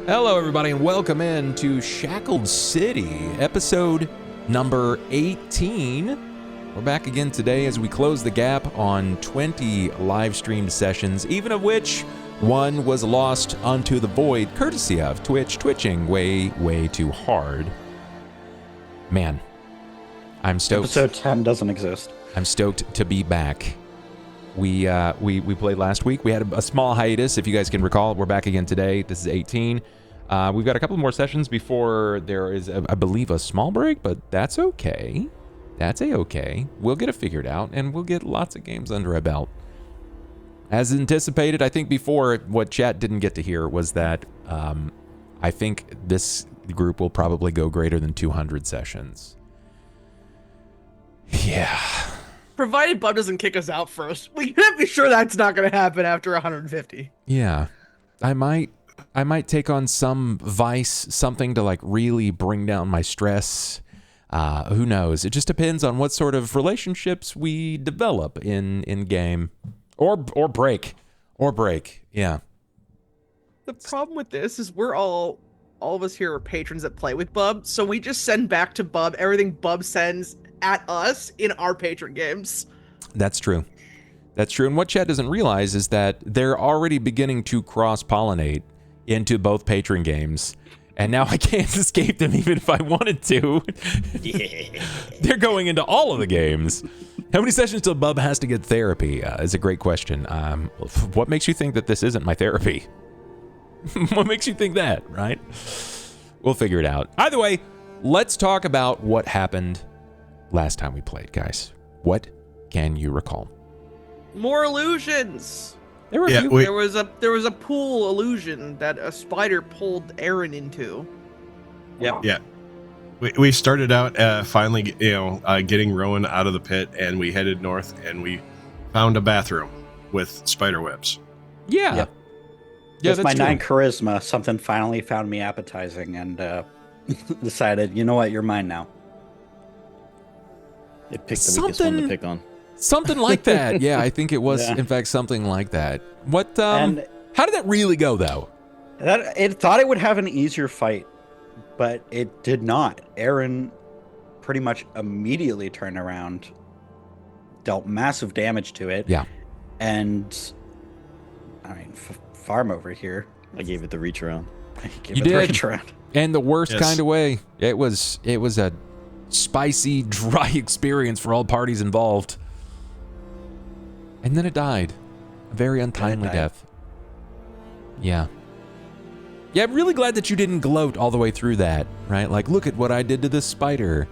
Hello, everybody, and welcome in to Shackled City, episode number 18. We're back again today as we close the gap on 20 live-streamed sessions, even of which one was lost unto the void, courtesy of Twitch twitching way too hard. Man, I'm stoked. Episode 10 doesn't exist. I'm stoked to be back. We played last week. We had a small hiatus, if you guys can recall. We're back again today. This is 18. We've got a couple more sessions before there is, I believe, a small break, but that's okay. That's a-okay. We'll get it figured out, and we'll get lots of games under our belt. As anticipated, I think before, what chat didn't get to hear was that I think this group will probably go greater than 200 sessions. Yeah. Provided Bub doesn't kick us out first. We can't be sure that's not going to happen after 150. Yeah. I might take on some vice, something to like really bring down my stress. Who knows? It just depends on what sort of relationships we develop in game. Or break. Yeah. The problem with this is we're all of us here are patrons that play with Bub, so we just send back to Bub everything Bub sends at us in our patron games. That's true. And what chat doesn't realize is that they're already beginning to cross-pollinate into both patron games. And now I can't escape them even if I wanted to. Yeah. They're going into all of the games. How many sessions till Bub has to get therapy is a great question. What makes you think that this isn't my therapy? What makes you think that, right? We'll figure it out. Either way, let's talk about what happened last time we played, guys. What can you recall? More illusions. There were a few. There was a pool illusion that a spider pulled Aaron into. Yep. Yeah. We started out finally, getting Rowan out of the pit, and we headed north, and we found a bathroom with spider webs. Yeah. Yep. Yeah, With my true. 9 charisma, something finally found me appetizing and decided, you know what, you're mine now. It picked the weakest one to pick on. Something like that. Yeah, I think it was, in fact, something like that. What? How did that really go, though? It thought it would have an easier fight, but it did not. Aaron pretty much immediately turned around, dealt massive damage to it. Yeah. And, I mean, Farm over here. I gave it the reach around. You did. Reach around. And the worst Yes. kind of way. It was a spicy, dry experience for all parties involved. And then it died. A very untimely death. Yeah. Yeah, I'm really glad that you didn't gloat all the way through that, right? Like, look at what I did to this spider.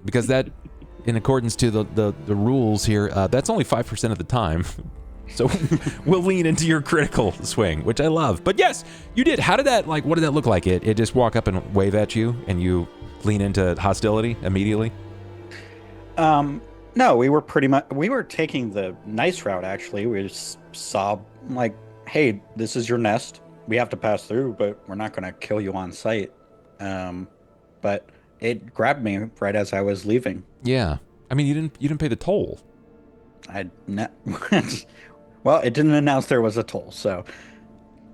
Because that, in accordance to the rules here, that's only 5% of the time. So we'll lean into your critical swing, which I love. But yes, you did. How did that, what did that look like? It just walk up and wave at you and you lean into hostility immediately? No, we were taking the nice route, actually. We just saw, hey, this is your nest. We have to pass through, but we're not going to kill you on sight. But it grabbed me right as I was leaving. Yeah. I mean, you didn't pay the toll. Well, it didn't announce there was a toll, so.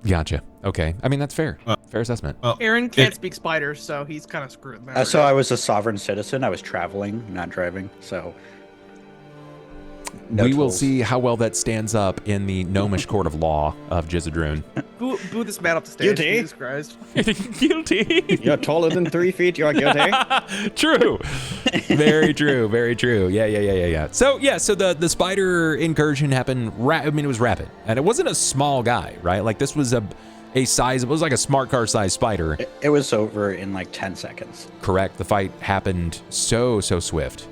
Gotcha. Okay. I mean, that's fair. Fair assessment. Aaron can't speak spider, so he's kind of screwed. So I was a sovereign citizen. I was traveling, not driving, so. No we will tolls. see how well that stands up in the gnomish court of law of Jizadrune. Boo this man up the stage. Guilty. Jesus Christ. Guilty. You're taller than 3 feet, you're guilty. True. Very true. Very true. Yeah. So the spider incursion happened. It was rapid, and it wasn't a small guy, right? Like this was a size. It was like a smart car sized spider. It was over in 10 seconds. Correct. The fight happened so swift.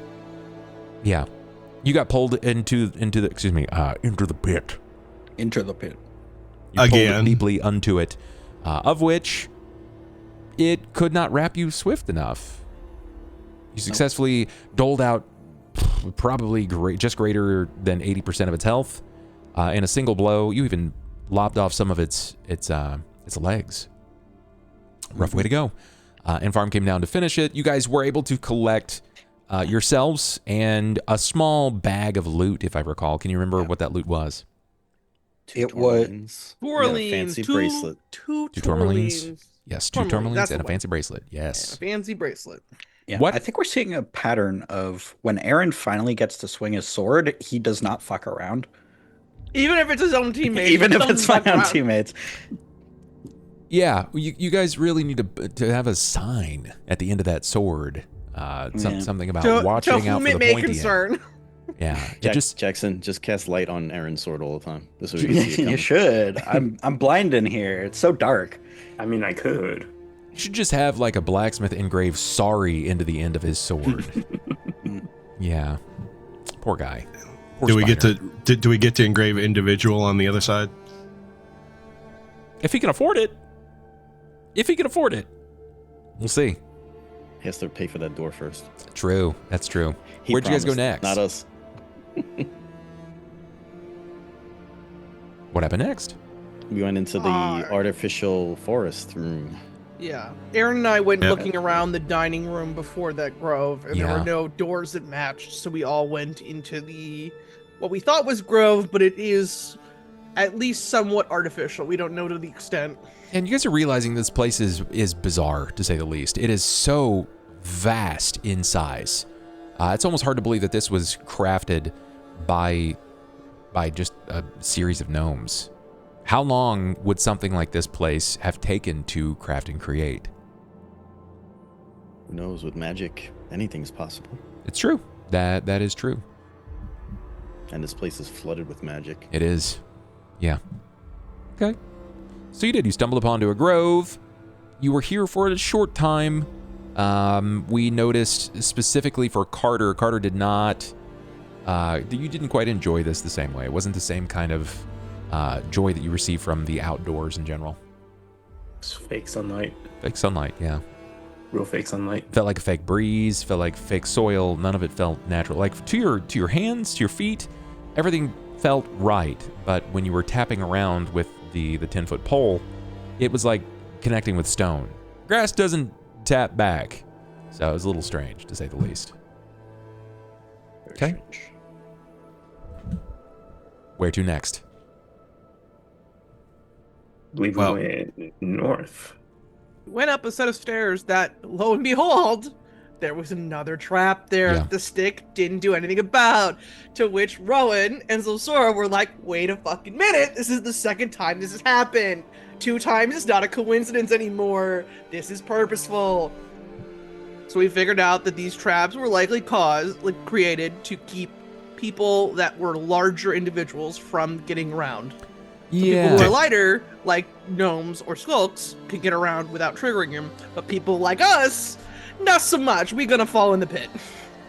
Yeah. You got pulled into the pit. Into the pit. You Again. pulled deeply unto it, of which it could not wrap you swift enough. You successfully doled out probably just greater than 80% of its health in a single blow. You even lopped off some of its legs. Rough way to go. And Farm came down to finish it. You guys were able to collect yourselves and a small bag of loot, if I recall. Can you remember what that loot was? It was Tourmalines, fancy bracelet. two Two tourmalines. tourmalines, Yes, two Tourmaline, tourmalines that's and the a fancy bracelet. and a Yes. fancy bracelet. Yeah, What- I think we're seeing a pattern of when Aaron finally gets to swing his sword, he does not fuck around. Even if it's his own teammates. Even he if doesn't it's my fuck own around. teammates. Yeah, you guys really need to have a sign at the end of that sword. Something about To watching whom out for it the may pointy end. concern. Yeah, it just Jackson, just cast light on Aaron's sword all the time. This way we can see it You coming. should. I'm blind in here. It's so dark. I mean, I could. you should just have like a blacksmith engrave "sorry" into the end of his sword. Yeah, poor guy. Poor Do we get Spider. to do we get to engrave individual on the other side? If he can afford it. If he can afford it, we'll see. He has to pay for that door first. True, that's true. He Where'd you guys go promised, next? Not us. What happened next? We went into the artificial forest room. Yeah. Aaron and I went Yeah. looking around the dining room before that grove, and there Yeah. were no doors that matched, so we all went into the what we thought was grove, but it is at least somewhat artificial. We don't know to the extent. And you guys are realizing this place is bizarre, to say the least. It is so vast in size. It's almost hard to believe that this was crafted by just a series of gnomes. How long would something like this place have taken to craft and create? Who knows? With magic, anything's possible. It's true. That is true. And this place is flooded with magic. It is. Yeah. Okay. So you did. You stumbled upon a grove. You were here for a short time. We noticed specifically for Carter. Carter did not. You didn't quite enjoy this the same way. It wasn't the same kind of joy that you receive from the outdoors in general. It's fake sunlight. Fake sunlight, yeah. Real fake sunlight. Felt like a fake breeze. Felt like fake soil. None of it felt natural. Like to your hands, to your feet, everything felt right. But when you were tapping around with the 10-foot pole, it was like connecting with stone. Grass doesn't tap back, so it was a little strange to say the least. Very Okay. strange. Where to next? I believe Well- we went north. Went up a set of stairs that, lo and behold, there was another trap there Yeah. the stick didn't do anything about. To which Rowan and Zosora were like, wait a fucking minute, this is the second time this has happened. 2 times is not a coincidence anymore. This is purposeful. So we figured out that these traps were likely created to keep people that were larger individuals from getting around. People who are lighter, like gnomes or skulks, could get around without triggering him. But people like us, not so much. We're gonna fall in the pit.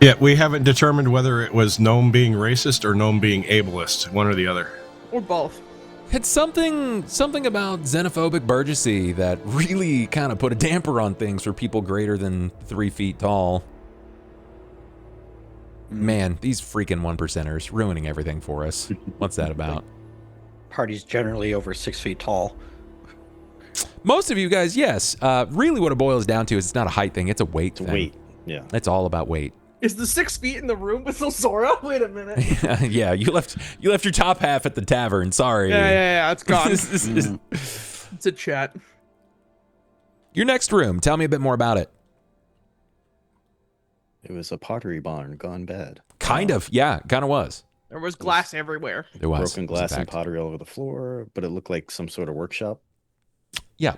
Yeah, we haven't determined whether it was gnome being racist or gnome being ableist, one or the other. Or both. It's something about xenophobic Burgessy that really kind of put a damper on things for people greater than 3 feet tall. Man, these freaking 1%ers ruining everything for us. What's that about? Party's generally over 6 feet tall. Most of you guys, yes. Really what it boils down to is it's not a height thing, it's a weight It's thing. weight. Yeah. It's all about weight. Is the 6 feet in the room with Zora? Wait a minute. Yeah, you left your top half at the tavern. Sorry. Yeah, it's gone. Mm. It's a chat. Your next room. Tell me a bit more about it. It was a pottery barn gone bad. Kind of. Yeah, kind of was. There was glass everywhere. There was. Broken as a glass and fact. pottery all over the floor, but it looked like some sort of workshop. Yeah.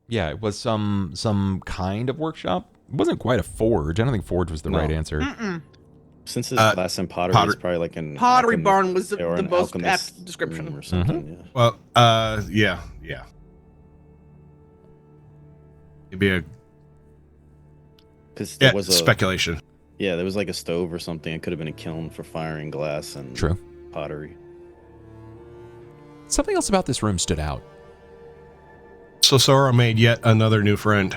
Yeah, it was some kind of workshop. It wasn't quite a forge. I don't think forge was the No. right answer. Mm-mm. Since it's glass and pottery, it's probably like an Pottery alchemist barn was or the an most alchemist apt description. room or something. Yeah. Well, yeah. It'd be a Because there was speculation. there was like a stove or something. It could have been a kiln for firing glass and True. pottery. Something else about this room stood out. So Sora made yet another new friend.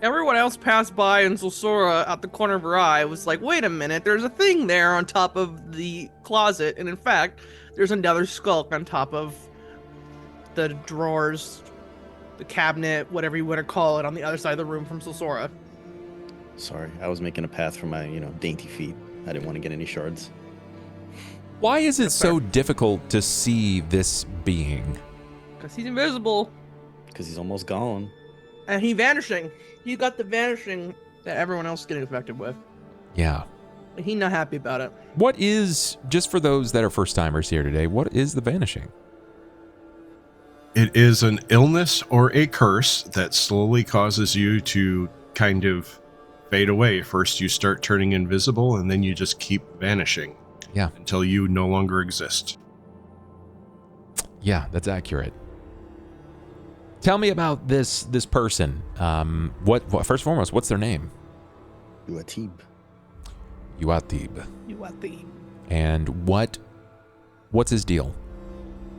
Everyone else passed by, and Zosora, at the corner of her eye, was like, wait a minute, there's a thing there on top of the closet. And in fact, there's another skulk on top of the drawers, the cabinet, whatever you want to call it, on the other side of the room from Zosora. Sorry, I was making a path for my, dainty feet. I didn't want to get any shards. Why is it so difficult to see this being? Because he's invisible. Because he's almost gone. And he vanishing. He got the vanishing that everyone else is getting affected with. Yeah. And he's not happy about it. What is, just for those that are first timers here today, what is the vanishing? It is an illness or a curse that slowly causes you to kind of fade away. First, you start turning invisible, and then you just keep vanishing. Yeah. Until you no longer exist. Yeah, that's accurate. Tell me about this person. What first and foremost, what's their name? Uatib. Uatib. Uatib. And what's his deal?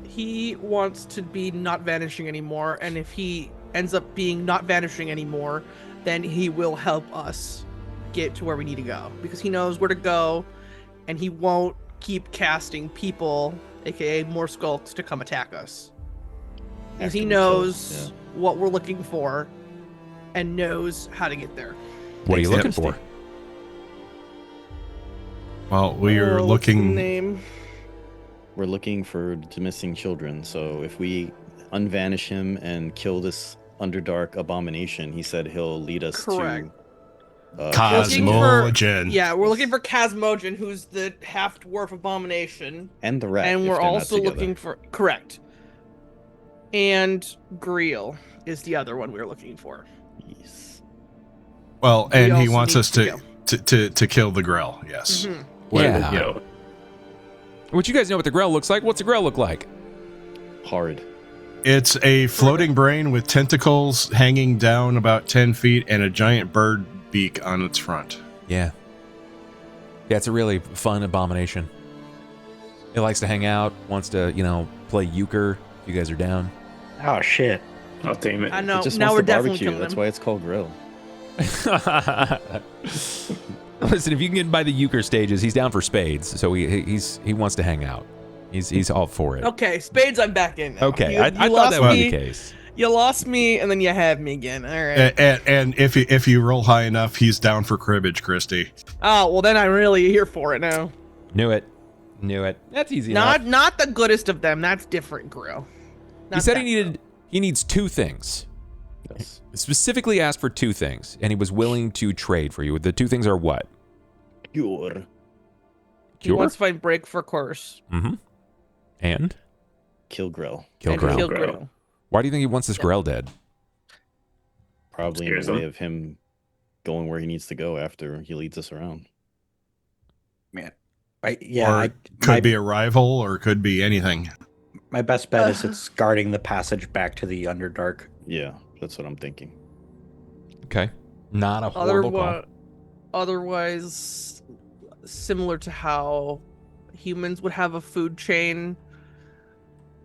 He wants to be not vanishing anymore, and if he ends up being not vanishing anymore, then he will help us get to where we need to go. Because he knows where to go, and he won't keep casting people, aka more skulks, to come attack us. Because he knows what we're looking for, and knows how to get there. What are you looking for? Well, we are What's the looking. name? We're looking for the missing children. So if we unvanish him and kill this Underdark abomination, he said he'll lead us Correct. to Cosmogen. Yeah, we're looking for Cosmogen, who's the half-dwarf abomination. and the rat. And if we're they're not also together. looking for... Correct. And Greel is the other one we're looking for. Yes. Well, We and he also wants need us to to kill the Grell. Yes. Mhm. Yeah. You know, What you guys know what the Grell looks like? What's a Grell look like? Hard. It's a floating brain with tentacles hanging down about 10 feet and a giant bird beak on its front. Yeah. Yeah, it's a really fun abomination. It likes to hang out, wants to, play euchre if you guys are down. Oh shit. I'll tame it. I know. It just Now wants we're to definitely barbecue. killing That's him. why it's called grill. Listen, if you can get by the euchre stages, he's down for spades, so he wants to hang out. He's all for it. Okay, spades, I'm back in now. Okay, You I thought lost that would be me, the case. You lost me, and then you have me again. All right. And if you roll high enough, he's down for cribbage, Christy. Oh, well, then I'm really here for it now. Knew it. That's easy enough. Not the goodest of them. That's different, Grill. He said he needs two things. Yes. Specifically asked for two things, and he was willing to trade for you. The two things are what? Pure. He wants to find break for course. Mm-hmm. And? Kill grill. Kill And Grell. kill Grell. Grill. Why do you think he wants this Grell dead? Probably in Scares the way him. of him going where he needs to go after he leads us around. Man. Or could be a rival, or could be anything. My best bet is it's guarding the passage back to the Underdark. Yeah, that's what I'm thinking. Okay. Not a horrible call. Otherwise, similar to how humans would have a food chain,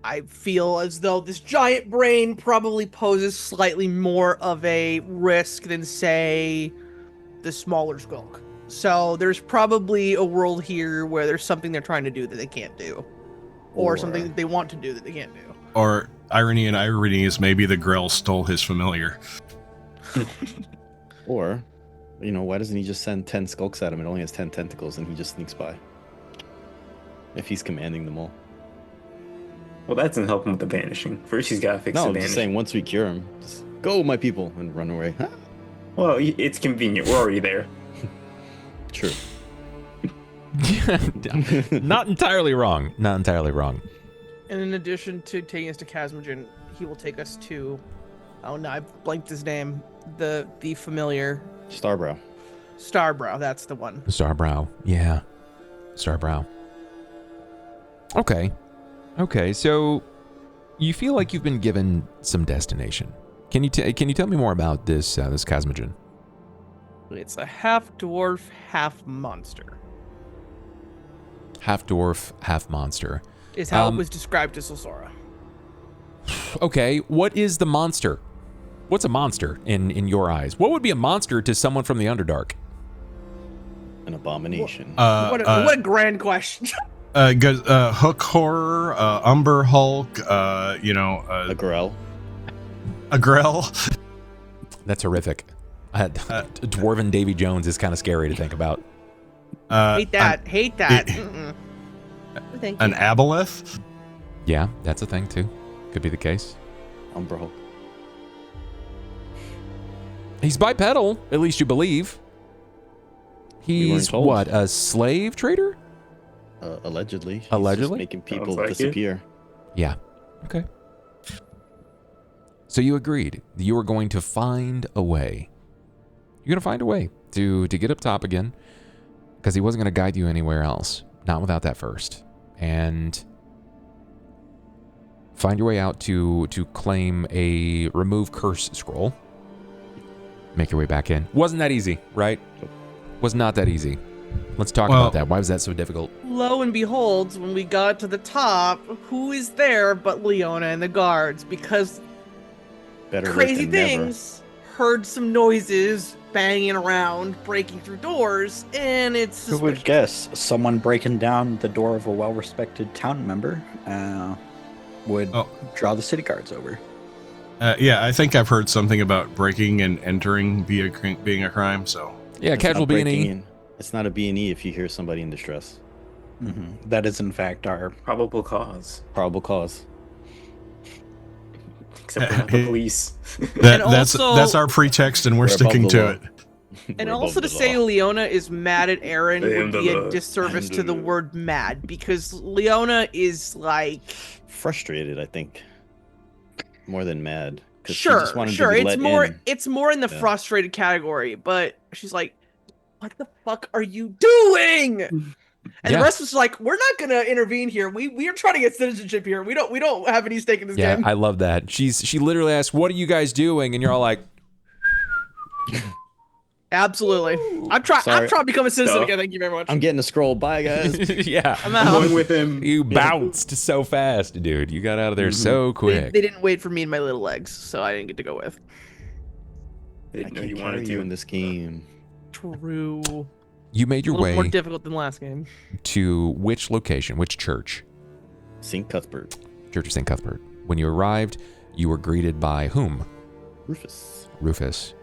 I feel as though this giant brain probably poses slightly more of a risk than, say, the smaller skulk. So there's probably a world here where there's something they're trying to do that they can't do. Or something that they want to do that they can't do. Or irony is maybe the Grell stole his familiar. Or, why doesn't he just send 10 skulks at him? It only has 10 tentacles and he just sneaks by. If he's commanding them all. Well, that doesn't help him with the vanishing. First, he's got to fix No, the I'm just vanishing. saying once we cure him, just go, my people, and run away. Huh? Well, it's convenient. We're already there. True. Not entirely wrong. And in addition to taking us to Casmogen, he will take us to... Oh no, I blanked his name. The familiar... Starbrow. Starbrow, that's the one. Starbrow. Yeah. Starbrow. Okay, so you feel like you've been given some destination. Can you tell me more about this Casmogen? It's a half dwarf, half monster. Half dwarf, half monster. Is how it was described to Silsora. Okay, what is the monster? What's a monster in your eyes? What would be a monster to someone from the Underdark? An abomination. What a grand question. Hook horror, Umber Hulk, a Grell. a Grell. That's horrific. Dwarven Davy Jones is kind of scary to think about. Hate that. Mm-mm. Thank An you. aboleth? Yeah, that's a thing too. Could be the case. Umbral. He's bipedal, at least you believe. We weren't He's told. what, a slave trader? Allegedly. He's Allegedly? just making people like it. disappear. Yeah. Okay. So you agreed. You were going to find a way. You're going to find a way to get up top again, because he wasn't going to guide you anywhere else. Not without that first. And find your way out to claim a remove curse scroll. Make your way back in. Wasn't that easy, right? Was not that easy. Let's talk about that. Why was that so difficult? Lo and behold, when we got to the top, who is there but Leona and the guards? Because Better late crazy than never. things heard some noises banging around, breaking through doors, and it's Who would suspicious. guess someone breaking down the door of a well-respected town member would draw the city guards over? Yeah, I think I've heard something about breaking and entering being a crime, so. Yeah, It's casual not breaking B&E. in. It's not a B&E if you hear somebody in distress. That is, in fact, our Probable cause. Probable cause. Except we're not the police. That's also- our pretext, and we're We're above sticking the to law. it. And We're also above to the say law. Leona is mad at Aaron I am would the be a law. disservice I'm to the the- word mad, because Leona is like, Frustrated, I think. More than mad. 'Cause she sure, just wanted to sure, be it's let more, in. it's more in the Yeah. frustrated category, but she's like, what the fuck are you doing? And Yeah. the rest was like, we're not gonna intervene here. We are trying to get citizenship here. We don't have any stake in this Yeah, game. I love that. She literally asked, "What are you guys doing?" And you're all like, Absolutely. I'm trying Sorry. to become a citizen No. again. Thank you very much. I'm getting a scroll. Bye, guys. "Yeah." I'm I'm out. going with him. You bounced so fast, dude. You got out of there so They, quick. they didn't wait for me and my little legs, so I didn't get to go with. I I didn't know can't you carry wanted you to. in this game. True. You made A your little more way difficult than last game. to which location? Which church? St. Cuthbert. Church of St. Cuthbert. When you arrived, you were greeted by whom? Rufus. Rufus.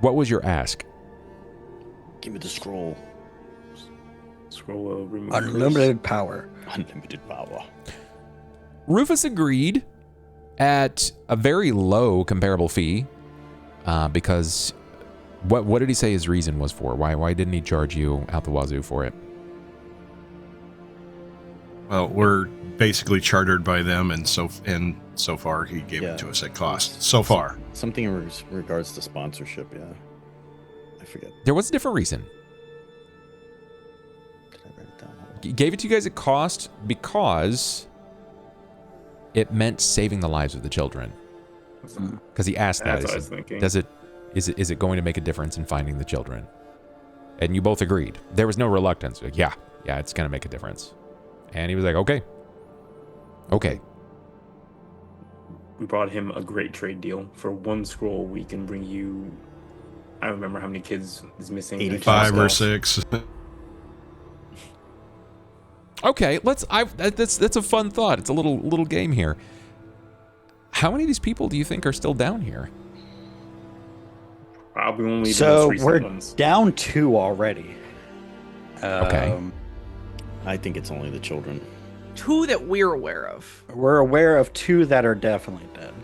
What was your ask? Give me the scroll. Scroll remove. unlimited power. Unlimited power. Rufus agreed at a very low comparable fee, because what did he say his reason was for? Why didn't he charge you out the wazoo for it? Well, we're basically chartered by them, and so far he gave Yeah. it to us at cost. So far. Something in regards to sponsorship, yeah. I forget. There was a different reason. Did I write it down? He gave it to you guys at cost because it meant saving the lives of the children. Because he asked that. That's what I He was said, thinking. is it going to make a difference in finding the children? And you both agreed. There was no reluctance. Like, yeah, it's going to make a difference. And he was like, okay. We brought him a great trade deal. For one scroll, we can bring you. I don't remember how many kids is missing. 85. 5 or Stuff. 6. Okay, that's a fun thought. It's a little game here. How many of these people do you think are still down here? Probably only the So most recent we're ones. down 2 already. Okay. I think it's only the children. 2 that we're aware of. We're aware of 2 that are definitely dead.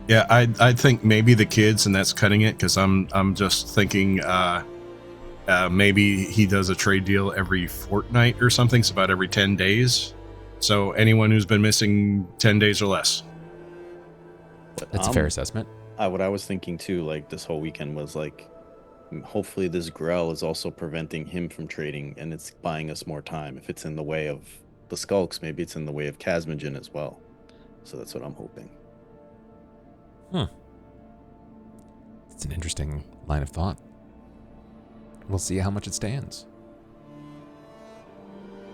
Yeah, I think maybe the kids, and that's cutting it, because I'm just thinking maybe he does a trade deal every fortnight or something. It's about every 10 days. So anyone who's been missing 10 days or less. But That's a fair assessment. what I was thinking too, like this whole weekend was like, hopefully this Grell is also preventing him from trading, and it's buying us more time. If it's in the way of the Skulks, maybe it's in the way of Casmogen as well. So that's what I'm hoping. It's an interesting line of thought. We'll see how much it stands.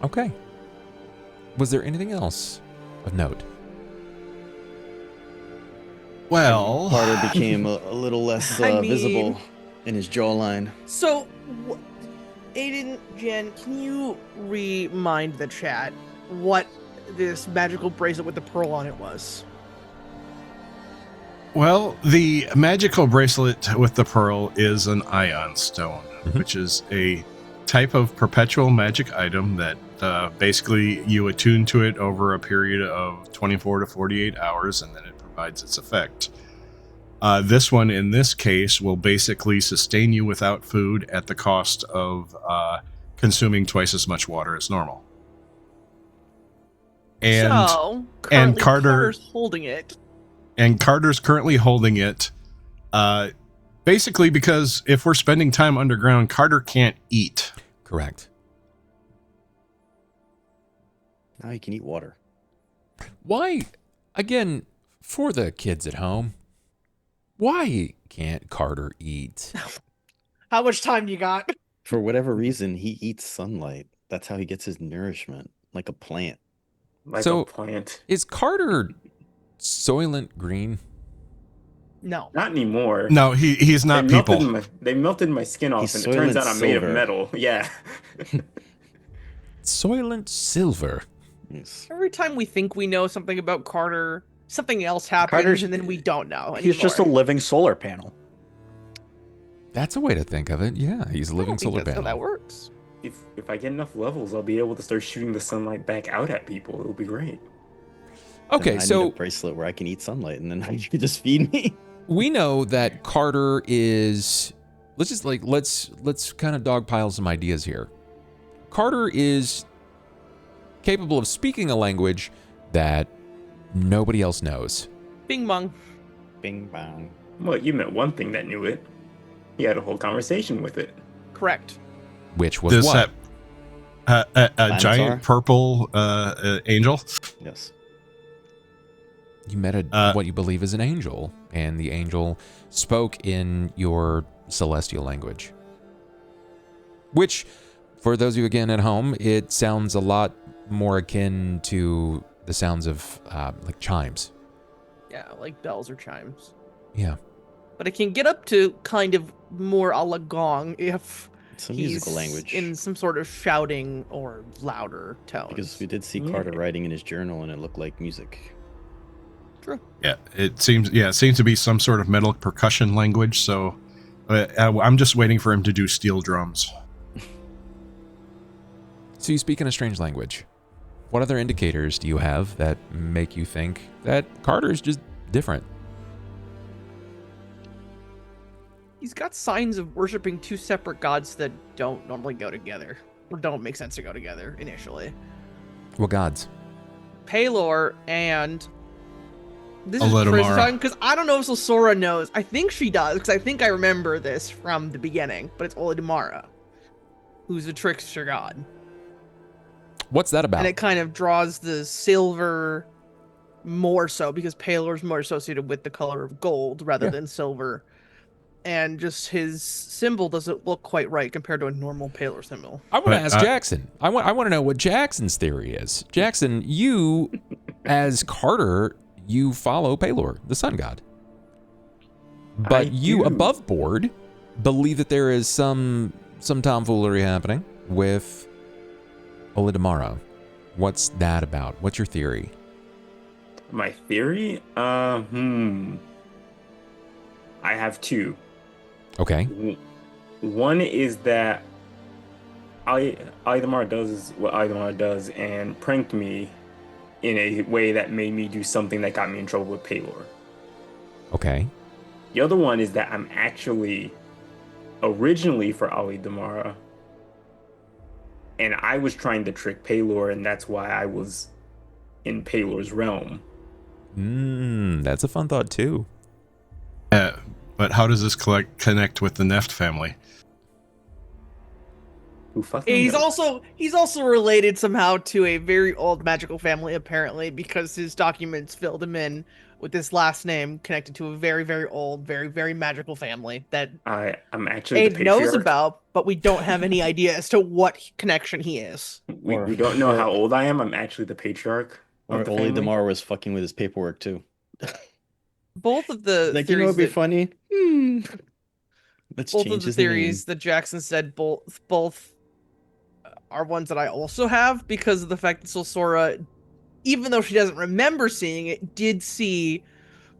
Okay. Was there anything else of note? Well, Carter became a little less I mean- visible in his jawline. So, Aiden, Jen, can you remind the chat what this magical bracelet with the pearl on it was? Well, the magical bracelet with the pearl is an ion stone, Mhm. which is a type of perpetual magic item that basically you attune to it over a period of 24 to 48 hours, and then it provides its effect. This one, in this case, will basically sustain you without food at the cost of consuming twice as much water as normal. And so, currently Carter's holding it. And Carter's currently holding it. Basically, because if we're spending time underground, Carter can't eat. Correct. Now he can eat water. Why, again, for the kids at home, why can't Carter eat? How much time you got? For whatever reason, he eats sunlight. That's how he gets his nourishment, like a plant. Like So- a plant. Is Carter Soylent Green? No. Not anymore. No, he's not they people. They melted my skin off, He's and it turns Soylent out I'm made of Silver. metal. Yeah. Soylent Silver. Yes. Every time we think we know something about Carter, something else happens, Carter's- and then we don't know. He's just a anymore. living solar panel. That's a way to think of it. Yeah, he's a I living don't think solar that's how panel. that works. If I get enough levels, I'll be able to start shooting the sunlight back out at people. It'll be great. Okay, Then I need so a bracelet where I can eat sunlight, and then you can just feed me. we know that Carter is. Let's kind of dogpile some ideas here. Carter is capable of speaking a language that nobody else knows. Bing bong. Bing bang. Well, you met one thing that knew it. He had a whole conversation with it. Correct. Which was This what? a giant purple angel. Yes. You met what you believe is an angel, and the angel spoke in your celestial language. Which, for those of you again at home, it sounds a lot more akin to the sounds of like chimes. Yeah, like bells or chimes. Yeah. But it can get up to kind of more a la gong if It's a he's musical language. in some sort of shouting or louder tones. Because we did see Carter writing in his journal, and it looked like music. True. Yeah, it seems to be some sort of metal percussion language. So I'm just waiting for him to do steel drums. So you speak in a strange language. What other indicators do you have that make you think that Carter's just different? He's got signs of worshiping two separate gods that don't normally go together, or don't make sense to go together initially. What gods? Palor and this is Oledamara. crazy time because I don't know if Sora knows. I think she does because I think I remember this from the beginning. But it's Oledamara, who's a trickster god, What's that about? and it kind of draws the silver more so because Palor's more associated with the color of gold rather than silver. And just his symbol doesn't look quite right compared to a normal Palor symbol. I want to But, ask Jackson. I want to know what Jackson's theory is. Jackson, you, as Carter, you follow Palor, the sun god. But I you, do. above board, believe that there is some tomfoolery happening with Oledamara. What's that about? What's your theory? My theory? I have two. Okay. One is that Idamar does what Idamar does and pranked me in a way that made me do something that got me in trouble with Palor. Okay. The other one is that I'm actually originally for Ali Damara, and I was trying to trick Palor, and that's why I was in Palor's realm. That's a fun thought too. But how does this connect with the Neft family? Who fucking He's knows? also related somehow to a very old magical family apparently because his documents filled him in with this last name connected to a very very old, very very magical family that I'm actually the Abe knows patriarch. about, but we don't have any idea as to what connection he is. We don't know how old I am. I'm actually the patriarch Or of the Oli family. Damar was fucking with his paperwork too. Both of the Like, you know, theories it'd be that- funny. Let's both change of the his theories name. that Jackson said both are ones that I also have because of the fact that Sora, even though she doesn't remember seeing it, did see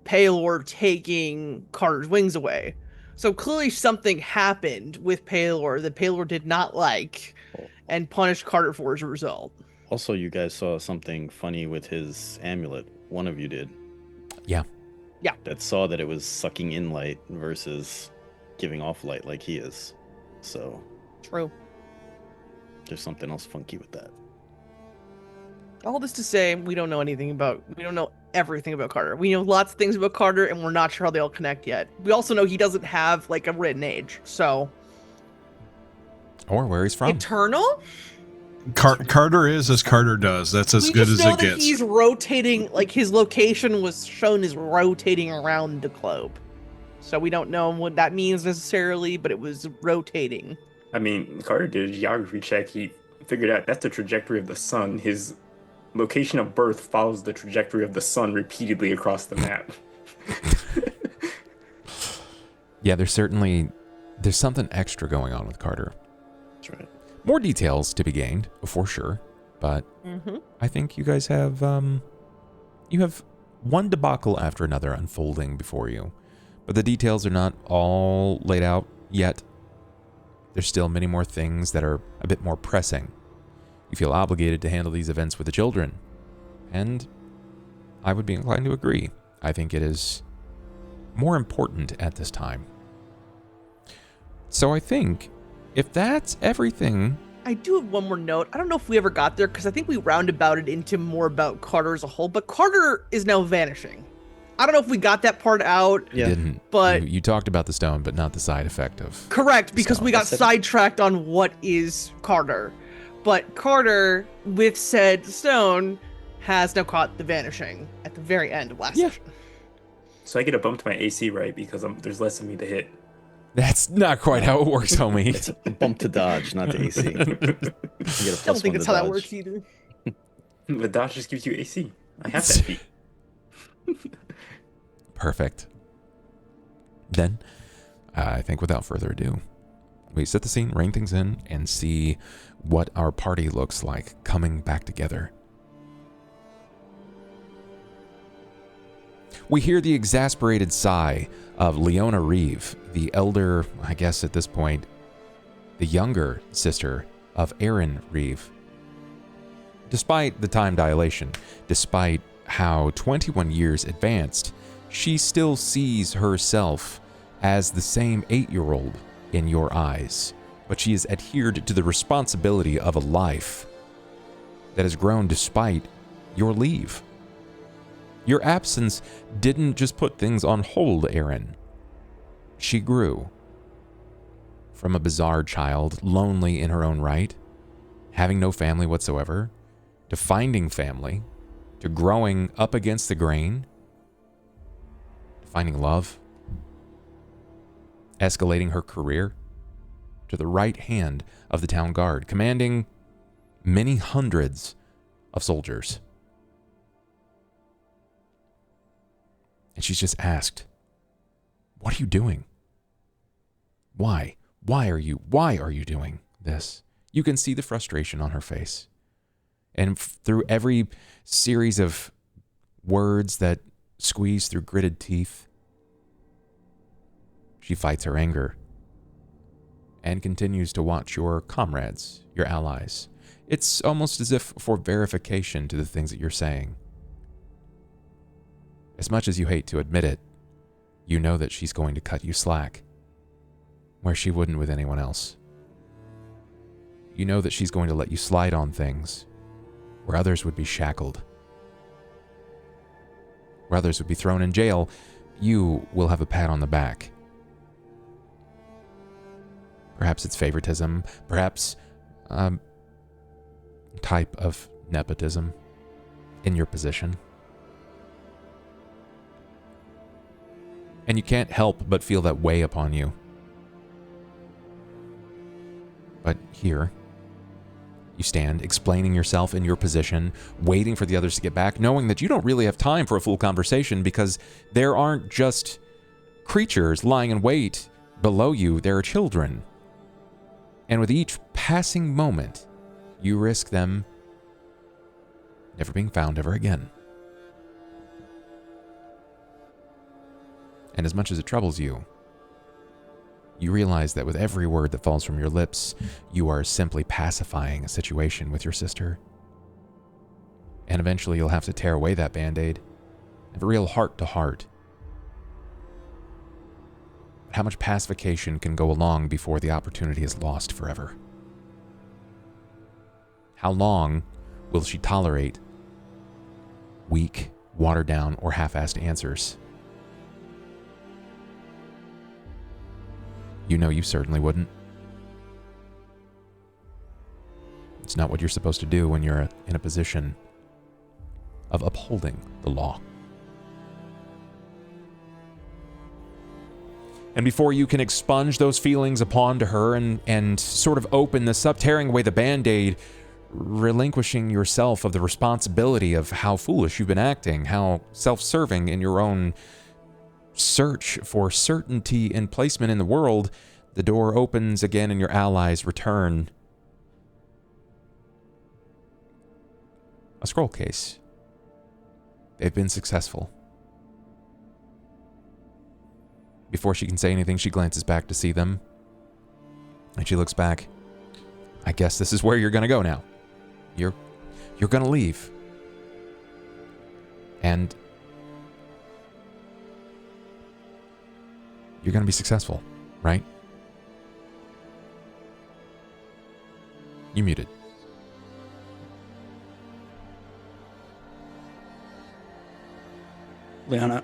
Palor taking Carter's wings away. So clearly something happened with Paylor that Paylor did not like and punished Carter for as a result. Also, you guys saw something funny with his amulet. One of you did. Yeah. Yeah. That saw that it was sucking in light versus giving off light like he is. So True. there's something else funky with that. All this to say, we don't know everything about Carter. We know lots of things about Carter, and we're not sure how they all connect yet. We also know he doesn't have, like, a written age, so... Or where he's from. Eternal? Carter is as Carter does. That's as good as it gets. He's rotating, like, his location was shown as rotating around the globe. So we don't know what that means necessarily, but it was rotating. I mean, Carter did a geography check. He figured out that's the trajectory of the sun. His location of birth follows the trajectory of the sun repeatedly across the map. Yeah, there's something extra going on with Carter. That's right. More details to be gained, for sure. But I think you guys have you have one debacle after another unfolding before you. But the details are not all laid out yet. There's still many more things that are a bit more pressing. You feel obligated to handle these events with the children. And I would be inclined to agree. I think it is more important at this time. So I think if that's everything... I do have one more note. I don't know if we ever got there, because I think we roundabouted into more about Carter as a whole, but Carter is now vanishing. I don't know if we got that part out. You didn't. But you talked about the stone, but not the side effect of... Correct, because stone. we got sidetracked on what is Carter. But Carter, with said stone, has now caught the vanishing at the very end of last session. So I get a bump to my AC, right? Because there's less of me to hit. That's not quite how it works, homie. It's a bump to dodge, not to AC. I don't think that's how that works either. But dodge just gives you AC. I have that feat. Perfect. Then, I think without further ado, we set the scene, rein things in, and see what our party looks like coming back together. We hear the exasperated sigh of Leona Reeve, the elder, I guess at this point, the younger sister of Aaron Reeve. Despite the time dilation, despite how 21 years advanced, she still sees herself as the same 8-year-old in your eyes, but she has adhered to the responsibility of a life that has grown despite your leave. Your absence didn't just put things on hold, Aaron. She grew from a bizarre child, lonely in her own right, having no family whatsoever, to finding family, to growing up against the grain, to finding love, escalating her career to the right hand of the town guard, commanding many hundreds of soldiers. And she's just asked, "What are you doing? Why? Why are you doing this?" You can see the frustration on her face. And through every series of words that squeeze through gritted teeth, she fights her anger and continues to watch your comrades, your allies. It's almost as if for verification to the things that you're saying. As much as you hate to admit it, you know that she's going to cut you slack, where she wouldn't with anyone else. You know that she's going to let you slide on things where others would be shackled, where others would be thrown in jail. You will have a pat on the back. Perhaps it's favoritism, perhaps type of nepotism in your position. And you can't help but feel that weigh upon you. But here, you stand, explaining yourself in your position, waiting for the others to get back, knowing that you don't really have time for a full conversation because there aren't just creatures lying in wait below you, there are children. And with each passing moment, you risk them never being found ever again. And as much as it troubles you, You realize that with every word that falls from your lips, you are simply pacifying a situation with your sister. And eventually you'll have to tear away that Band-Aid, have a real heart-to-heart. How much pacification can go along before the opportunity is lost forever? How long will she tolerate weak, watered-down, or half-assed answers? You know you certainly wouldn't. It's not what you're supposed to do when you're in a position of upholding the law. And before you can expunge those feelings upon to her and sort of open this up, tearing away the Band-Aid, relinquishing yourself of the responsibility of how foolish you've been acting, how self-serving in your own search for certainty and placement in the world, the door opens again and your allies return. A scroll case. They've been successful. Before she can say anything, she glances back to see them. And she looks back. I guess this is where you're going to go now. You're going to leave. And you're going to be successful, right? You muted. Leona,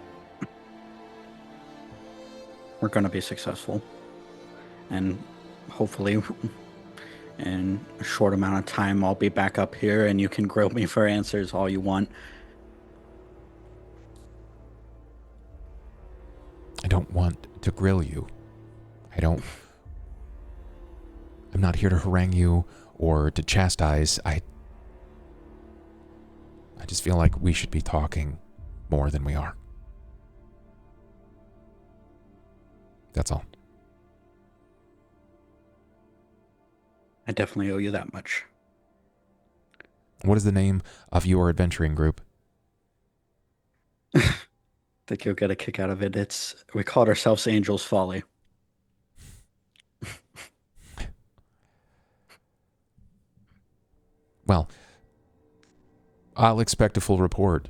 we're going to be successful. And hopefully, in a short amount of time, I'll be back up here and you can grill me for answers all you want. I don't want to grill you. I'm not here to harangue you or to chastise. I just feel like we should be talking more than we are. That's all. I definitely owe you that much. What is the name of your adventuring group? Think you'll get a kick out of it. We called ourselves Angel's Folly. Well, I'll expect a full report,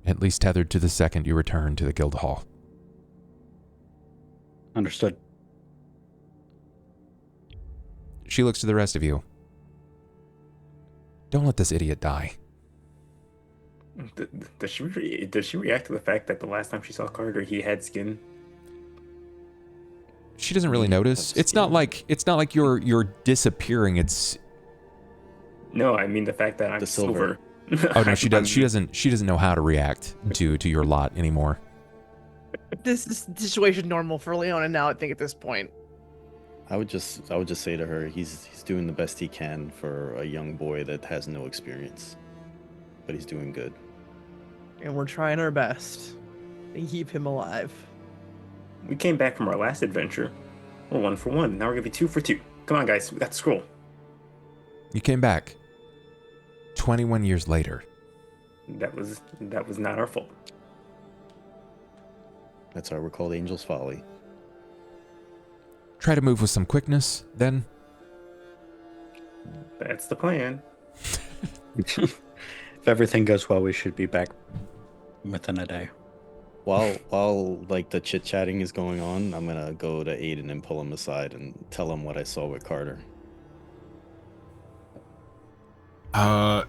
at least tethered to the second you return to the guild hall. Understood. She looks to the rest of you. Don't let this idiot die. Does she react to the fact that the last time she saw Carter, he had skin? She doesn't really notice. It's not like you're disappearing. It's No, I mean the fact that I'm The silver. silver. oh no, she does. She doesn't know how to react to your lot anymore. This is situation normal for Leona now, I think, at this point. I would just say to her, he's doing the best he can for a young boy that has no experience, but he's doing good. And we're trying our best to keep him alive. We came back from our last adventure. We're 1 for 1. Now we're gonna be 2 for 2. Come on, guys. We got the scroll. You came back 21 years later. That was not our fault. That's why we're called Angel's Folly. Try to move with some quickness, then. That's the plan. If everything goes well, we should be back within a day. While like the chit chatting is going on, I'm gonna go to Aiden and pull him aside and tell him what I saw with Carter. Uh,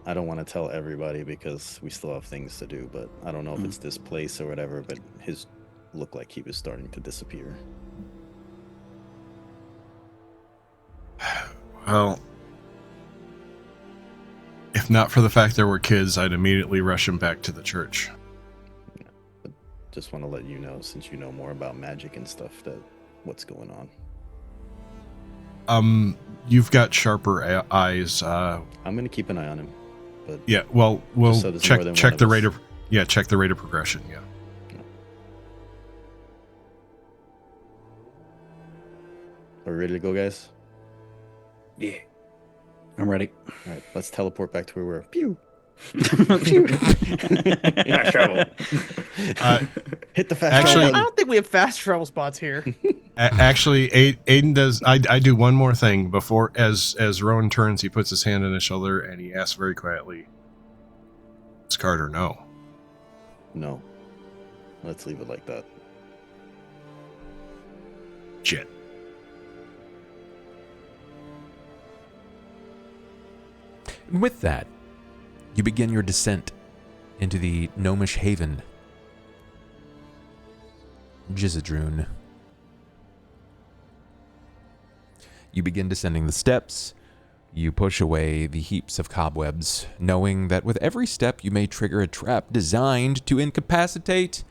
I don't want to tell everybody because we still have things to do, but I don't know if it's this place or whatever, but his looked like he was starting to disappear. well, if not for the fact there were kids, I'd immediately rush him back to the church. But just want to let you know, since you know more about magic and stuff, that what's going on. You've got sharper eyes. I'm gonna keep an eye on him. But Yeah, well, we'll so there's more than check one the of rate us. of check the rate of progression. Yeah. Are we ready to go, guys? Yeah. I'm ready. All right, let's teleport back to where we were. Pew. Fast travel. Hit the fast Actually- I travel don't think we have fast travel spots here. Actually, Aiden does. I do one more thing before, as Rowan turns, he puts his hand on his shoulder and he asks very quietly, "Does Carter know?" No. Let's leave it like that. Shit. And with that, you begin your descent into the gnomish haven, Jizadrune. You begin descending the steps. You push away the heaps of cobwebs, knowing that with every step you may trigger a trap designed to incapacitate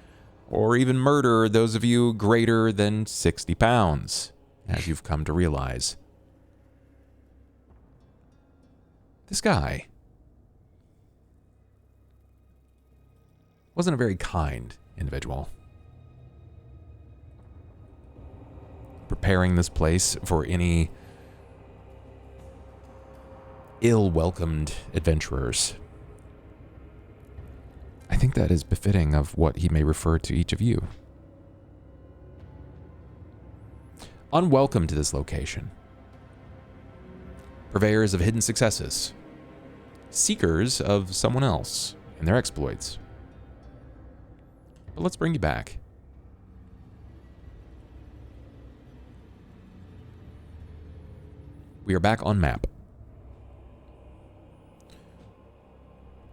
or even murder those of you greater than 60 pounds, as you've come to realize. This guy wasn't a very kind individual. Preparing this place for any ill-welcomed adventurers. I think that is befitting of what he may refer to each of you. Unwelcome to this location. Purveyors of hidden successes. Seekers of someone else and their exploits. But let's bring you back. We are back on map.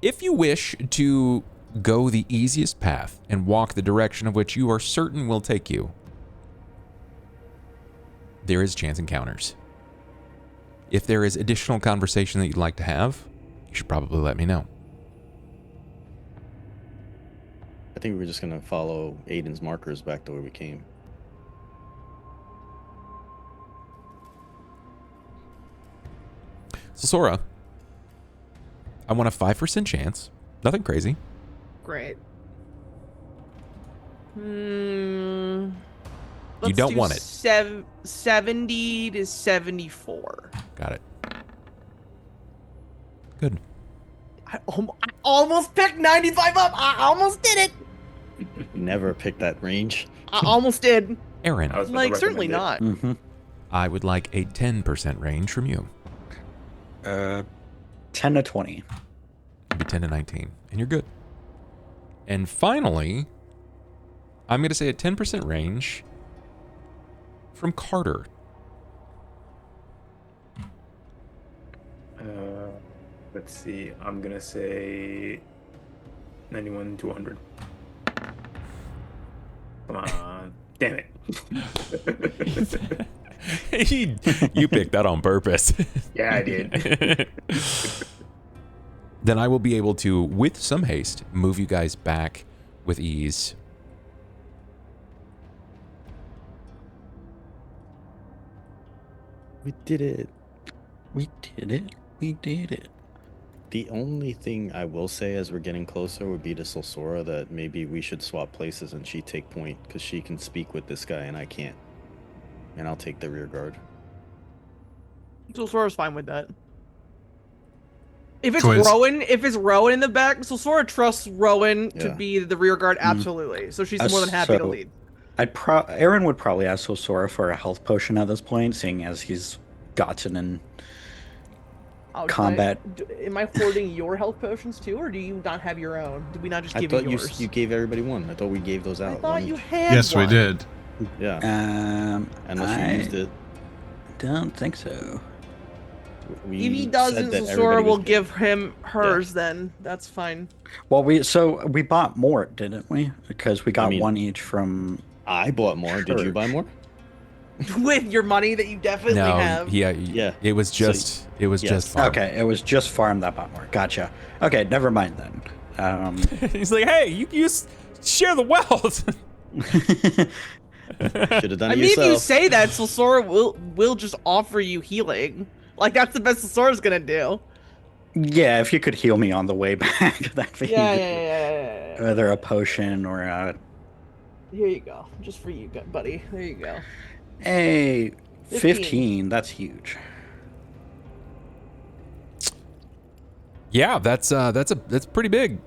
If you wish to go the easiest path and walk the direction of which you are certain will take you, there is chance encounters. If there is additional conversation that you'd like to have, you should probably let me know. I think we're just gonna follow Aiden's markers back to where we came. So Sora, I want a 5% chance. Nothing crazy. Great. You don't want it. 70 to 74. Got it. Good. I almost picked 95 up. I almost did it. Never pick that range. I almost did. Aaron, I was about to Like, certainly not. recommend Mm-hmm. I would like a 10% range from you. 10 to 20. It'd be 10 to 19. And you're good. And finally, I'm going to say a 10% range from Carter. Let's see. I'm gonna say 91 to 100. Come on. Damn it. You picked that on purpose. Yeah, I did. Then I will be able to, with some haste, move you guys back with ease. We did it. We did it. We did it. The only thing I will say as we're getting closer would be to Solsora that maybe we should swap places and she take point because she can speak with this guy and I can't. And I'll take the rear guard. Sora's fine with that. If it's Choice. Rowan in the back, Sora trusts Rowan to Yeah. be the rear guard absolutely. So she's more than happy to So- lead. Aaron would probably ask Sora for a health potion at this point, seeing as he's gotten in Oh, combat. Am I hoarding your health potions too, or do you not have your own? Did we not just I give thought you you yours? you gave everybody one. I thought we gave those I out. thought One you each. had Yes, we one. did. Yeah. Unless you I used it. don't think so. We If he said doesn't, that Sora everybody will was give him hers. Then that's fine. Well, we bought more, didn't we? Because we got mean- one each from. I bought more. Did you Church. buy more? With your money that you definitely No, have. yeah. It was So- just, it was yes. just farm. Okay, it was just farm that bought more. Gotcha. Okay, never mind then. He's like, hey, you share the wealth. Should have done I it mean, if you yourself. say that, Sora will just offer you healing. Like that's the best Sora's gonna do. Yeah, if you could heal me on the way back, that'd be Yeah. Whether a potion or a. Here you go, just for you, buddy. There you go. Hey, 15. 15. That's huge. Yeah, that's pretty big.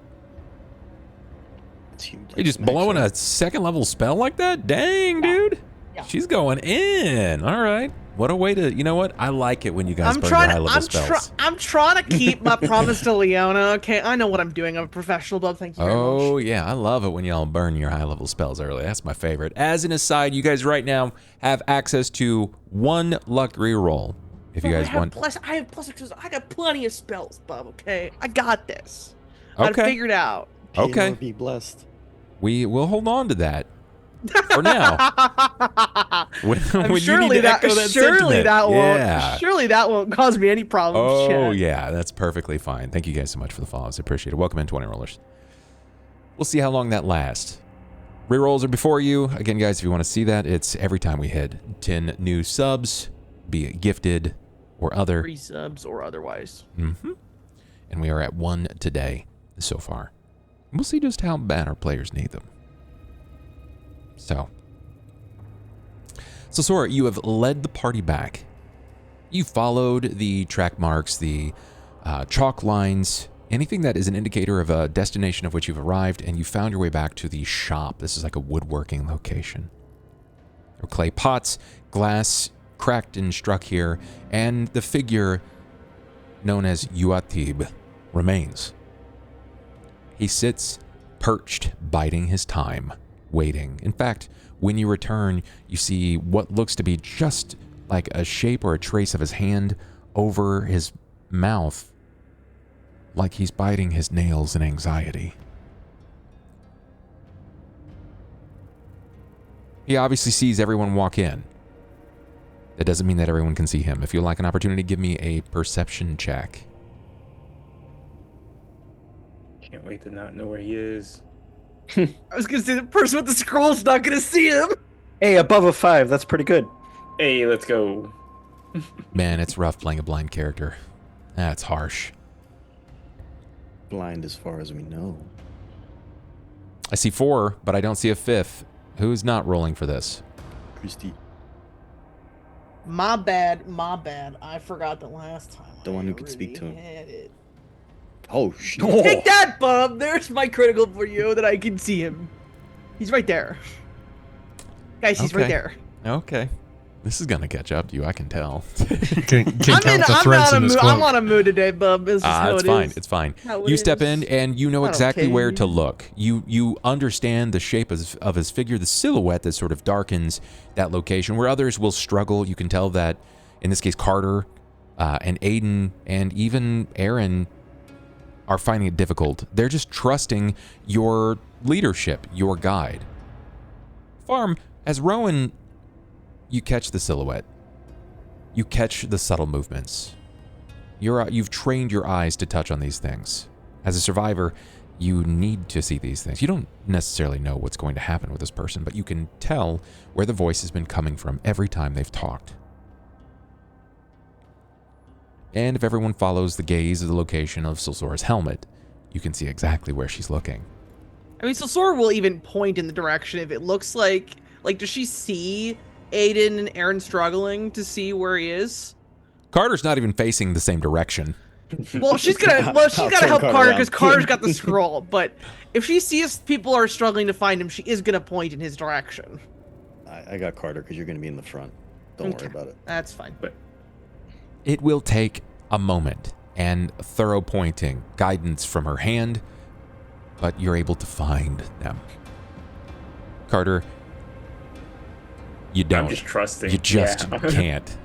It's huge. You just blowing a second level spell like that? Dang, dude. Yeah. She's going in. All right. What a way to, you know what? I like it when you guys burn your high level spells. I'm trying to keep my promise to Leona. Okay, I know what I'm doing. I'm a professional, Bub. Thank you very much. Oh, yeah. I love it when y'all burn your high level spells early. That's my favorite. As an aside, you guys right now have access to 1 luck reroll. If you guys want. I have plus because I got plenty of spells, Bub. Okay, I got this. Okay. I figured out. Okay. Be blessed. We will hold on to that for now. when Surely you need to echo that sentiment. Surely that won't cause me any problems. Oh, Chad. yeah, that's perfectly fine. Thank you guys so much for the follows. I appreciate it. Welcome in, 20 rollers. We'll see how long that lasts. Rerolls are before you. Again, guys, if you want to see that, it's every time we hit 10 new subs, be it gifted or other. Free subs or otherwise. Mm-hmm. And we are at 1 today so far. We'll see just how bad our players need them. So, Sora, you have led the party back. You followed the track marks, the chalk lines, anything that is an indicator of a destination of which you've arrived, and you found your way back to the shop. This is like a woodworking location. There are clay pots, glass cracked and struck here, and the figure known as Yuatib remains. He sits perched, biding his time, waiting. In fact, when you return, you see what looks to be just like a shape or a trace of his hand over his mouth, like he's biting his nails in anxiety. He obviously sees everyone walk in. That doesn't mean that everyone can see him. If you'd like an opportunity, give me a perception check. Can't wait to not know where he is. I was gonna say the person with the scroll's not gonna see him. Hey, above a 5. That's pretty good. Hey, let's go. Man, it's rough playing a blind character. That's harsh. Blind as far as we know. I see 4, but I don't see a 5th. Who's not rolling for this? Christy. My bad. I forgot the last time. The one who could speak to him. Oh, shit. Take that, Bub! There's my critical for you that I can see him. He's right there. Guys, he's right there. Okay. This is going to catch up to you, I can tell. I'm on a mood today, Bub. This is how it's it fine. is. It's fine. How it You step is. in and you know Not exactly okay. where to look. You understand the shape of his figure, the silhouette that sort of darkens that location. Where others will struggle, you can tell that, in this case, Carter and Aiden and even Aaron are finding it difficult. They're just trusting your leadership, your guide. Farm, as Rowan, you catch the silhouette. You catch the subtle movements. You've trained your eyes to touch on these things. As a survivor, you need to see these things. You don't necessarily know what's going to happen with this person, but you can tell where the voice has been coming from every time they've talked. And if everyone follows the gaze of the location of Silsora's helmet, you can see exactly where she's looking. I mean, Sora will even point in the direction if it looks like does she see Aiden and Aaron struggling to see where he is? Carter's not even facing the same direction. Well, she's gonna help Carter because Carter's got the scroll. But if she sees people are struggling to find him, she is gonna point in his direction. I got Carter because you're going to be in the front. Don't worry about it. That's fine. But It will take a moment and thorough pointing, guidance from her hand, but you're able to find them. Carter, you don't. I'm just trusting. You just Yeah. can't.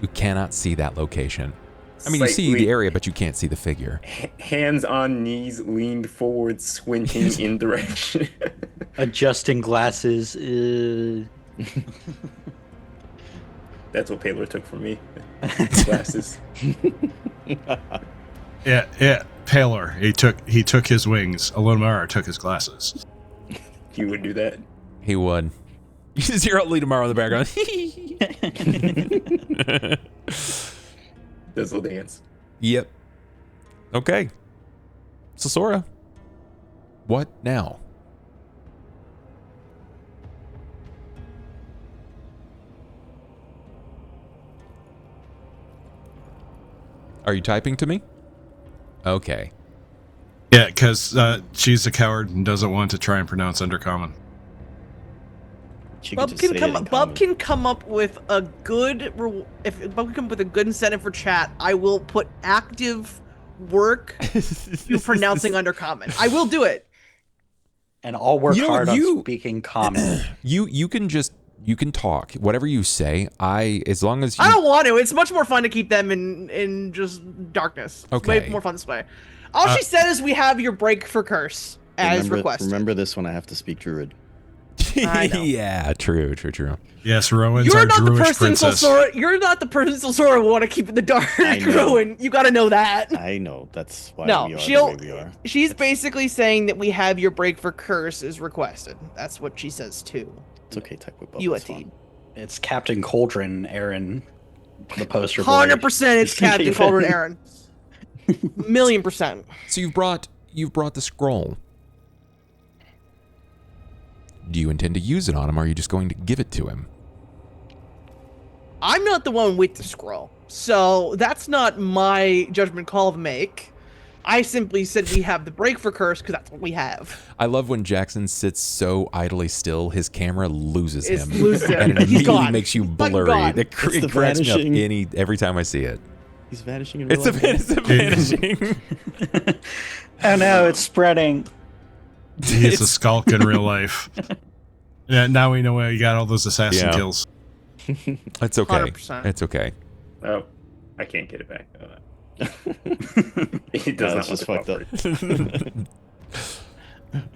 You cannot see that location. I mean, you see Slightly- the area, but you can't see the figure. Hands on knees, leaned forward, squinting in direction. Adjusting glasses. That's what Paylor took from me. Glasses. Yeah. Paler. He took his wings. Alonmara took his glasses. He would do that. He would. You just hear Lee tomorrow in the background. Dizzle dance. Yep. Okay. So Sora, what now? Are you typing to me? Okay. Yeah, because she's a coward and doesn't want to try and pronounce undercommon. She could Bub just can say it come. in Bub common. can come up with a good. If Bub can come up with a good incentive for chat, I will put active work to pronouncing undercommon. I will do it. And I'll work You know what, hard you- on speaking common. You can talk. Whatever you say, as long as you I don't want to. It's much more fun to keep them in just darkness. It's way Okay. more fun this way. All she said is we have your break for curse as requested. Remember this when I have to speak Druid. I know. Yeah, true. Yes, Rowan's You're our not the Druid person princess. Solsora. You're not the person Solsora would want to keep in the dark, I know. Rowan. You got to know that. I know. That's why No, we are she'll. the way we are. She's basically saying that we have your break for curse is requested. That's what she says too. It's okay, type with Bub. You a it's fine. team. It's Captain Cauldron, Aaron, the poster boy. 100% it's Captain Cauldron Aaron. 1,000,000%. So you've brought the scroll. Do you intend to use it on him, or are you just going to give it to him? I'm not the one with the scroll, so that's not my judgment call to make. I simply said we have the break for curse because that's what we have. I love when Jackson sits so idly still, his camera loses It's him. loses him. And it He's immediately gone. makes you He's fucking blurry. gone. It It's the cracks me up vanishing. every time I see it. He's vanishing in real It's a, life. it's a vanishing. Oh no, it's spreading. He's a skulk in real life. Yeah, now we know why you got all those assassin Yeah. kills. It's okay. 100%. It's okay. Oh, I can't get it back. He does Yeah, not that's want just to fucked up. cooperate.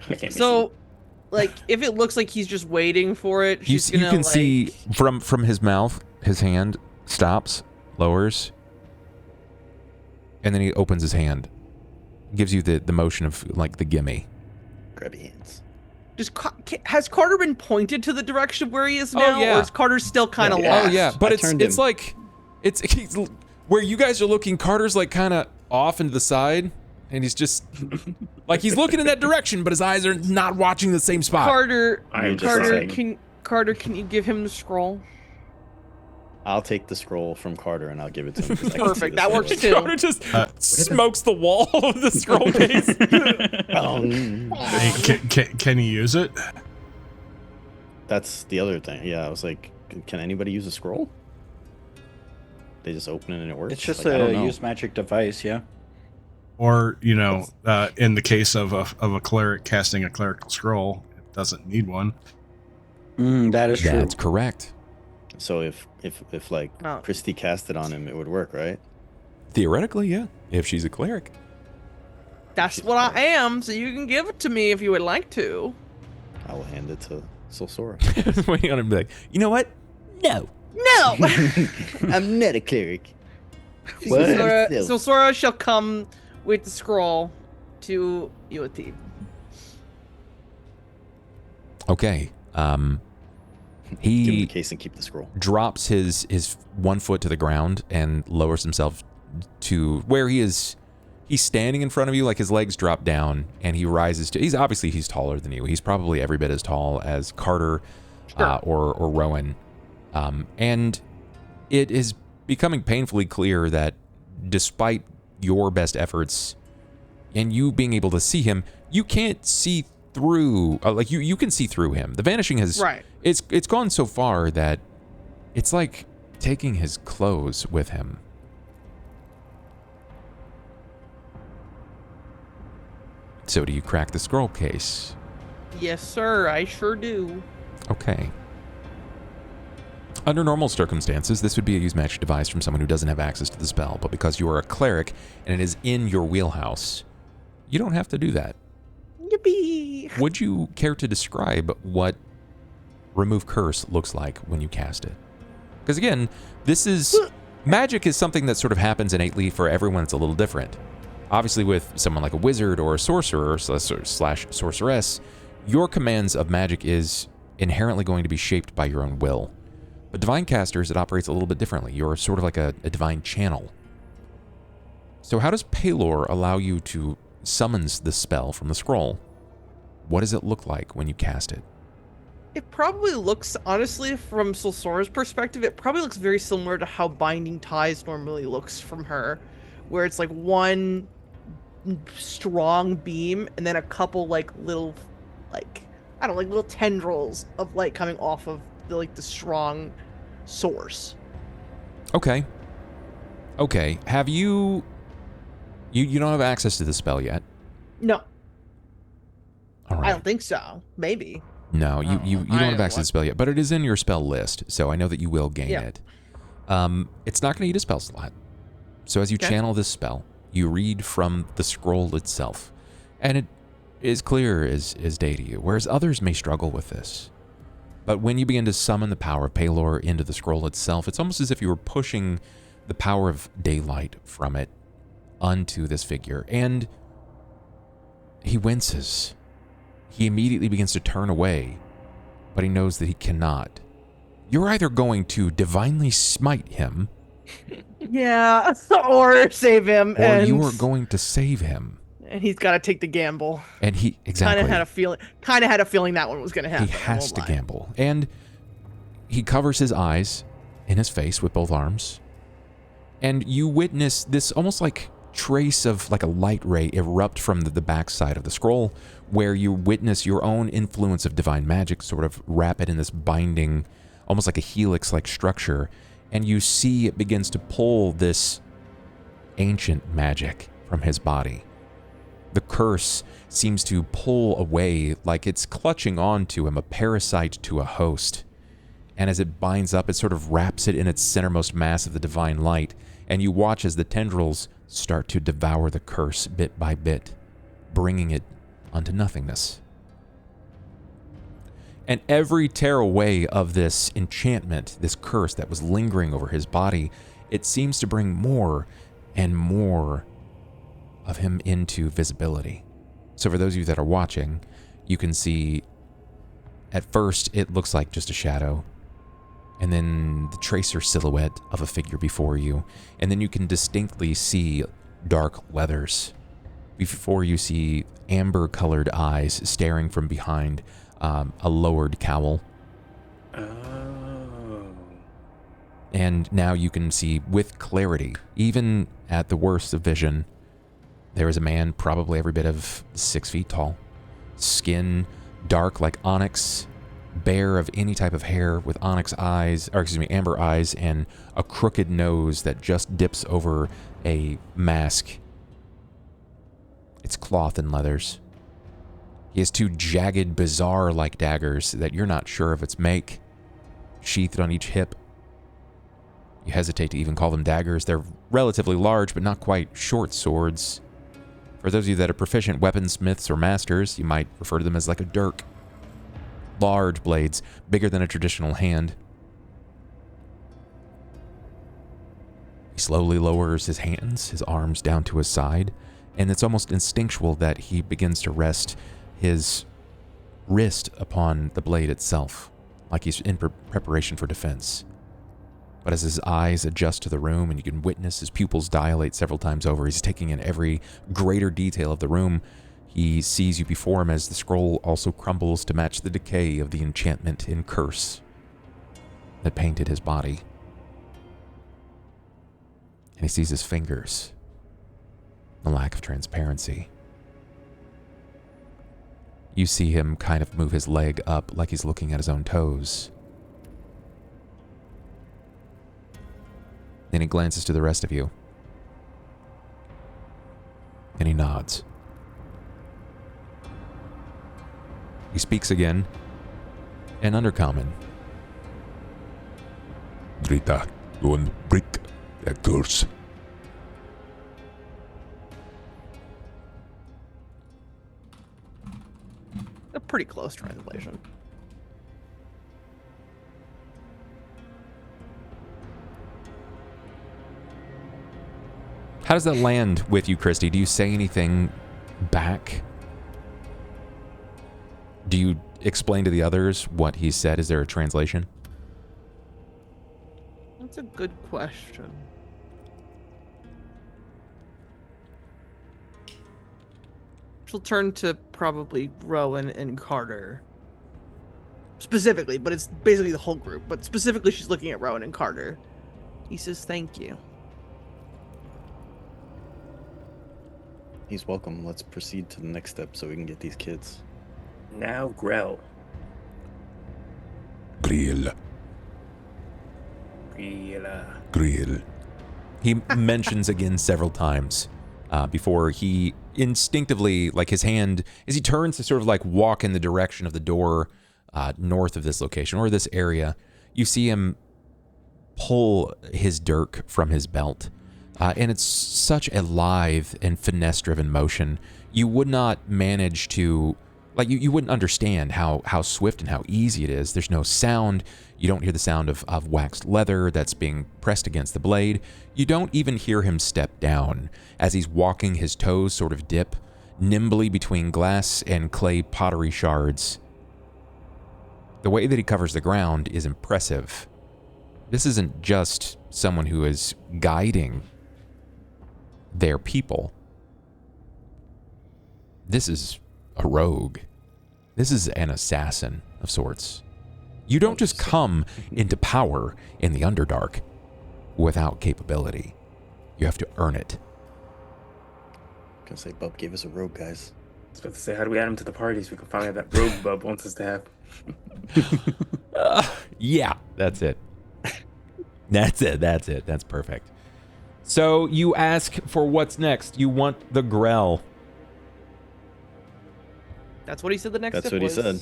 I can't be So, like, if it looks like he's just waiting for it, You, she's you gonna can like, see from his mouth, his hand stops, lowers, and then he opens his hand. Gives you the motion of like the gimme. Grab your hands. Has Carter been pointed to the direction of where he is now, yeah. or is Carter still kind of Yeah. lost? Oh yeah, but I it's turned it's him. like he's, where you guys are looking. Carter's like kind of off into the side, and he's just like he's looking in that direction, but his eyes are not watching the same spot. Carter, I'm just Carter, saying. can you give him the scroll? I'll take the scroll from Carter and I'll give it to him. 'cause I can see Perfect, the that works scroll. too. Carter just smokes the wall of the scroll case. Hey, can he use it? That's the other thing. Yeah, I was like, can anybody use a scroll? They just open it and it works. It's just Like, I don't a know. use magic device, yeah. Or, you know, in the case of a cleric casting a clerical scroll, it doesn't need one. That is true. That's correct. So if like Oh. Christy cast it on him, it would work, right? Theoretically, yeah. If she's a cleric. That's what I am, so you can give it to me if you would like to. I will hand it to Solsora. Waiting on him to be like, you know what? No. No! I'm not a cleric. So Sora shall come with the scroll to Uati. Okay. Give him the He case and keep the scroll. drops his 1 foot to the ground and lowers himself to where he is. He's standing in front of you, like his legs drop down, and he rises to. He's taller than you. He's probably every bit as tall as Carter or Rowan. And it is becoming painfully clear that despite your best efforts and you being able to see him, you can't see through. Like you can see through him. The vanishing has Right. It's gone so far that it's like taking his clothes with him. So do you crack the scroll case? Yes, sir, I sure do. Okay. Under normal circumstances, this would be a use magic device from someone who doesn't have access to the spell, but because you are a cleric and it is in your wheelhouse, you don't have to do that. Yippee! Would you care to describe what Remove Curse looks like when you cast it? Because again, magic is something that sort of happens innately for everyone. It's a little different. Obviously, with someone like a wizard or a sorcerer slash sorceress, your commands of magic is inherently going to be shaped by your own will. But divine casters, it operates a little bit differently. You're sort of like a divine channel. So how does Paylor allow you to summons the spell from the scroll? What does it look like when you cast it? It probably looks, honestly, from Solsora's perspective, it probably looks very similar to how Binding Ties normally looks from her, where it's like one strong beam, and then a couple like little, like I don't know, like little tendrils of light coming off of the strong source. Okay. Okay. Have you don't have access to the spell yet? No, All right. I don't think so. Maybe. No, you don't have access to the spell yet, but it is in your spell list, so I know that you will gain it. It's not going to eat a spell slot. So as you channel this spell, you read from the scroll itself, and it is clear as day to you, whereas others may struggle with this. But when you begin to summon the power of Pelor into the scroll itself, it's almost as if you were pushing the power of daylight from it unto this figure, and he winces. He immediately begins to turn away, but he knows that he cannot. You're either going to divinely smite him, Yeah, or save him, or you are going to save him. and he's got to take the gamble. And he exactly Kind of had a feeling that one was going to happen. he has to gamble, and he covers his eyes in his face with both arms, and you witness this almost like trace of like a light ray erupt from the backside of the scroll, where you witness your own influence of divine magic sort of wrap it in this binding, almost like a helix-like structure, and you see it begins to pull this ancient magic from his body. The curse seems to pull away like it's clutching onto him, a parasite to a host. And as it binds up, it sort of wraps it in its centermost mass of the divine light, and you watch as the tendrils start to devour the curse bit by bit, bringing it unto nothingness. And every tear away of this enchantment, this curse that was lingering over his body, it seems to bring more and more of him into visibility. So for those of you that are watching, you can see at first it looks like just a shadow, and then the tracer silhouette of a figure before you, and then you can distinctly see dark leathers. Before you see amber-colored eyes staring from behind a lowered cowl. Oh. And now you can see with clarity, even at the worst of vision, there is a man probably every bit of 6 feet tall, skin dark like onyx, bare of any type of hair, with amber eyes, and a crooked nose that just dips over a mask. It's cloth and leathers. He has 2 jagged, bizarre-like daggers that you're not sure of its make, sheathed on each hip. You hesitate to even call them daggers. They're relatively large, but not quite short swords. For those of you that are proficient weaponsmiths or masters, you might refer to them as like a dirk. Large blades, bigger than a traditional hand. He slowly lowers his hands, his arms down to his side, and it's almost instinctual that he begins to rest his wrist upon the blade itself, like he's in preparation for defense. But as his eyes adjust to the room and you can witness his pupils dilate several times over, he's taking in every greater detail of the room. He sees you before him as the scroll also crumbles to match the decay of the enchantment and curse that painted his body. And he sees his fingers, the lack of transparency. You see him kind of move his leg up like he's looking at his own toes. Then he glances to the rest of you. And he nods. He speaks again, in Undercommon. Drita, don't break the curse. A pretty close translation. How does that land with you, Christy? Do you say anything back? Do you explain to the others what he said? Is there a translation? That's a good question. She'll turn to probably Rowan and Carter. Specifically, but it's basically the whole group. But specifically, she's looking at Rowan and Carter. He says, "Thank you." He's welcome. Let's proceed to the next step so we can get these kids. Now Grell. Grill. Grill. He mentions again several times before he instinctively, like his hand, as he turns to sort of like walk in the direction of the door north of this location or this area, you see him pull his dirk from his belt. And it's such a lithe and finesse-driven motion. You would not manage to, like, you wouldn't understand how swift and how easy it is. There's no sound. You don't hear the sound of waxed leather that's being pressed against the blade. You don't even hear him step down as he's walking. His toes sort of dip nimbly between glass and clay pottery shards. The way that he covers the ground is impressive. This isn't just someone who is guiding their people. This is a rogue. This is an assassin of sorts. You don't just come into power in the Underdark without capability. You have to earn it. I'm gonna say Bub gave us a rogue, guys. I was about to say, how do we add him to the party so we can find out that rogue Bub wants us to have? Yeah, that's it. That's it. That's perfect. So you ask for what's next. You want the Grell. That's what he said the next That's step what he was. said.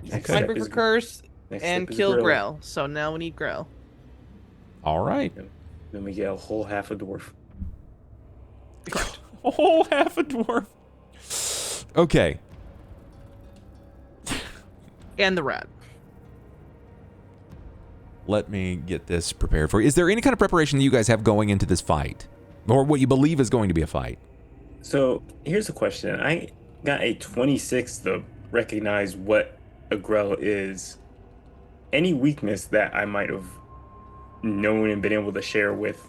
Next Find step River is- Curse next and step is kill Grell. Grell. So now we need Grell. All right. Then we get a whole half a dwarf. Correct. Oh, half a dwarf. Okay. And the rat. Let me get this prepared for you. Is there any kind of preparation that you guys have going into this fight? Or what you believe is going to be a fight? So here's a question. I got a 26 to recognize what a Grell is. Any weakness that I might have known and been able to share with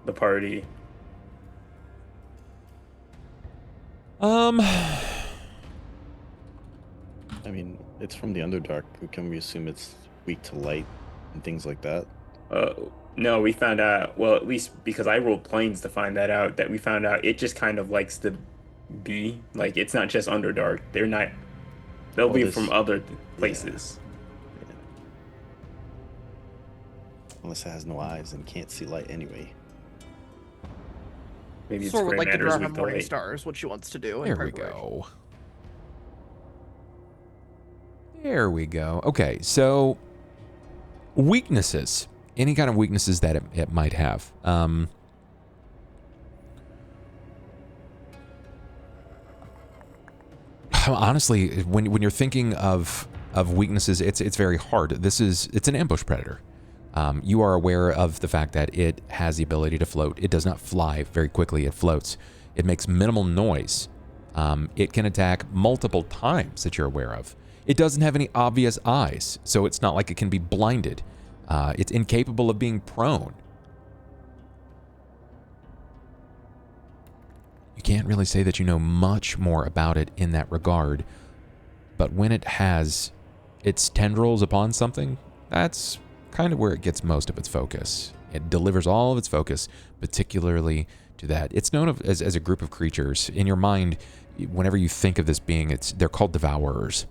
the party? I mean, it's from the Underdark. Can we assume it's weak to light and things like that? No, we found out, well, at least because I rolled planes to find that out, that we found out it just kind of likes to be, like, it's not just Underdark. They'll be this- from other places. Unless it has no eyes and can't see light anyway. Maybe it's Sort would gray like to matter draw is him weak to morning light. stars, what she wants to do. in There we preparation. go. There we go. Okay, so weaknesses. Any kind of weaknesses that it might have. Honestly, when you're thinking of weaknesses, it's very hard. It's an ambush predator. You are aware of the fact that it has the ability to float. It does not fly very quickly. It floats. It makes minimal noise. It can attack multiple times that you're aware of. It doesn't have any obvious eyes, so it's not like it can be blinded. It's incapable of being prone. You can't really say that you know much more about it in that regard, but when it has its tendrils upon something, that's kind of where it gets most of its focus. It delivers all of its focus, particularly to that. It's known as a group of creatures. In your mind, whenever you think of this being, they're called devourers.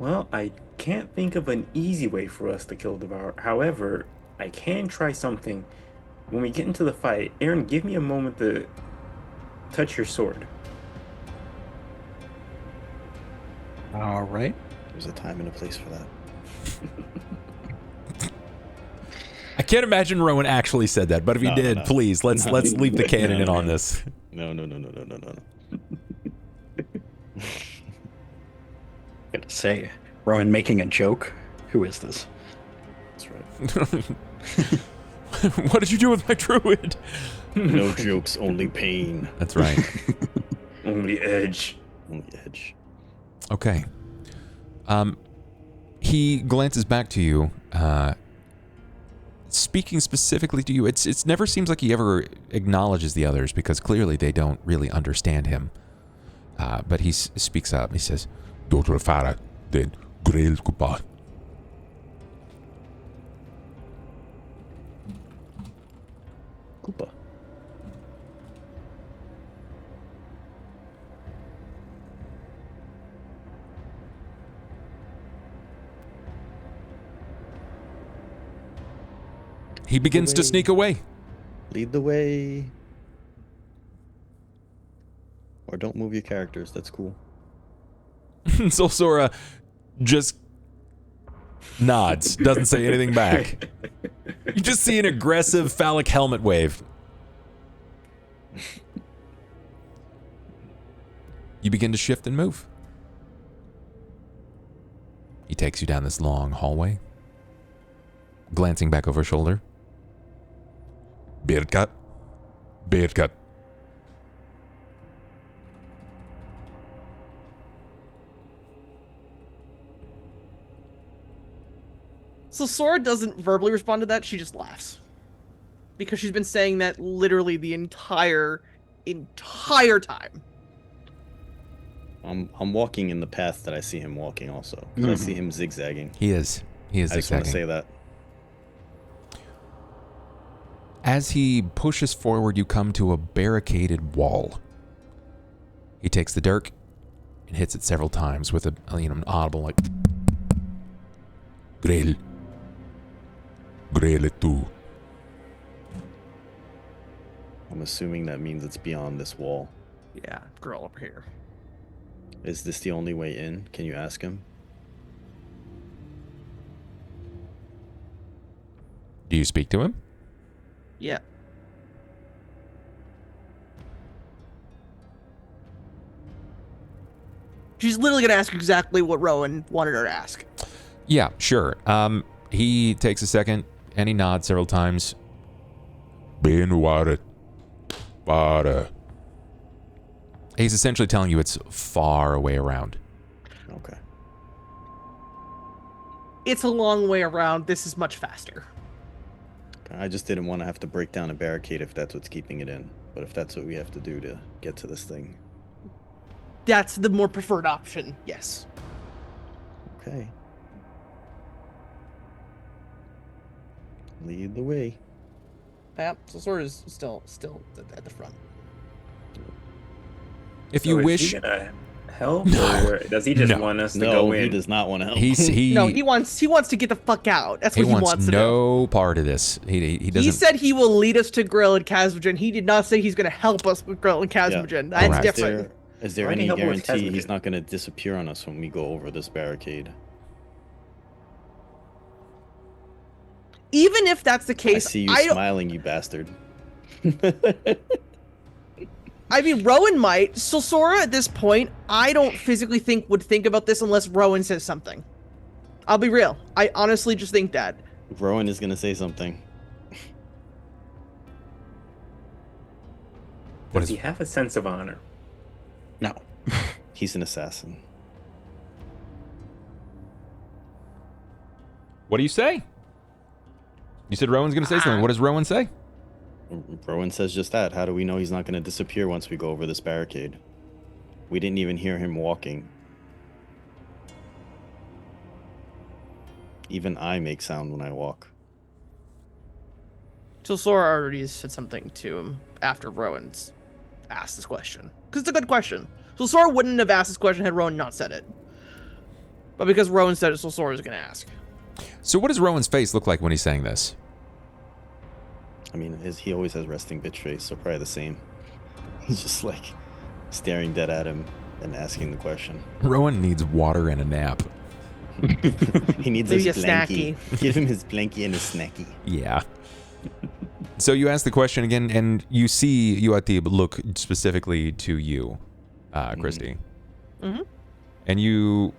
Well, I can't think of an easy way for us to kill Devour. However, I can try something. When we get into the fight, Aaron, give me a moment to touch your sword. All right. There's a time and a place for that. I can't imagine Rowan actually said that, but if he No, did, no. please let's leave the canon in on this. No. Gotta say, Rowan making a joke. Who is this? That's right. What did you do with my druid? No jokes, only pain. That's right. Only edge. Only edge. Okay. He glances back to you, speaking specifically to you. It's never seems like he ever acknowledges the others because clearly they don't really understand him. But he speaks up. He says, Dr. Farah, then Grail Kupa. Koopa. He begins to sneak away. Lead the way. Or don't move your characters. That's cool. So Sora just nods, doesn't say anything back. You just see an aggressive phallic helmet wave. You begin to shift and move. He takes you down this long hallway, glancing back over his shoulder. Beard cut. Beard cut. So Sora doesn't verbally respond to that, she just laughs. Because she's been saying that literally the entire time. I'm walking in the path that I see him walking also. 'Cause I see him zigzagging. He is. He is I just want to zigzagging. say that. As he pushes forward, you come to a barricaded wall. He takes the dirk and hits it several times with an audible like. Grell. Grell tu. I'm assuming that means it's beyond this wall. Yeah, girl over here. Is this the only way in? Can you ask him? Do you speak to him? Yeah. She's literally gonna ask exactly what Rowan wanted her to ask. Yeah, sure. He takes a second and he nods several times. Ben water. Water. He's essentially telling you it's far away around. Okay. It's a long way around. This is much faster. I just didn't want to have to break down a barricade if that's what's keeping it in. But if that's what we have to do to get to this thing. That's the more preferred option, yes. Okay. Lead the way. Yeah, so Sora's still at the front. If you So wish, is he gonna help, or does he just No. want us to No, go he in? does not want to help. No, he wants to get the fuck out. That's he what he wants wants to do. no part of this. He doesn't. He said he will lead us to Grill and Casmogen. He did not say he's going to help us with Grill and Casmogen. That's Correct. different. Is there Why did any he help him with guarantee he's Casmogen? not going to disappear on us when we go over this barricade? Even if that's the I case, see you don't. smiling, you bastard. I mean, Rowan might. So Sora, at this point, I don't physically would think about this unless Rowan says something. I'll be real. I honestly just think that. Rowan is going to say something. What Does is- he have a sense of honor? No. He's an assassin. What do you say? You said Rowan's going to say something. What does Rowan say? Rowan says just that. How do we know he's not going to disappear once we go over this barricade? We didn't even hear him walking. Even I make sound when I walk. So Sora already said something to him after Rowan's asked this question. Because it's a good question. So Sora wouldn't have asked this question had Rowan not said it. But because Rowan said it, so Sora's going to ask. So what does Rowan's face look like when he's saying this? I mean, he always has resting bitch face, so probably the same. He's just like staring dead at him and asking the question. Rowan needs water and a nap. He needs Maybe his a blankie. snacky. Give him his blankie and his snacky. Yeah. So you ask the question again, and you see Yuatib look specifically to you, Christy. Mm-hmm. And you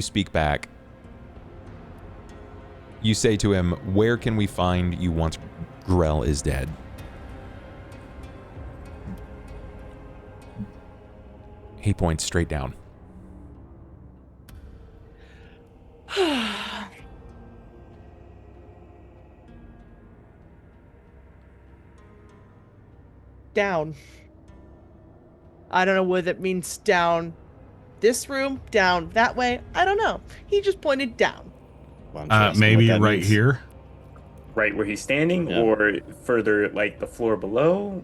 speak back. You say to him, "Where can we find you once Grell is dead?" He points straight down. Down. I don't know what that means. Down this room, down that way. I don't know. He just pointed down. Well, I'm trying to see Maybe what that right means. here. right where he's standing, Yeah. or further, like the floor below?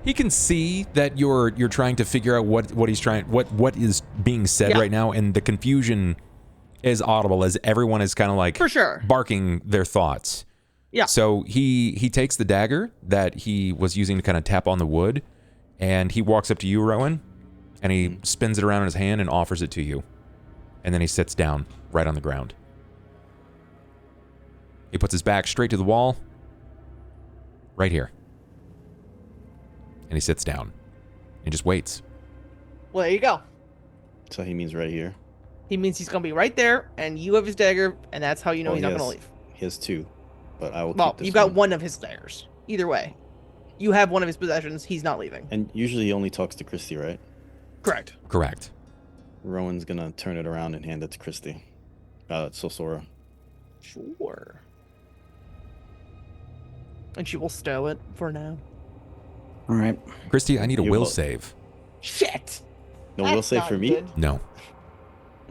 He can see that you're trying to figure out what he's trying what is being said Yeah. right now, and the confusion is audible as everyone is kind of like For sure. barking their thoughts. Yeah. So he takes the dagger that he was using to kind of tap on the wood, and he walks up to you, Rowan, and he spins it around in his hand and offers it to you. And then he sits down right on the ground. He puts his back straight to the wall. Right here. And he sits down. And just waits. Well, there you go. So he means right here. He means he's gonna be right there, and you have his dagger, and that's how you know Well, he's not he gonna has- leave. He has two, but I will Well, keep this you've got one of his daggers. Either way, you have one of his possessions. He's not leaving. And usually he only talks to Christy, right? Correct. Correct. Rowan's gonna turn it around and hand it to Christy. Sosora. Sure. And she will stow it for now. All right. Christy, I need a You will will- save. Shit. No, That's will save not for me? good. No.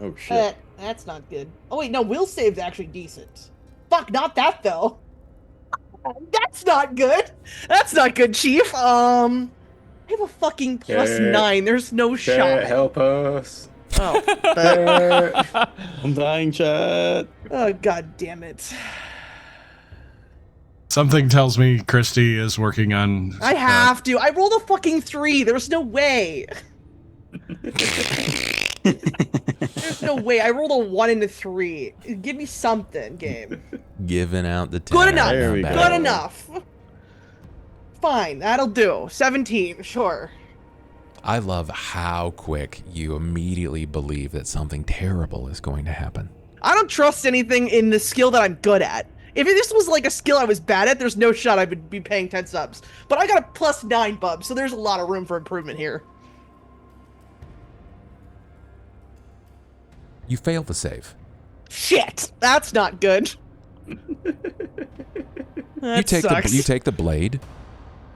Oh, shit. That's not good. Oh wait, no, will save's actually decent. Fuck, not that though. That's not good. That's not good, Chief. I have a fucking +9. There's no Chat, shot. help us. Oh. Chat. I'm dying, chat. Oh god damn it. Something tells me Christy is working on. I have to. I rolled a fucking 3. There's no way. There's no way. I rolled a 1 and a 3. Give me something, game. Giving out the Good town enough. There we now, go. Good battle. enough. Fine, that'll do. 17, sure. I love how quick you immediately believe that something terrible is going to happen. I don't trust anything in the skill that I'm good at. If this was like a skill I was bad at, there's no shot I would be paying 10 subs. But I got a +9 bub, so there's a lot of room for improvement here. You fail the save. Shit, that's not good. That You take sucks. you take the blade,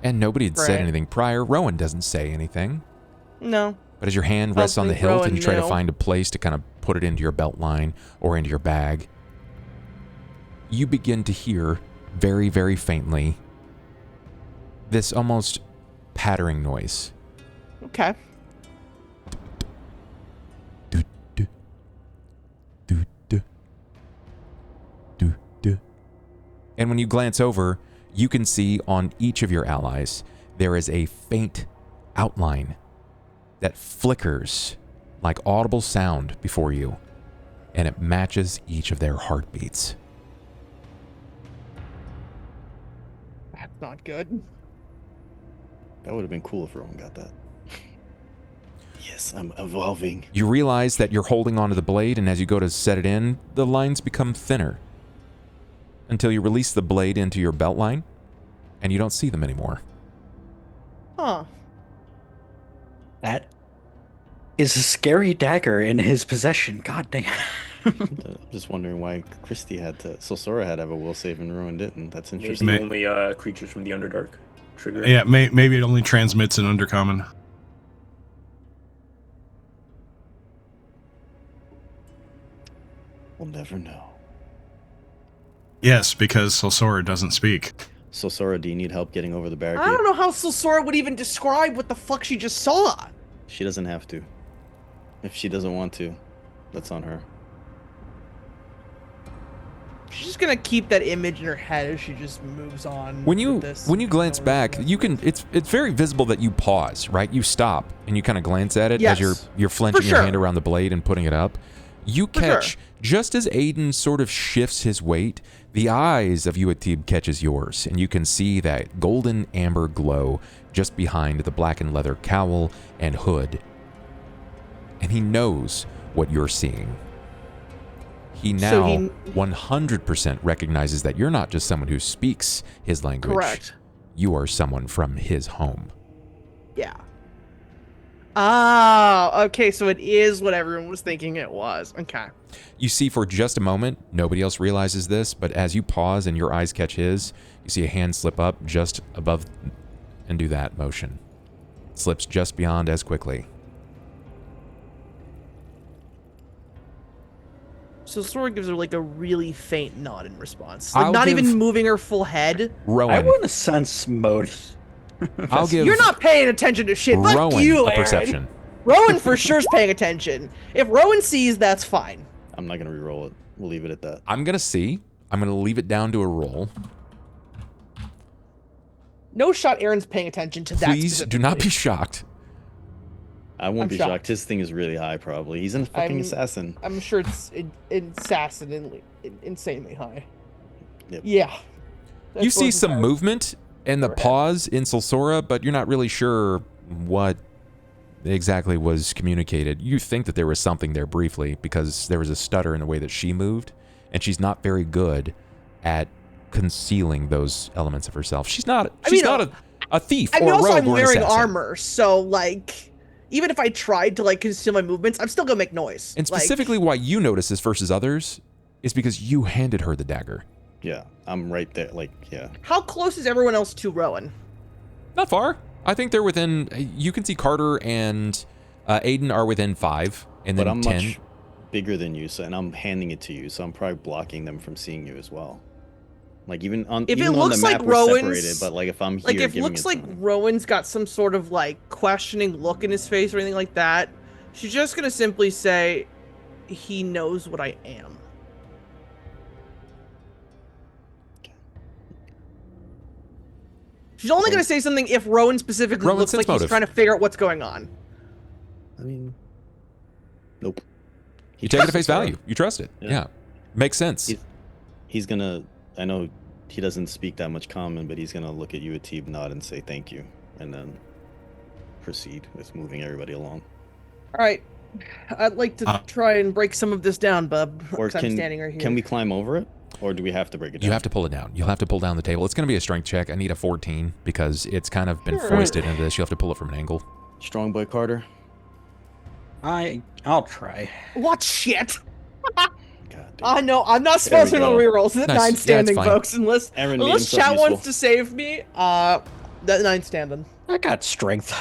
and nobody had said Right. anything prior. Rowan doesn't say anything. No. But as your hand rests on the think hilt Rowan and you try to knew. find a place to kind of put it into your belt line or into your bag, you begin to hear very, very faintly this almost pattering noise. Okay. Do, do, do, do, do, do. And when you glance over, you can see on each of your allies there is a faint outline that flickers like audible sound before you, and it matches each of their heartbeats. That's not good. That would have been cool if Rowan got that. Yes, I'm evolving. You realize that you're holding onto the blade, and as you go to set it in, the lines become thinner until you release the blade into your belt line, and you don't see them anymore. Huh. That is a scary dagger in his possession. God damn. I'm just wondering why Christy had to. Sosora had to have a will save and Rowan didn't. That's Maybe interesting. only creatures from the Underdark trigger. Yeah, maybe it only transmits in Undercommon. We'll never know. Yes, because Sosora doesn't speak. Sosora, do you need help getting over the barricade? I don't know how Sosora would even describe what the fuck she just saw. She doesn't have to. If she doesn't want to, that's on her. She's just gonna keep that image in her head as she just moves on. When you with this. glance back, you can it's very visible that you pause, right? You stop and you kind of glance at it as Yes, you're flinching for your sure. hand around the blade and putting it up. You For catch sure. just as Aiden sort of shifts his weight, the eyes of Uatib catches yours, and you can see that golden amber glow just behind the blackened leather cowl and hood. And he knows what you're seeing. He So now he- 100% recognizes that you're not just someone who speaks his language. Correct. You are someone from his home. Yeah. Ah, okay, so it is what everyone was thinking it was. Okay. You see for just a moment, nobody else realizes this, but as you pause and your eyes catch his, you see a hand slip up just above and do that motion. Slips just beyond as quickly. So Sora gives her like a really faint nod in response, I'll like not give- even moving her full head. Rowan. I want to sense motive. I'll give You're not paying attention to shit. Fuck Rowan you, a Aaron. perception. Rowan for sure's paying attention. If Rowan sees, that's fine. I'm not gonna re-roll it. We'll leave it at that. I'm gonna see. I'm gonna leave it down to a roll. No shot Aaron's paying attention to that. Please do not be specifically. shocked. I won't I'm be shocked. shocked. His thing is really high, probably. He's a fucking assassin. I'm sure it's assassin insanely high. Yep. Yeah. You That's see what some I'm- movement and the Overhead. pause in Sulsora, but you're not really sure what exactly was communicated. You think that there was something there briefly because there was a stutter in the way that she moved, and she's not very good at concealing those elements of herself. She's not a thief I mean, or a also rogue I'm or an wearing assassin. armor, so like, even if I tried to like conceal my movements, I'm still gonna make noise. And Like, specifically why you notice this versus others is because you handed her the dagger. Yeah, I'm right there. Like, yeah. how close is everyone else to Rowan? Not far. I think they're within. You can see Carter and Aiden are within 5, and But then I'm 10. much bigger than you, so and I'm handing it to you, so I'm probably blocking them from seeing you as well. Like even on If it even on looks the like map we're Rowan's- separated, but like if I'm here, Like, if it giving looks it like to him. Rowan's got some sort of like questioning look in his face or anything like that, she's just gonna simply say, "He knows what I am." She's only gonna say something if Rowan specifically Rowan looks sense like motive. he's trying to figure out what's going on. I mean, nope. You take it at face trusts Sora. value. You trust it. Yeah. Yeah. Makes sense. He's gonna. I know he doesn't speak that much common, but he's gonna look at you, Atib, nod, and say thank you, and then proceed with moving everybody along. All right, I'd like to try and break some of this down, bub. Or 'cause I'm standing right here. can we climb over it, or do we have to break it down? You have to pull it down. You'll have to pull down the table. It's going to be a strength check. I need a 14 because it's kind of been Sure. foisted into this. You'll have to pull it from an angle. Strong boy Carter. I'll try. What shit? God damn. I know I'm not There we sponsoring on go. rerolls. That Nice. Yeah, 9 it's standing, fine. folks. Unless Aaron made unless himself chat useful. wants to save me, that 9 standing. I got strength.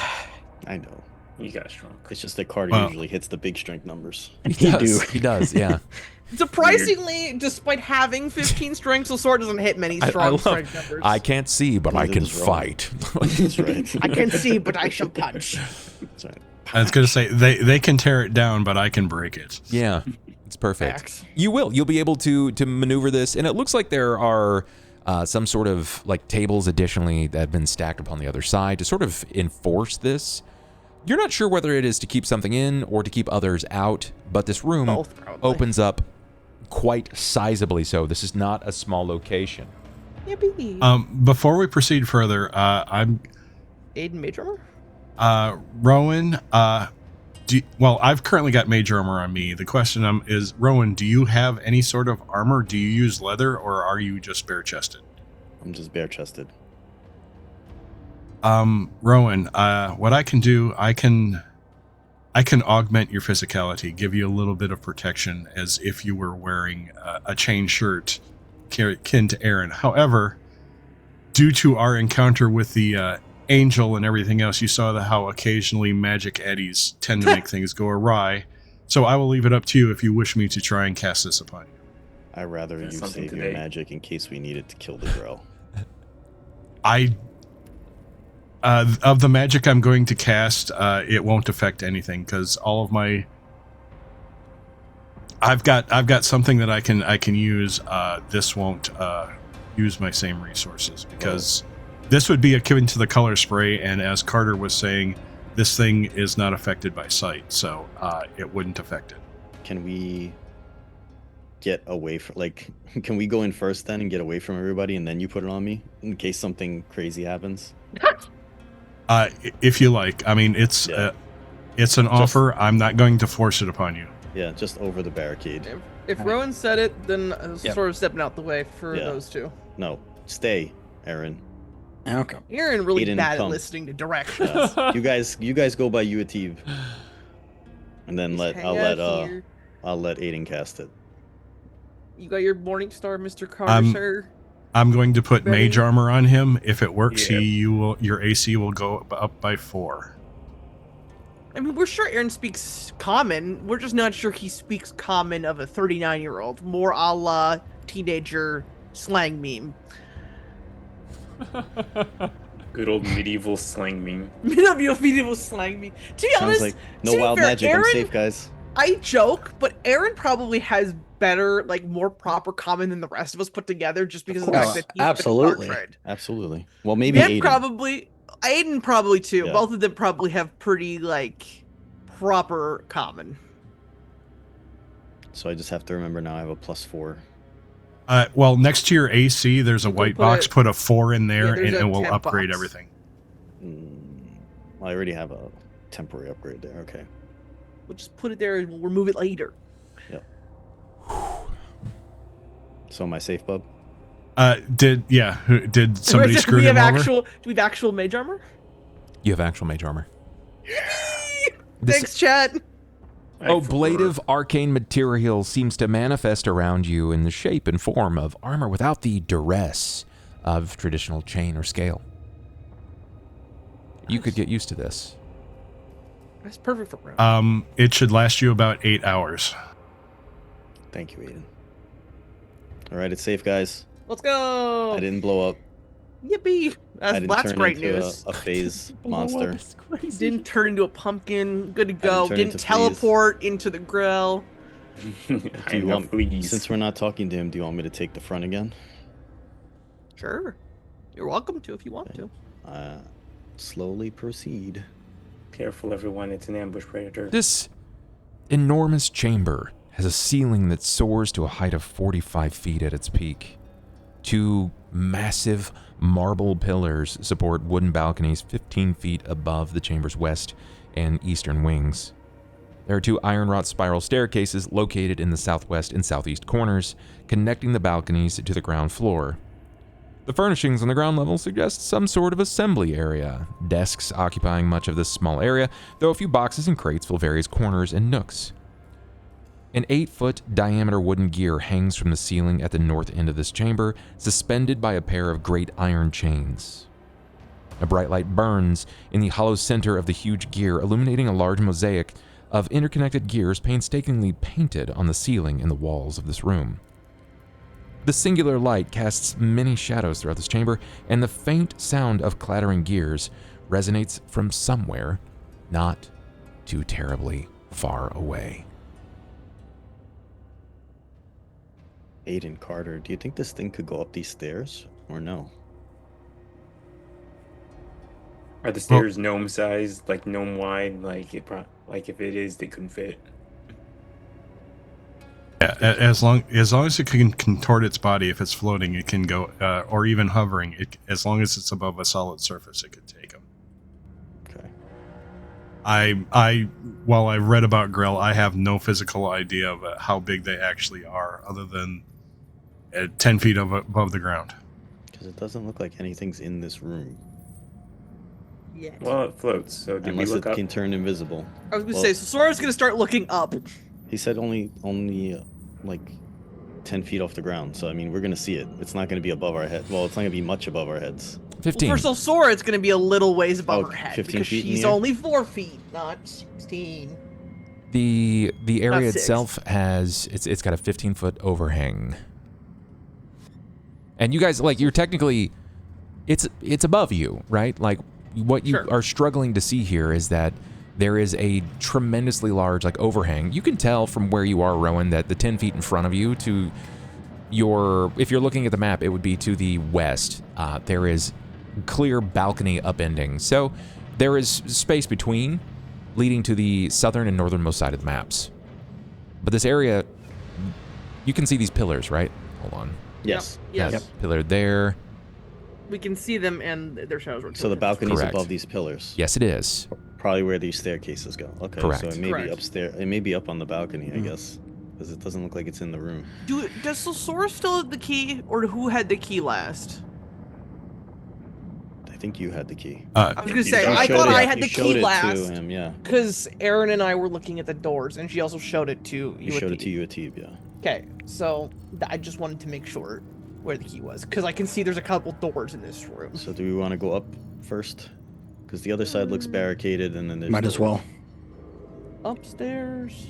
I know. You got strong. It's just that Carter Wow. usually hits the big strength numbers. He do. He does, yeah. Surprisingly, despite having 15 strength, the sword doesn't hit many strong strength numbers. I can't see, but I Neither can does Rowan. fight. That's right. I can see, but I shall punch. That's right. I was going to say, they can tear it down, but I can break it. Yeah, it's perfect. Facts. You will. You'll be able to maneuver this, and it looks like there are some sort of like tables additionally that have been stacked upon the other side to sort of enforce this. You're not sure whether it is to keep something in or to keep others out, but this room Both, probably. opens up quite sizably so. This is not a small location. Yippee. Before we proceed further, I'm Aiden Mage Armor? Rowan. I've currently got mage armor on me. The question is, Rowan, do you have any sort of armor? Do you use leather, or are you just bare chested? I'm just bare chested. Rowan, what I can do, I can augment your physicality, give you a little bit of protection as if you were wearing a chain shirt kin to Aaron. However, due to our encounter with the angel and everything else, you saw how occasionally magic eddies tend to make things go awry. So I will leave it up to you if you wish me to try and cast this upon you. I'd rather That's you something save your today. magic in case we need it to kill the girl. Of the magic I'm going to cast, it won't affect anything because all of my I've got something that I can use. This won't use my same resources because this would be akin to the color spray, and as Carter was saying, this thing is not affected by sight, so it wouldn't affect it. Can we get away from, like, can we go in first then and get away from everybody and then you put it on me in case something crazy happens? If you like, I mean, it's Yeah. it's an offer. I'm not going to force it upon you. Yeah, just over the barricade. If Rowan said it, then Yep. sort of stepping out the way for Yeah. those two. No, stay, Aaron. Okay. Aaron really Aiden, bad come. at listening to directions. You guys go by Uativ. And then Just hang I'll out let Aiden cast it. You got your morning star, Mr. Carter, I'm- sir. I'm going to put Ready? mage armor on him. If it works, Yeah. your AC will go up by 4. I mean, we're sure Aaron speaks common. We're just not sure he speaks common of a 39-year-old. More a la teenager slang meme. Good old medieval slang meme. Medieval slang meme. To be Sounds honest, like no to be wild fair, magic. Aaron, I'm safe, guys. I joke, but Aaron probably has better, like, more proper common than the rest of us put together, just because of the fact that he's Absolutely. been trained. Absolutely. Well, maybe Ben Aiden. Aiden probably too. Yeah. Both of them probably have pretty, like, proper common. So I just have to remember now I have a +4. Well, next to your AC, there's a You can white put box. it- Put a 4 in there, Yeah, there's and a it will 10 upgrade box. everything. I already have a temporary upgrade there. Okay. We'll just put it there and we'll remove it later. So am I safe, bub? Did somebody Do screw we him have over? Do we have actual mage armor? You have actual mage armor. This- Thanks, chat. Oh, blade of arcane material seems to manifest around you in the shape and form of armor without the duress of traditional chain or scale. You could get used to this. That's perfect for round. It should last you about 8 hours. Thank you, Aiden. All right, it's safe, guys. Let's go. I didn't blow up. Yippee. I didn't That's turn great into news. a phase monster. Didn't turn into a pumpkin. Good to go. turn Didn't into teleport into the grill. Do you want, please. since we're not talking to him, do you want me to take the front again? Sure. You're welcome to if you want to. Slowly proceed. Careful, everyone. It's an ambush predator. This enormous chamber has a ceiling that soars to a height of 45 feet at its peak. Two massive marble pillars support wooden balconies 15 feet above the chamber's west and eastern wings. There are two iron-wrought spiral staircases located in the southwest and southeast corners, connecting the balconies to the ground floor. The furnishings on the ground level suggest some sort of assembly area, desks occupying much of this small area, though a few boxes and crates fill various corners and nooks. An 8-foot diameter wooden gear hangs from the ceiling at the north end of this chamber, suspended by a pair of great iron chains. A bright light burns in the hollow center of the huge gear, illuminating a large mosaic of interconnected gears painstakingly painted on the ceiling and the walls of this room. The singular light casts many shadows throughout this chamber, and the faint sound of clattering gears resonates from somewhere not too terribly far away. Aiden, Carter, do you think this thing could go up these stairs or no? Are the stairs gnome sized, like gnome wide? Like if it is, they couldn't fit. Yeah, as long as it can contort its body, if it's floating, it can go, or even hovering. As long as it's above a solid surface, it could take them. Okay. While I read about Grell, I have no physical idea of how big they actually are, other than 10 feet above the ground. Because it doesn't look like anything's in this room. Yeah. Well, it floats. So did we Unless look it up? can turn invisible. I was gonna say, so Sora's gonna start looking up. He said only like 10 feet off the ground. So, I mean, we're going to see it. It's not going to be above our head. Well, it's not going to be much above our heads. 15. Well, for Sora, it's gonna be a little ways above Oh, her head 15 because feet in the she's air? only 4 feet, not 16. The area Not 6. itself has it's got a 15-foot overhang. And you guys, like, you're technically it's above you, right? Like, what you Sure. are struggling to see here is that there is a tremendously large, like, overhang. You can tell from where you are, Rowan, that the 10 feet in front of you to if you're looking at the map, it would be to the west. There is clear balcony upending. So there is space between, leading to the southern and northernmost side of the maps. But this area, you can see these pillars, right? Hold on. Yes. Yes. That pillar there. We can see them and their shadows were So the balcony's Correct. above these pillars. Yes, it is. Probably where these staircases go. Okay. Correct. So it may be Correct. upstairs. It may be up on the balcony, I guess. Because it doesn't look like it's in the room. Does Sora still have the key, or who had the key last? I think you had the key. I was gonna say, You I showed thought it- I had You the showed key it last. to him, yeah. Because Aaron and I were looking at the doors, and she also showed it to You showed it to you at Teeb, yeah. Okay, so I just wanted to make sure where the key was, because I can see there's a couple doors in this room. So do we want to go up first? Because the other side looks barricaded, and then there's Might as well. upstairs.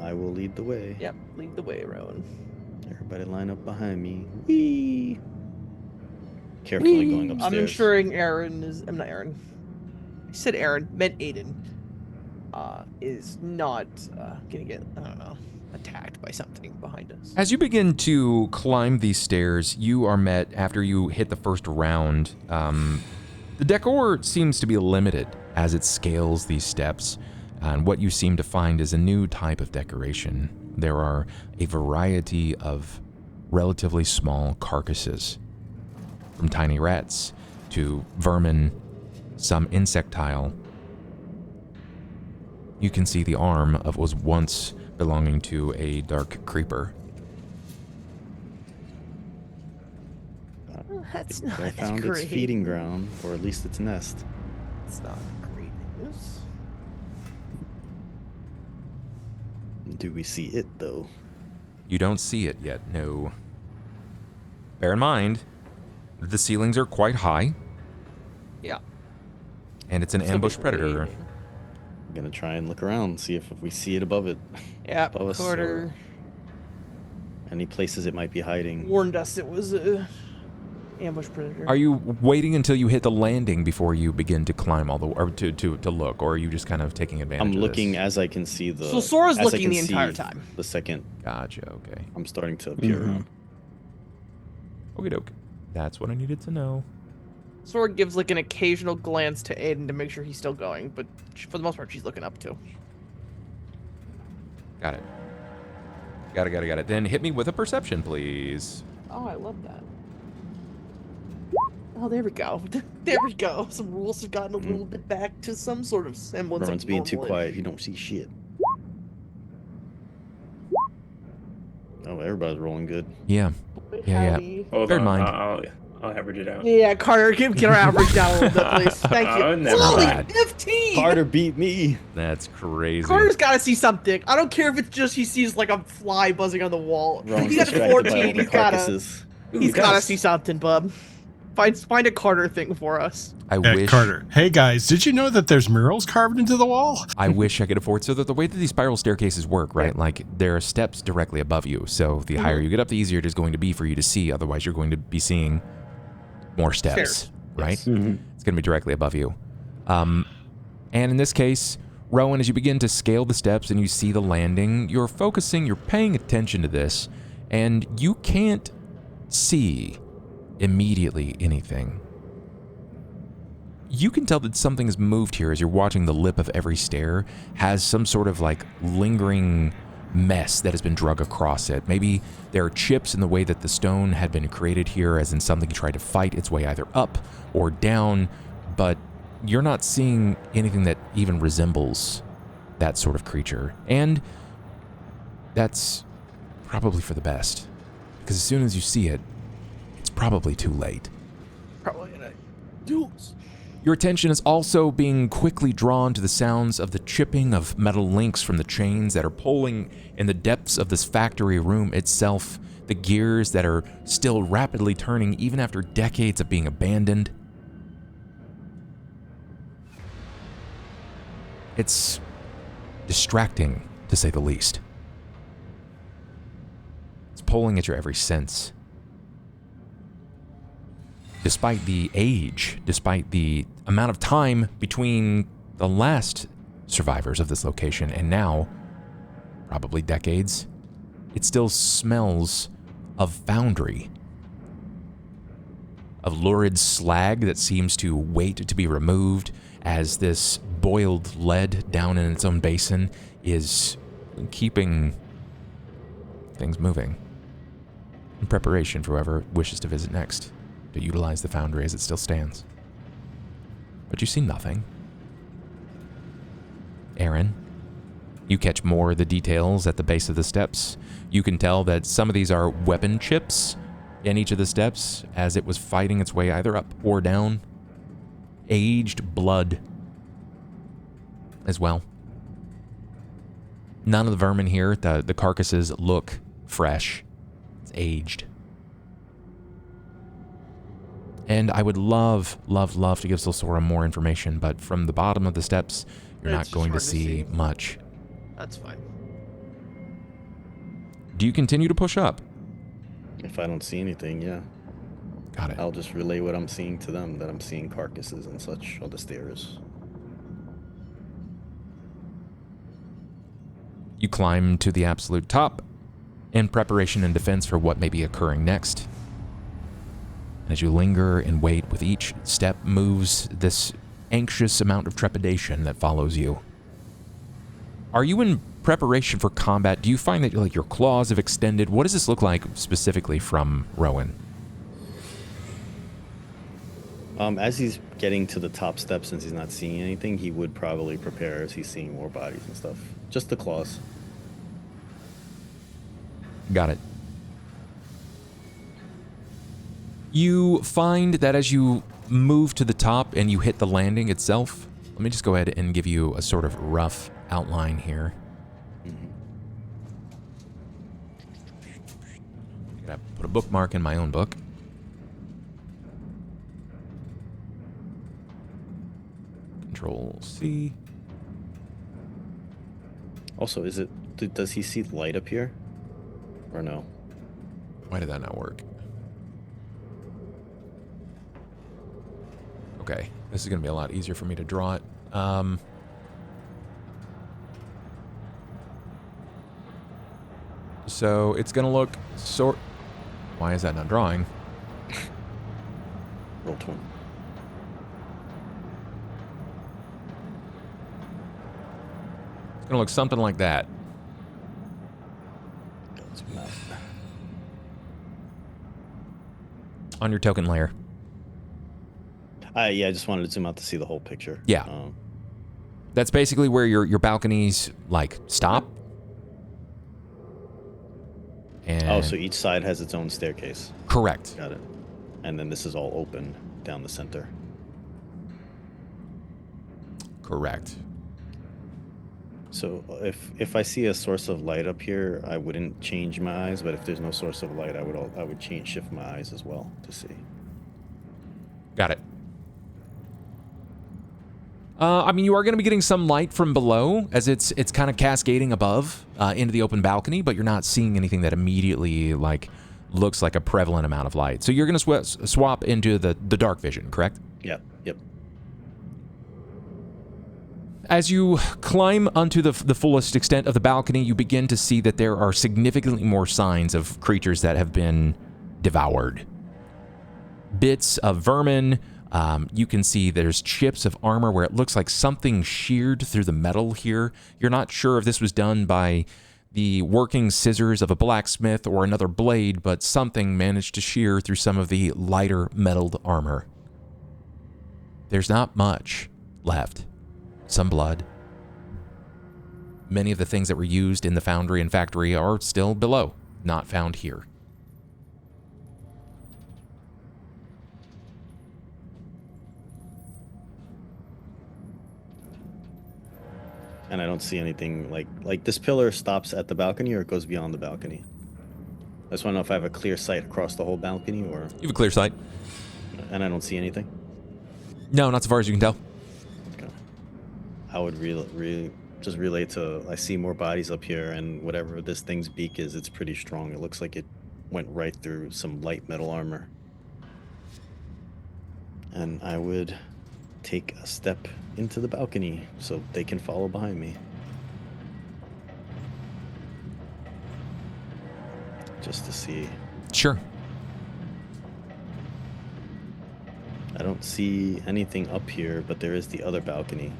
I will lead the way. Yep, lead the way, Rowan. Everybody line up behind me. Whee! Carefully going upstairs. I'm ensuring I'm not Aaron. I said Aaron, meant Aiden. Is not gonna get, I don't know, attacked by something behind us. As you begin to climb these stairs, you are met after you hit the first round. The decor seems to be limited as it scales these steps, and what you seem to find is a new type of decoration. There are a variety of relatively small carcasses, from tiny rats to vermin, some insectile. You can see the arm of what was once belonging to a dark creeper. That's I not found great. its feeding ground, or at least its nest. It's not great news. Do we see it, though? You don't see it yet, no. Bear in mind, the ceilings are quite high, Yeah. and it's an Still ambush be predator. waiting. I'm gonna try and look around, see if we see it above it. Yeah, Above us, Carter or any places it might be hiding. warned us it was a ambush predator. Are you waiting until you hit the landing before you begin to climb all the or to look, or are you just kind of taking advantage I'm of looking this? as I can see the. So Sora's as I looking can the entire see time. The second Gotcha, okay. I'm starting to appear around. Okie doke. That's what I needed to know. Sora gives like an occasional glance to Aiden to make sure he's still going, but for the most part, she's looking up too. Got it. Got it. Then hit me with a perception, please. Oh, I love that. Oh, there we go. There we go. Some rules have gotten a little bit back to some sort of semblance Everyone's of being too normal. quiet. You don't see shit. Oh, everybody's rolling good. Yeah. Yeah. Howdy. Hold Bear in on, mind. I'll average it out. Yeah, Carter, get our average down a little bit, please. Thank you. Oh, never Holy mind. 15! Carter beat me. That's crazy. Carter's got to see something. I don't care if it's just he sees like a fly buzzing on the wall. Rowan's He got distracted by all 14. the He's gotta. carcasses. He's gotta see something, bub. Find a Carter thing for us. I wish Carter. Hey guys, did you know that there's murals carved into the wall? I wish I could afford. So that the way that these spiral staircases work, right? Like there are steps directly above you. So the higher you get up, the easier it is going to be for you to see. Otherwise, you're going to be seeing more steps, Stairs. right? Yes. Mhm. It's going to be directly above you. And in this case, Rowan, as you begin to scale the steps and you see the landing, you're focusing, you're paying attention to this, and you can't see immediately anything. You can tell that something has moved here as you're watching the lip of every stair has some sort of like lingering mess that has been drug across it. Maybe there are chips in the way that the stone had been created here, as in something tried to fight its way either up or down, but you're not seeing anything that even resembles that sort of creature. And that's probably for the best, because as soon as you see it, it's probably too late. Probably gonna do. Your attention is also being quickly drawn to the sounds of the chipping of metal links from the chains that are pulling in the depths of this factory room itself, the gears that are still rapidly turning even after decades of being abandoned. It's distracting, to say the least. It's pulling at your every sense. Despite the age, despite the amount of time between the last survivors of this location and now, probably decades, it still smells of foundry, of lurid slag that seems to wait to be removed as this boiled lead down in its own basin is keeping things moving in preparation for whoever wishes to visit next, to utilize the foundry as it still stands. But you see nothing. Aaron, you catch more of the details at the base of the steps. You can tell that some of these are weapon chips in each of the steps as it was fighting its way either up or down. Aged blood as well. None of the vermin here, the carcasses look fresh. It's aged. And I would love to give Silsora more information, but from the bottom of the steps, You're not going to see much. That's fine. Do you continue to push up? If I don't see anything, yeah. Got it. I'll just relay what I'm seeing to them, that I'm seeing carcasses and such on the stairs. You climb to the absolute top in preparation and defense for what may be occurring next. As you linger and wait, with each step moves this anxious amount of trepidation that follows you. Are you in preparation for combat? Do you find that your claws have extended? What does this look like specifically from Rowan? As he's getting to the top step, since he's not seeing anything, he would probably prepare as he's seeing more bodies and stuff. Just the claws. Got it. You find that as you move to the top and you hit the landing itself, let me just go ahead and give you a sort of rough outline here. I'm gonna put a bookmark in my own book. Control C. Also, does he see light up here? Or no? Why did that not work? Okay, this is going to be a lot easier for me to draw it. So it's going to look Why is that not drawing? Roll 20. It's going to look something like that. On your token layer. Yeah, I just wanted to zoom out to see the whole picture. Yeah. That's basically where your balconies, stop. And so each side has its own staircase. correct. Got it. And then this is all open down the center. Correct. So if I see a source of light up here, I wouldn't change my eyes. But if there's no source of light, I would shift my eyes as well to see. Got it. You are going to be getting some light from below as it's kind of cascading above into the open balcony, but you're not seeing anything that immediately looks like a prevalent amount of light. So you're going to swap into the dark vision, correct? Yep. As you climb onto the fullest extent of the balcony, you begin to see that there are significantly more signs of creatures that have been devoured. Bits of vermin. You can see there's chips of armor where it looks like something sheared through the metal here. You're not sure if this was done by the working scissors of a blacksmith or another blade, but something managed to shear through some of the lighter metalled armor. There's not much left. Some blood. Many of the things that were used in the foundry and factory are still below, not found here. And I don't see anything like this pillar stops at the balcony or it goes beyond the balcony. I just want to know if I have a clear sight across the whole balcony or... You have a clear sight. And I don't see anything? No, not so far as you can tell. Okay. I would just relate to, I see more bodies up here, and whatever this thing's beak is, it's pretty strong. It looks like it went right through some light metal armor. And I would take a step into the balcony so they can follow behind me. Just to see. Sure. I don't see anything up here, but there is the other balcony.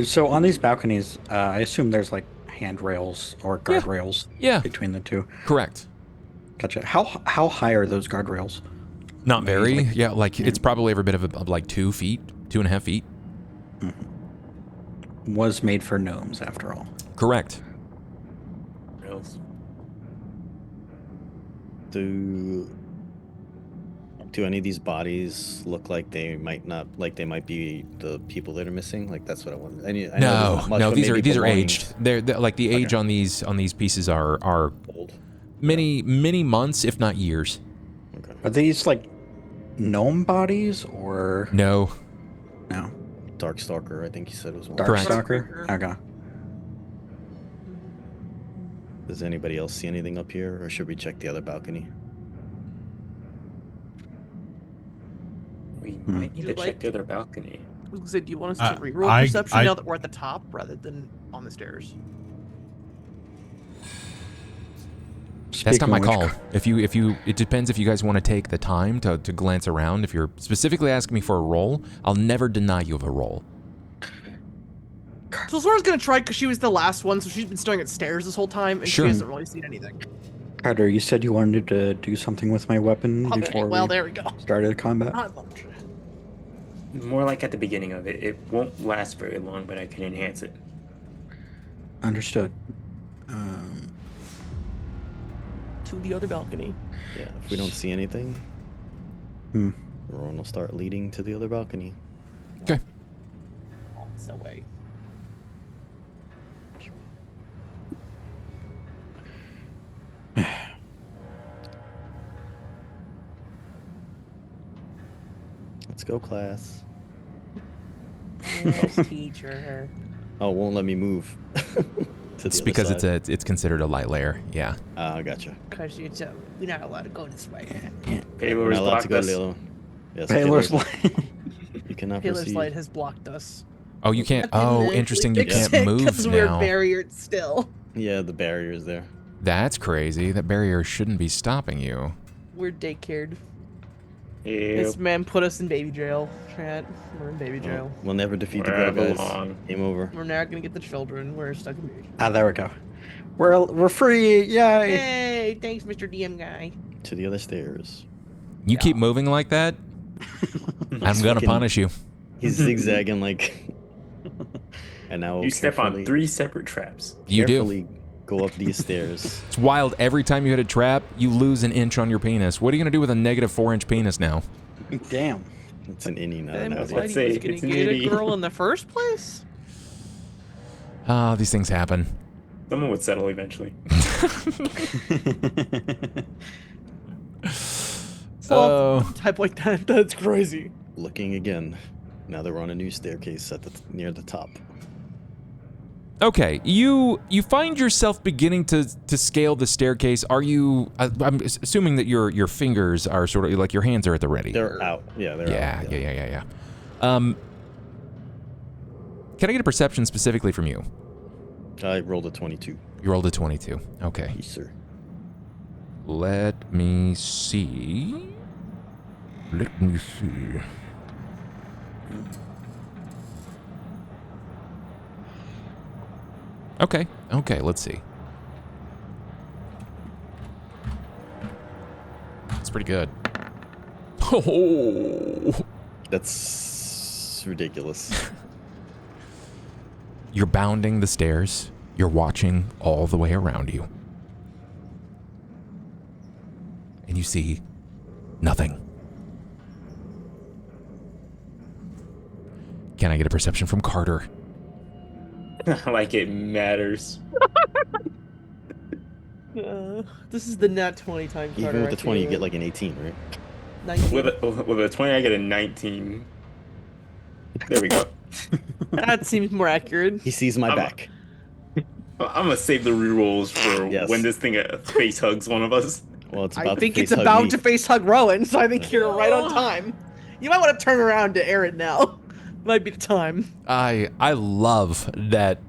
So on these balconies, I assume there's handrails or guardrails between the two. Correct. Gotcha. How high are those guardrails? Not very. It's probably every bit of 2 feet, 2.5 feet. Mm-hmm. Was made for gnomes, after all. Correct. Do any of these bodies look like they might be the people that are missing? That's what I want. No, these are aged. They're the age on these pieces are old. many months, if not years. Okay. Are these like gnome bodies or No. no? Darkstalker, I think you said was one. Correct. Darkstalker? Okay. Does anybody else see anything up here, or should we check the other balcony? We might need to You'd check like- the other balcony. I was gonna say, do you want us to reroll I- perception now that we're at the top rather than on the stairs? That's not my Speaking call. of It depends if you guys want to take the time to glance around. If you're specifically asking me for a roll, I'll never deny you of a roll. So Sora's gonna try because she was the last one, so she's been staring at stairs this whole time, and Sure. she hasn't really seen anything. Carter, you said you wanted to do something with my weapon Okay, before well, we there we go. started combat. Not much. More like at the beginning of it. It won't last very long, but I can enhance it. Understood. To the other balcony. Yeah, if we don't see anything, Hmm. Rowan will start leading to the other balcony. Okay. It's the way. Let's go, class. Yes, teacher. Oh, it won't let me move. To It's the because other side. it's considered a light layer. Yeah. Ah, gotcha. Because it's we're not allowed to go this way. We're Paylor's not allowed blocked to go, us. Lilo. Yes, Paylor's You cannot Taylor's proceed. light has blocked us. Oh, you can't. Oh, interesting. You can't move Because we're now. barriered still. Yeah, the barrier's there. That's crazy. That barrier shouldn't be stopping you. We're daycared. Yep. This man put us in baby jail. Chat. We're in baby jail. We'll never defeat the Where I girl, guys. belong. Game over. We're not gonna get the children. We're stuck in baby jail. Ah, there we go. We're free. Yay! Hey, thanks, Mr. DM guy. To the other stairs. You keep moving like that, I'm gonna fucking- punish you. He's zigzagging like. And now You step on carefully- 3 separate traps. You do. carefully go up these stairs. It's wild. Every time you hit a trap, you lose an inch on your penis. What are you gonna do with a negative 4-inch penis now? Damn. It's an innie, not Then an was outie. about to say, was gonna it's an get a idiot. girl in the first place. Ah, these things happen. Someone would settle eventually. Oh. Type like that. That's crazy. Looking again. Now that we're on a new staircase at the near the top. Okay, you find yourself beginning to scale the staircase. Are you? I'm assuming that your fingers are sort of like your hands are at the ready. They're out. Yeah, they're out. Yeah. Can I get a perception specifically from you? I rolled a 22. You rolled a 22. Okay. Yes, sir. Let me see. Let me see. Okay, let's see. That's pretty good. Oh, That's ridiculous. you're bounding the stairs. You're watching all the way around you. And you see nothing. Can I get a perception from Carter? Like it matters. This is the nat 20 time. Even Carter, with I the 20, you feel get it. like an 18, right? 19. With a 20, I get a 19. There we go. That seems more accurate. He sees my I'm- back. I'm gonna save the rerolls for Yes. when this thing face hugs one of us. Well, it's I about think to it's face hug about me. to face hug Rowan, so I think you're right on time. You might want to turn around to Aaron now. Might be the time. I love that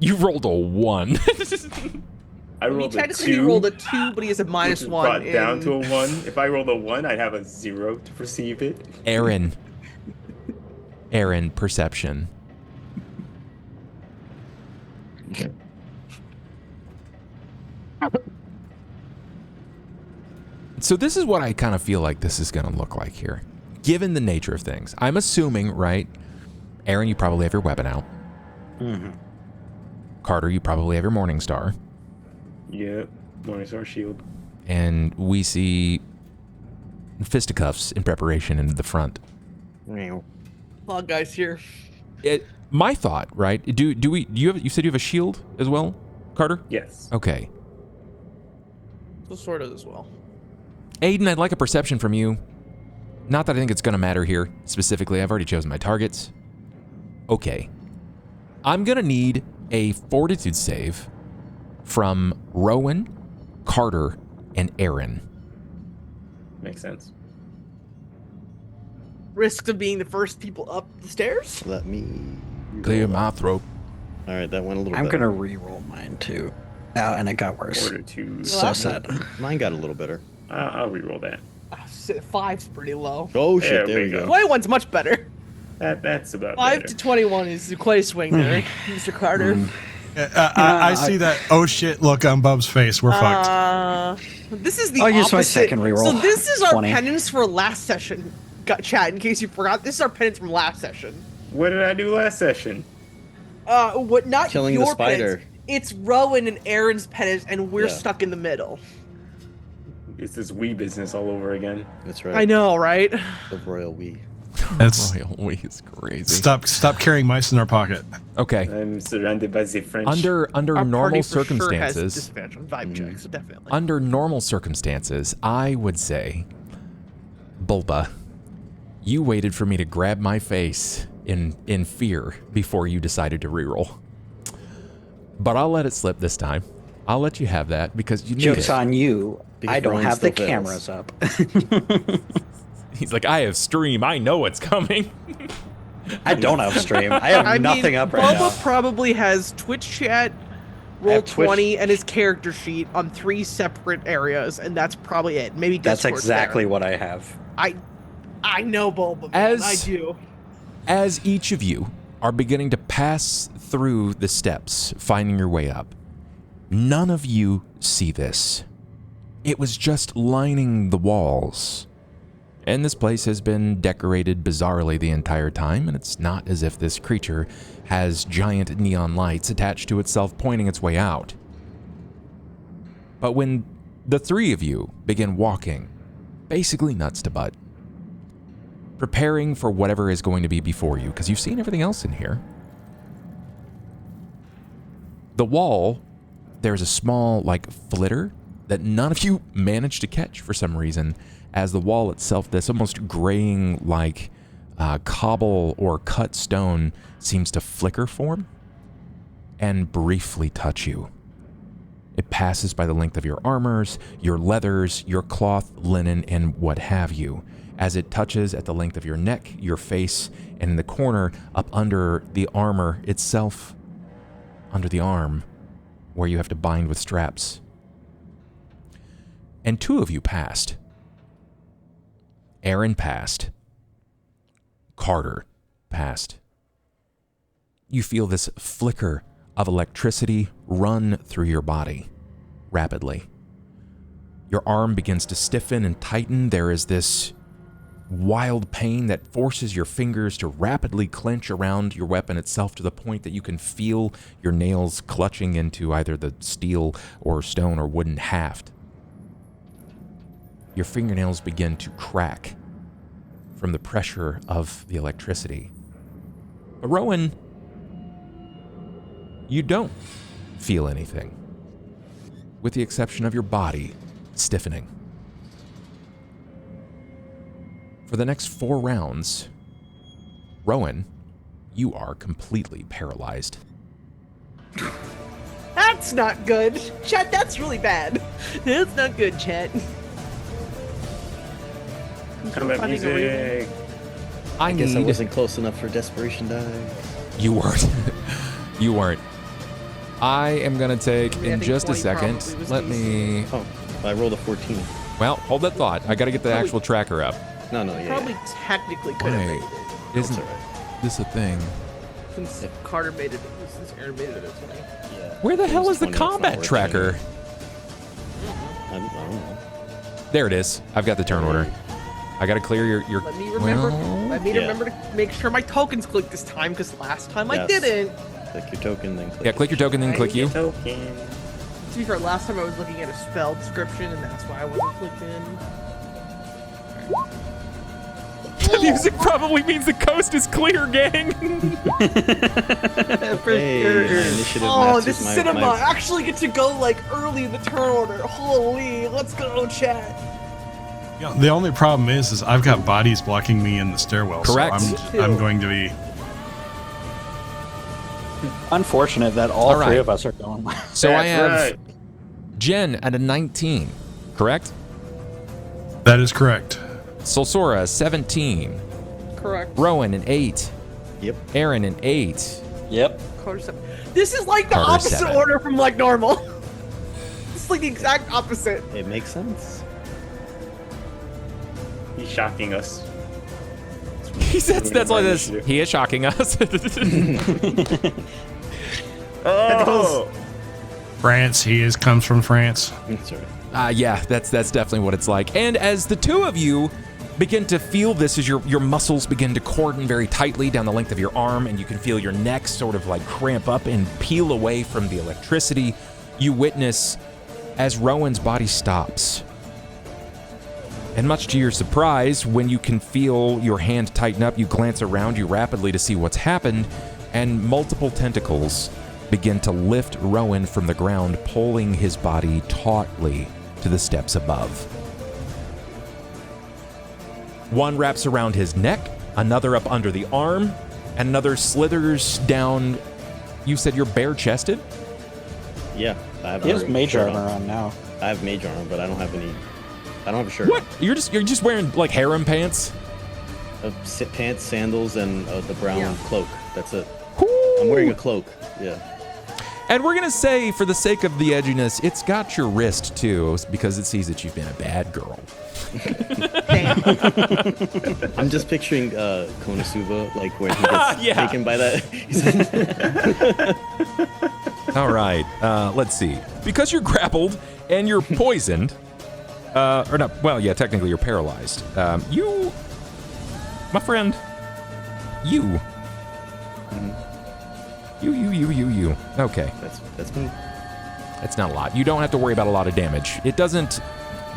you rolled a 1. I rolled a Technically, 2. he rolled a 2, but he has a which minus is 1. brought down in- to a 1. If I rolled a 1, I'd have a 0 to perceive it. Aaron, perception. So this is what I kind of feel like this is going to look like here, given the nature of things. I'm assuming, right? Aaron, you probably have your weapon out. Mm-hmm. Carter, you probably have your Morning Star. Yep. Morningstar shield. And we see fisticuffs in preparation in the front. Well, guys, here. My thought, right? You said you have a shield as well, Carter? Yes. Okay. So sort of as well. Aiden, I'd like a perception from you. Not that I think it's going to matter here specifically. I've already chosen my targets. Okay. I'm going to need a fortitude save from Rowan, Carter, and Aaron. Makes sense. Risk of being the first people up the stairs? Let me Clear my throat. All right, that went a little I'm better. gonna re-roll mine too. And it got worse. Order to. So sad. Mine got a little better. I'll reroll that. 5's pretty low. Oh shit, There there we we go. go. 21's much better. That's about 5 better. to 21 is quite a swing there, Mr. Carter. I see that oh shit look on Bub's face. We're fucked. This is the I'll opposite. use my second reroll. So this is our 20. penance for last session. Chat, in case you forgot, this is our penance from last session. What did I do last session? What? Not Killing your the spider. penance. It's Rowan and Aaron's penance, and we're Yeah. stuck in the middle. It's this wee business all over again. That's right. I know, right? The royal we. That's is crazy. Stop carrying mice in our pocket. Okay. I'm surrounded by the French. Under Our normal party for sure has circumstances, disadvantage on vibe checks, so definitely. under normal circumstances, I would say, Bulba, you waited for me to grab my face in fear before you decided to reroll. But I'll let it slip this time. I'll let you have that because you need Joke's it. on you. Because I don't Rowan have the still cameras fails. up. He's like, I have stream. I know what's coming. I don't have stream. I have nothing up right Bubba now. probably has Twitch chat, I roll have Twitch- 20, and his character sheet on 3 separate areas, and that's probably it. Maybe That's Discord's exactly there. what I have. I know Bulba, man. I do. As each of you are beginning to pass through the steps, finding your way up, none of you see this. It was just lining the walls. And this place has been decorated bizarrely the entire time, and it's not as if this creature has giant neon lights attached to itself pointing its way out. But when the three of you begin walking, basically nuts to butt, preparing for whatever is going to be before you, because you've seen everything else in here. The wall, there's a small, flitter that none of you managed to catch for some reason, as the wall itself, this almost graying, cobble or cut stone, seems to flicker form and briefly touch you. It passes by the length of your armors, your leathers, your cloth, linen, and what have you, as it touches at the length of your neck, your face, and in the corner up under the armor itself, under the arm, where you have to bind with straps. And two of you passed. Aaron passed. Carter passed. You feel this flicker of electricity run through your body rapidly. Your arm begins to stiffen and tighten. There is this wild pain that forces your fingers to rapidly clench around your weapon itself to the point that you can feel your nails clutching into either the steel or stone or wooden haft. Your fingernails begin to crack from the pressure of the electricity. But Rowan, you don't feel anything, with the exception of your body stiffening. For the next 4 rounds, Rowan, you are completely paralyzed. That's not good. Chat, that's really bad. That's not good, chat. Combat Finding a reason. music. I Guess I need... wasn't close enough for desperation die. You weren't. You weren't. I am going to take, I mean, I in think just a 20 second, probably was let me... Oh, I rolled a 14. Well, hold that thought. I got to get the actual tracker up. No, yeah. Probably technically could have Wait, made it. isn't this a thing? Since Carter made it, since Aaron made it a 20. Yeah. Where the It hell was is the 20, it's not combat worth it tracker? anyway. I don't know. There it is. I've got the turn order. I got to clear your... Let me remember. Well, Let me yeah. remember to make sure my tokens click this time, because last time I Yes. didn't. Click your token, then click. yeah, click your token, then click you. Token. To be fair, last time I was looking at a spell description, and that's why I wasn't clicked in. The music probably means the coast is clear, gang. For Hey, sure. initiative Oh, matches this my- cinema! my- I actually get to go like early in the turn order. Holy, let's go, chat. Yeah, the only problem is I've got bodies blocking me in the stairwell. Correct. So I'm going to be. Unfortunate that all All right. three of us are going. So I have right. Jen at a 19, correct? That is correct. Solsora 17, Correct. Rowan an 8, Yep. Aaron an 8. Yep. Carter 7. This is like the Carter opposite 7. order from like normal. It's like the exact opposite. It makes sense. He's shocking us. He says that's like this. Initiative. He is shocking us. Oh, France. Comes from France. Sorry. Yeah, that's definitely what it's like. And as the two of you begin to feel this, as your muscles begin to cordon very tightly down the length of your arm, and you can feel your neck sort of like cramp up and peel away from the electricity, you witness as Rowan's body stops. And much to your surprise, when you can feel your hand tighten up, you glance around you rapidly to see what's happened, and multiple tentacles begin to lift Rowan from the ground, pulling his body tautly to the steps above. One wraps around his neck, another up under the arm, and another slithers down. You said you're bare-chested? Yeah. I have He has a mage shirt armor on. on now. I have mage armor, but I don't have any. I don't have a shirt. What? You're just wearing like harem pants? Sit pants, sandals, and the brown Yeah. cloak. That's it. Ooh. I'm wearing a cloak. Yeah. And we're gonna say, for the sake of the edginess, it's got your wrist too, because it sees that you've been a bad girl. Damn. I'm just picturing Konosuba, like when he gets Yeah. taken by that. All right, let's see. Because you're grappled and you're poisoned, or not, well, yeah, technically you're paralyzed. You, my friend, you. You. Okay, That's me. it's not a lot. You don't have to worry about a lot of damage. It doesn't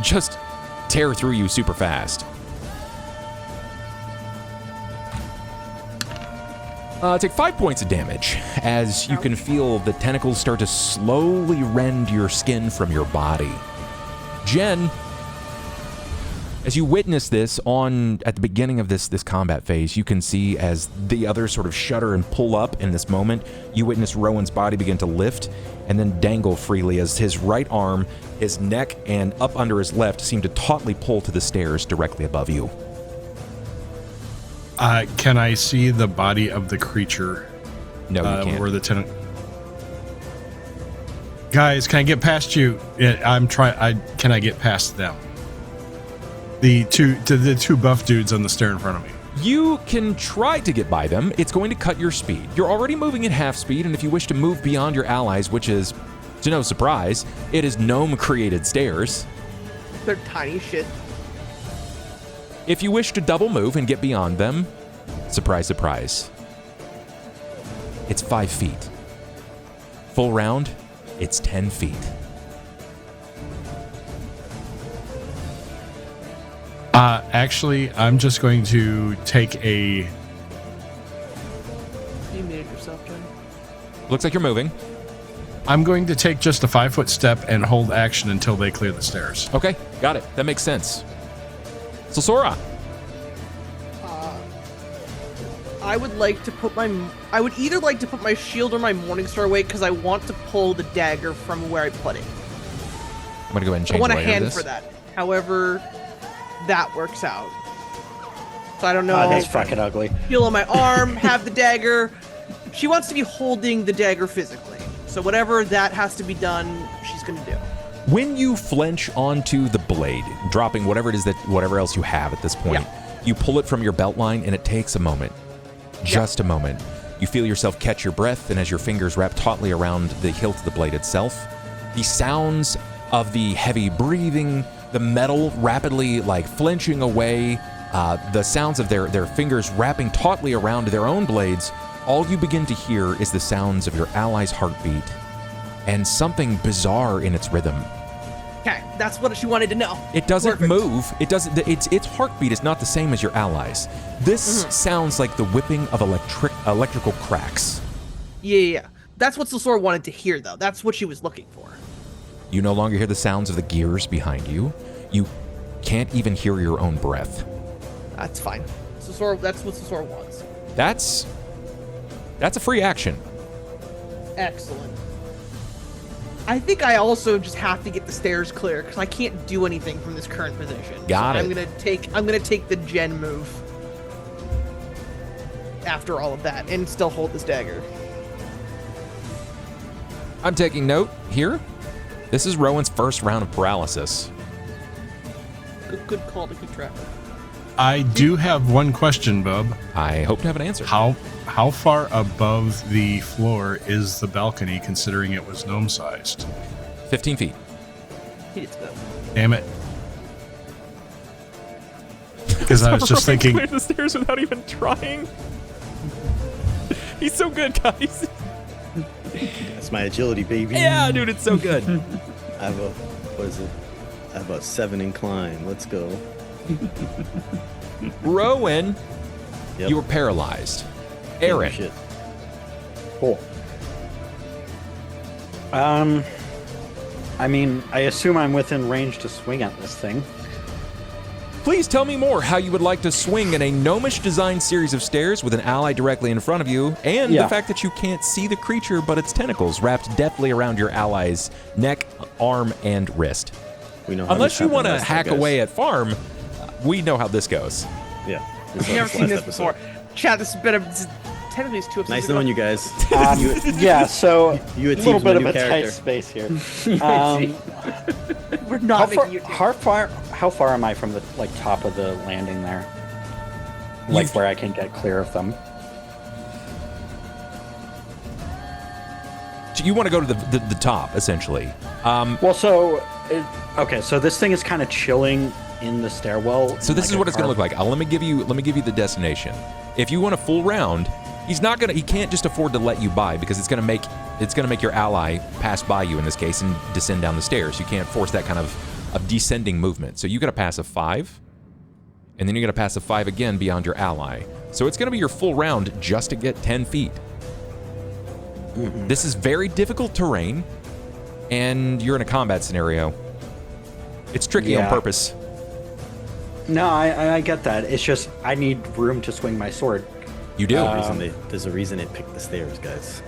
just tear through you super fast. Take 5 points of damage as you can feel the tentacles start to slowly rend your skin from your body. Jen, as you witness this at the beginning of this combat phase, you can see as the others sort of shudder and pull up in this moment, you witness Rowan's body begin to lift and then dangle freely as his right arm, his neck, and up under his left seem to tautly pull to the stairs directly above you. Can I see the body of the creature? No, you can't. Where the tenant. Guys, can I get past you? I'm trying. Can I get past them? The two buff dudes on the stair in front of me. You can try to get by them. It's going to cut your speed. You're already moving at half speed, and if you wish to move beyond your allies, which is, to no surprise, it is gnome-created stairs. They're tiny shit. If you wish to double move and get beyond them, surprise, surprise, it's 5 feet. Full round, it's 10 feet. Actually, I'm just going to take a. You muted yourself, Jen. Looks like you're moving. I'm going to take just a 5-foot step and hold action until they clear the stairs. Okay, got it. That makes sense. So, Sora. I would either like to put my shield or my Morningstar away because I want to pull the dagger from where I put it. I'm going to go ahead and I change want the a layer of hand this. for that. However, that works out. So I don't know. Oh, that's fucking ugly. Heal on my arm, have the dagger. She wants to be holding the dagger physically. So whatever that has to be done, she's going to do. When you flinch onto the blade, dropping whatever else you have at this point, you pull it from your belt line, and it takes a moment. Just a moment. You feel yourself catch your breath, and as your fingers wrap tautly around the hilt of the blade itself, the sounds of the heavy breathing, the metal rapidly like flinching away, the sounds of their fingers wrapping tautly around their own blades, all you begin to hear is the sounds of your ally's heartbeat and something bizarre in its rhythm. Okay, that's what she wanted to know. It doesn't Perfect. move. It doesn't. Its heartbeat is not the same as your allies. This sounds like the whipping of electrical cracks. Yeah. That's what Sosora wanted to hear, though. That's what she was looking for. You no longer hear the sounds of the gears behind you. You can't even hear your own breath. That's fine. Sosora, that's what Sosora wants. That's a free action. Excellent. I think I also just have to get the stairs clear because I can't do anything from this current position. Got it. I'm gonna take the gen move after all of that and still hold this dagger. I'm taking note here. This is Rowan's first round of paralysis. Good call to keep track of. I do have one question, Bub. I hope to have an answer. How far above the floor is the balcony, considering it was gnome-sized? 15 feet. He did go. Damn it. Because I was just thinking... Cleared the stairs without even trying. He's so good, guys. That's my agility, baby. Yeah, dude, it's so good. I have a, what is it? I have a 7 in climb. Let's go. Rowan, Yep. you were paralyzed. Aaron, Shit. Cool. I mean, I assume I'm within range to swing at this thing. please tell me more how you would like to swing in a gnomish designed series of stairs with an ally directly in front of you, and the fact that you can't see the creature but its tentacles wrapped deftly around your ally's neck, arm, and wrist. We know how Unless this you want happened to last hack time, guys. away at farm, we know how this goes. Yeah. I've never seen this before. Chat, this has been technically it's 2 episodes Nice ago. knowing you guys. Yeah, so You a achieved little bit my of new a tight character. space here. We're not making you how far am I from the top of the landing there? Where I can get clear of them. You want to go to the top, essentially. Well, so this thing is kind of chilling in the stairwell. So this is what it's going to look like. Let me give you the destination. If you want a full round, he can't just afford to let you by because it's going to make your ally pass by you in this case and descend down the stairs. You can't force that kind of descending movement. So you got to pass a 5, and then you're going to pass a 5 again beyond your ally. So it's going to be your full round just to get 10 feet. Mm-hmm. This is very difficult terrain, and you're in a combat scenario. It's tricky on purpose. No, I get that. It's just I need room to swing my sword. You do. There's a reason they picked the stairs, guys.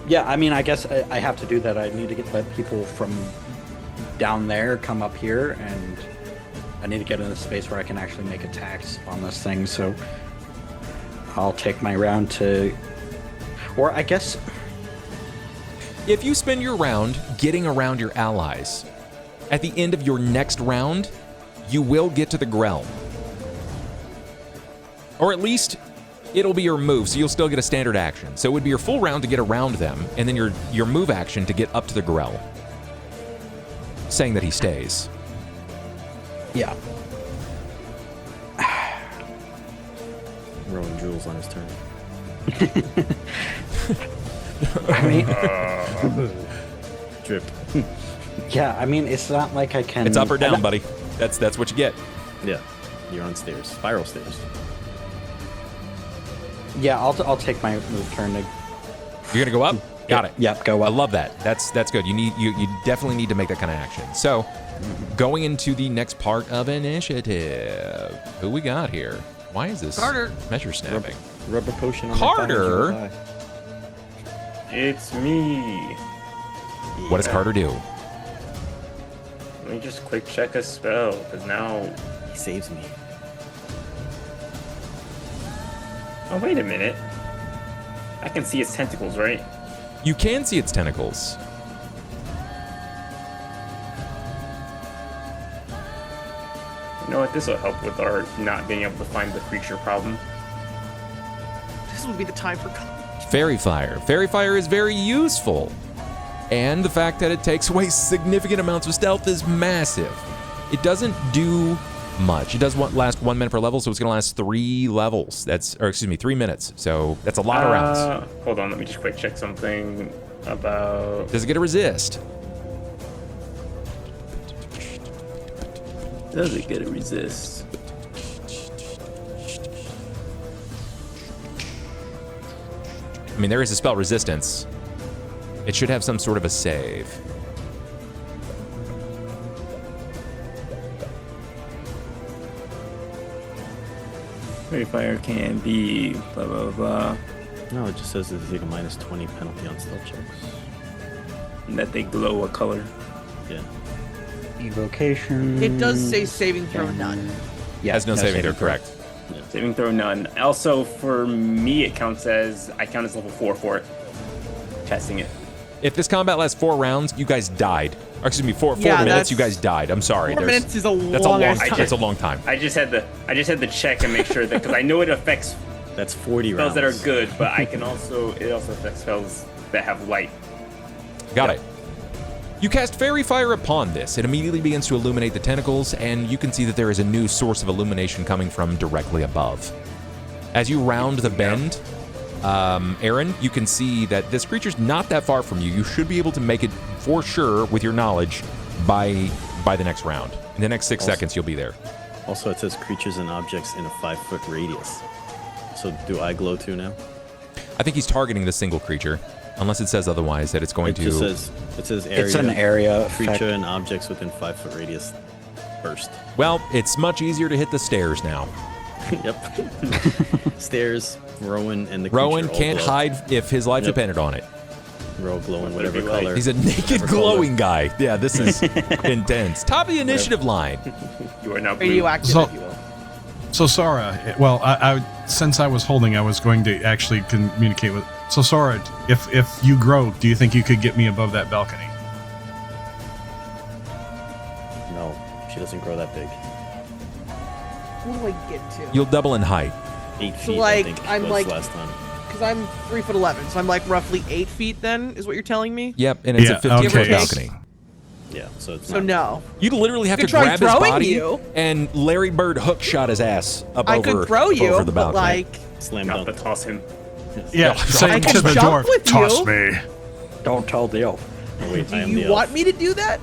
Yeah, I mean, I guess I have to do that. I need to let people from down there come up here, and I need to get in a space where I can actually make attacks on this thing. So I'll take my round to, or I guess, if you spend your round getting around your allies, at the end of your next round, you will get to the Grell. Or at least, it'll be your move, so you'll still get a standard action. So it would be your full round to get around them, and then your move action to get up to the Grell. Saying that he stays. yeah. Rolling jewels on his turn. I mean, Drip. yeah. I mean, it's not like I can. It's up or down, buddy. That's what you get. Yeah. You're on stairs. Spiral stairs. Yeah, I'll take my move turn to. You're gonna go up? Got it. Yep, go I up. love that. That's good. You definitely need to make that kind of action. So, going into the next part of initiative, who we got here? Why is this Carter. measure snapping? Rubber potion on Carter? my thigh. It's me. What does Carter do? Let me just quick check a spell, because now... He saves me. Oh, wait a minute. I can see its tentacles, right? You can see its tentacles. You know what? This will help with our not being able to find the creature problem. This would be the time for. Fairy Fire. Fairy Fire is very useful. And the fact that it takes away significant amounts of stealth is massive. It doesn't do much. It does last 1 minute per level, so it's going to last 3 levels. 3 minutes. So that's a lot of rounds. Hold on, let me just quick check something. About. Does it get a resist? Does it get a resist? I mean, there is a spell resistance. It should have some sort of a save. Fairy fire can be blah blah blah. No, it just says that they take a minus 20 penalty on stealth checks. And that they glow a color. Yeah. Evocation. It does say saving throw none. Yeah, Has no saving throw, correct. Saving throw none. Also, for me, it counts as I count as level 4 for it. Testing it. If this combat lasts 4 rounds, you guys died. Or excuse me, 4 Yeah, minutes, that's- you guys died. I'm sorry. 4 minutes is a That's a long long. ass time. That's a long time. I just had to check and make sure that because I know it affects That's 40 spells rounds. that are good, but it also affects spells that have light. Got it. You cast Fairy Fire upon this. It immediately begins to illuminate the tentacles, and you can see that there is a new source of illumination coming from directly above. As you round the bend, Aaron, you can see that this creature's not that far from you. You should be able to make it for sure with your knowledge by the next round. In the next 6 seconds, you'll be there. Also, it says creatures and objects in a 5-foot radius. So do I glow too now? I think he's targeting the single creature, unless it says otherwise that it's going It to. just says area. It's an area Creature effect. and objects within 5-foot radius first. Well, it's much easier to hit the stairs now. Yep. Stairs, Rowan, and the creature Rowan all can't glow. hide if his life Yep. depended on it. They're all glowing whatever Whatever you like. color. He's a naked Whatever glowing guy. Yeah, this is intense. Top of the initiative line. You are now blue. Radioactive, So- if you will. So Sora, well, I since I was holding, I was going to actually communicate with. So Sora, if you grow, do you think you could get me above that balcony? No, she doesn't grow that big. What do I get to? You'll double in height. 8 So, feet, like, I think, I'm was like- last time. Because I'm 3'11", so I'm like roughly 8 feet. Then is what you're telling me? Yep, and it's Yeah, a 15-foot okay. balcony. Yeah, so it's So not. no. You'd literally have to could try grab his throwing body you. and Larry Bird hook shot his ass up I over, could throw up you, over the but balcony. like, Slam Not dunk. to toss him. Yeah, I saying can to the jump dwarf, with toss you." me. Don't tell the elf. Oh, wait, do I am you the want elf. me to do that?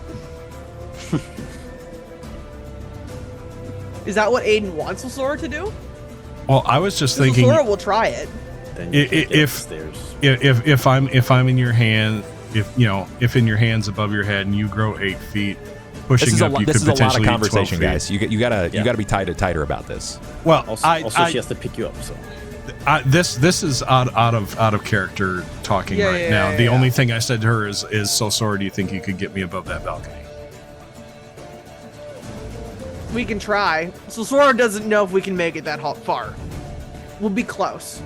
Is that what Aiden wants Sora to do? Well, I was just thinking, Sora will try it. Then you can't get if- upstairs. if I'm in your hand, if in your hands above your head and you grow 8 feet, pushing This is a, up, lo- you this could is a lot of potentially eat 12 conversation, feet. guys. You gotta Yeah. be tighter about this. Well, Also, she has to pick you up. So this is out of character talking Yeah, right yeah, now. yeah, The yeah. only thing I said to her is so Sora, do you think you could get me above that balcony? We can try. So Sora doesn't know if we can make it that far. We'll be close.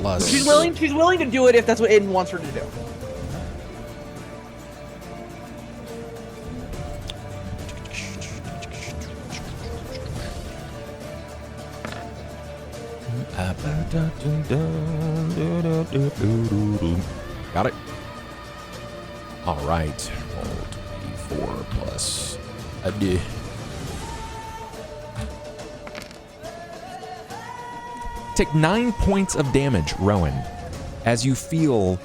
Plus, She's willing to do it if that's what Aiden wants her to do. Got it. All right. Roll 4 plus a D. Take 9 points of damage, Rowan, as you feel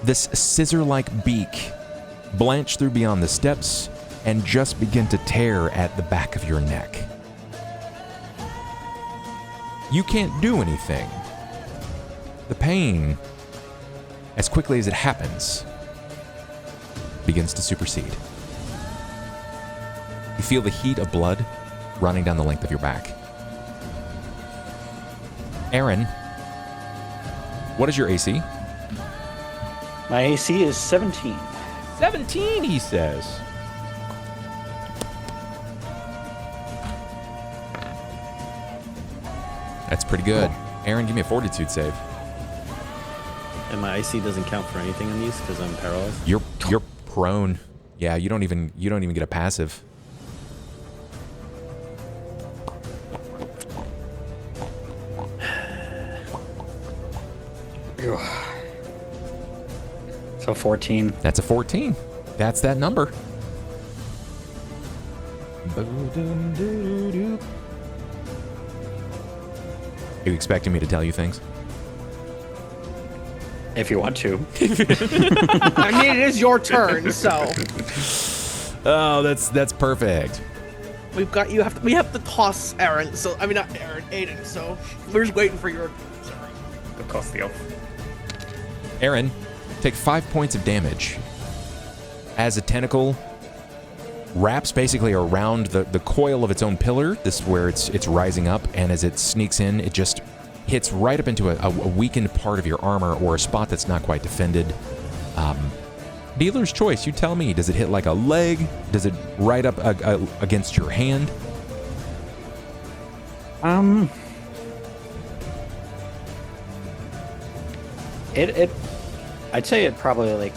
this scissor-like beak blanch through beyond the steps and just begin to tear at the back of your neck. You can't do anything. The pain, as quickly as it happens, begins to supersede. You feel the heat of blood running down the length of your back. Aaron, what is your AC? My AC is 17. 17, he says. That's pretty good. Aaron, give me a fortitude save. and my IC doesn't count for anything on these because I'm paralyzed. You're prone. Yeah, you don't even get a passive. So 14. That's a 14. That's that number. Are you expecting me to tell you things? If you want to. I mean, it is your turn, so Oh, that's perfect. we've got you. We have to toss Aaron. So I mean, not Aaron, Aiden. So we're just waiting for your. Sorry. The cost the elf. Aaron, take 5 points of damage as a tentacle wraps basically around the coil of its own pillar. This is where it's rising up, and as it sneaks in, it just hits right up into a weakened part of your armor or a spot that's not quite defended. Dealer's choice. You tell me. Does it hit like a leg? Does it right up against your hand? I'd say it probably like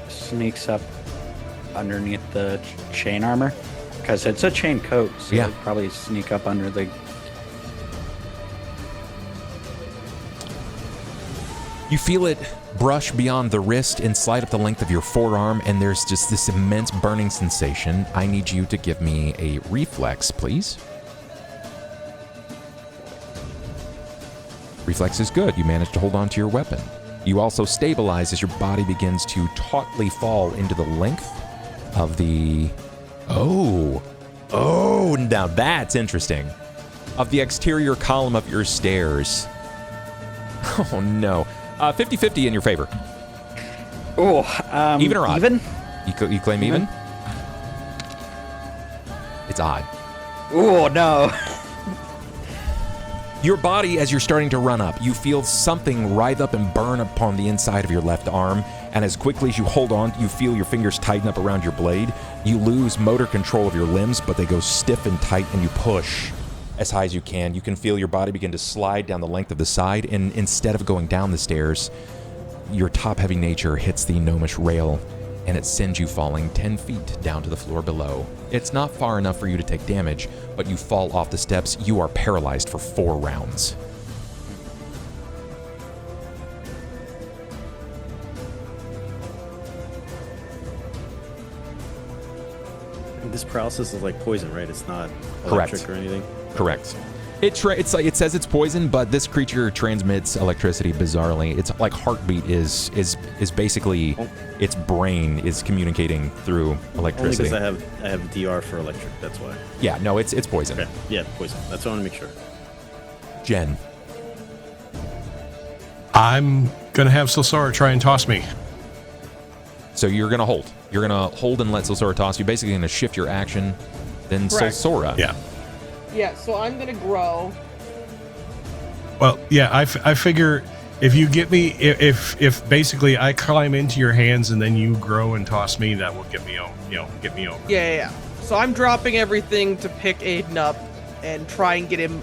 sneaks up underneath the chain armor because it's a chain coat, so Yeah. it'd probably sneak up under the. You feel it brush beyond the wrist and slide up the length of your forearm, and there's just this immense burning sensation. I need you to give me a reflex, please. Reflex is good. You managed to hold on to your weapon. You also stabilize as your body begins to tautly fall into the length of the... Oh, now that's interesting. Of the exterior column of your stairs. Oh, no. 50-50 in your favor. Oh, Even or odd? Even? You claim even? It's odd. Oh, no. Your body, as you're starting to run up, you feel something writhe up and burn upon the inside of your left arm, and as quickly as you hold on, you feel your fingers tighten up around your blade. You lose motor control of your limbs, but they go stiff and tight, and you push as high as you can. You can feel your body begin to slide down the length of the side, and instead of going down the stairs, your top-heavy nature hits the gnomish rail, and it sends you falling 10 feet down to the floor below. It's not far enough for you to take damage, but you fall off the steps. You are paralyzed for 4 rounds. This paralysis is like poison, right? It's not Correct. electric or anything. Correct. It's like it says it's poison, but this creature transmits electricity bizarrely. It's like heartbeat is basically its brain is communicating through electricity. Only because I have DR for electric. That's why. Yeah, no, it's poison. Okay. Yeah, poison. That's what I want to make sure. Jen, I'm gonna have Silsara try and toss me. so you're gonna hold. You're gonna hold and let Silsora toss. You're basically gonna shift your action. Then Correct. Silsora. Yeah. Yeah, so I'm gonna grow. Well, yeah. I figure if you get me, if basically I climb into your hands and then you grow and toss me, that will get me over. Get me over. Yeah. So I'm dropping everything to pick Aiden up and try and get him.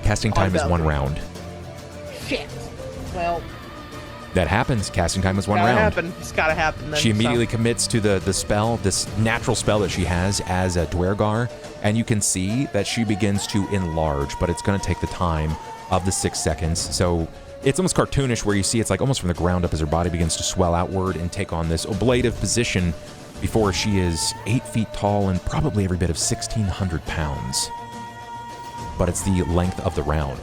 Casting time is 1 Unbound. round. Shit. Well, That happens. Casting time is 1 gotta round. happen. It's gotta happen then. She so. immediately commits to the spell, this natural spell that she has as a Dwergar, and you can see that she begins to enlarge, but it's going to take the time of the 6 seconds. So it's almost cartoonish where you see it's like almost from the ground up as her body begins to swell outward and take on this ablative position before she is 8 feet tall and probably every bit of 1,600 pounds. But it's the length of the round.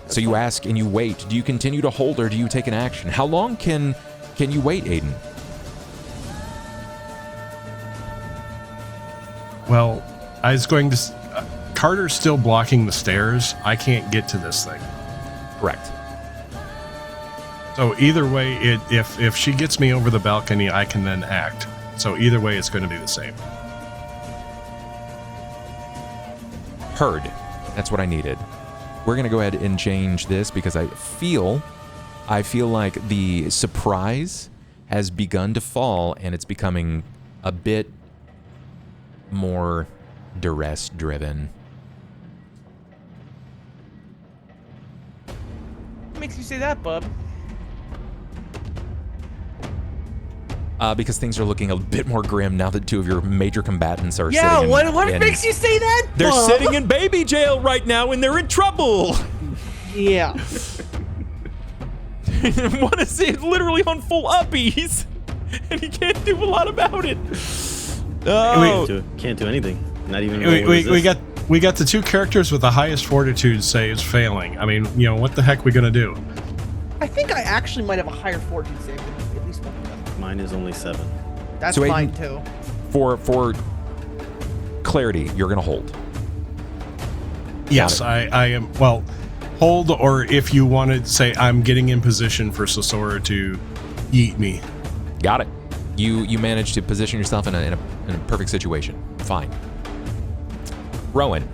So you ask and you wait. Do you continue to hold or do you take an action? How long can you wait, Aiden? Well, I was going to. Carter's still blocking the stairs. I can't get to this thing. Correct. So either way, if she gets me over the balcony, I can then act. So either way, it's going to be the same. Heard. That's what I needed. We're going to go ahead and change this because I feel like the surprise has begun to fall and it's becoming a bit more duress driven. What makes you say that, bub? Because things are looking a bit more grim now that 2 of your major combatants are Yeah, sitting what makes you say that? They're bub? sitting in baby jail right now and they're in trouble. Yeah. What is it? Literally on full uppies, and he can't do a lot about it. Oh, Can't do anything. Not even. We got we got the two characters with the highest fortitude saves failing. I mean, you know, what the heck we gonna do? I think I actually might have a higher fortune save than at least one of them. Mine is only 7. That's So mine Aiden- too. For clarity, you're gonna hold. Yes, I am. Well, hold, or if you want to say, I'm getting in position for Sosora to eat me. Got it. You managed to position yourself in a perfect situation. Fine. Rowan,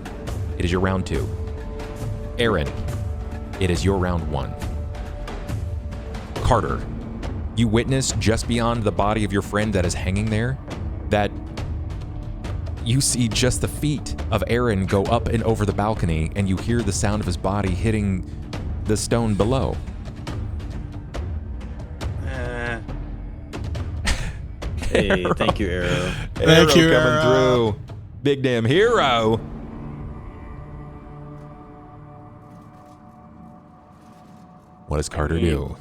it is your round 2. Aaron, it is your round 1. Carter, you witness just beyond the body of your friend that is hanging there that you see just the feet of Aaron go up and over the balcony, and you hear the sound of his body hitting the stone below. Hey, thank you, Arrow. Thank you, coming Arrow. through. Big damn hero. What does Carter do?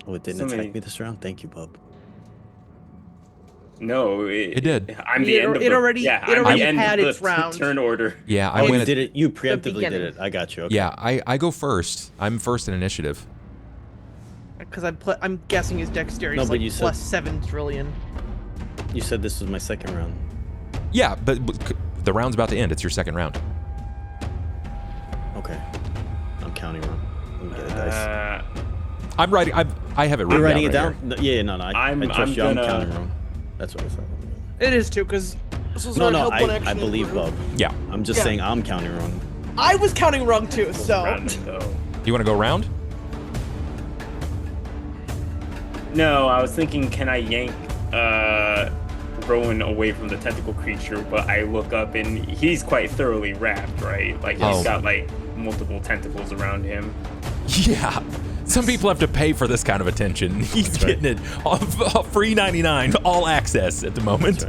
Oh, it didn't So attack many- me this round? Thank you, bub. No, It did. I'm the end of It the, already- yeah, it I'm already the end had of its the round. turn order. Yeah, I Oh, win you it. did it. You preemptively did beginning. it. I got you. Okay. Yeah, I go first. I'm first in initiative. Because I'm guessing his dexterity No, is but like you said- plus 7 trillion. You said this was my second round. Yeah, but the round's about to end. It's your second round. Okay. I'm counting wrong. Let me get a dice. I'm writing. I have it You're written writing it down. down? No, yeah, no. I I'm trust you. I'm gonna- counting wrong. That's what I said. It is too, because No, I believe Bub. Yeah. I'm just Yeah. saying I'm counting wrong. I was counting wrong too, so. Random, though. You want to go round? No, I was thinking, can I yank Rowan away from the tentacle creature? But I look up and he's quite thoroughly wrapped, right? Like he's Oh. got like multiple tentacles around him. Yeah. Some people have to pay for this kind of attention. He's That's right. getting it all free 99, all access at the moment.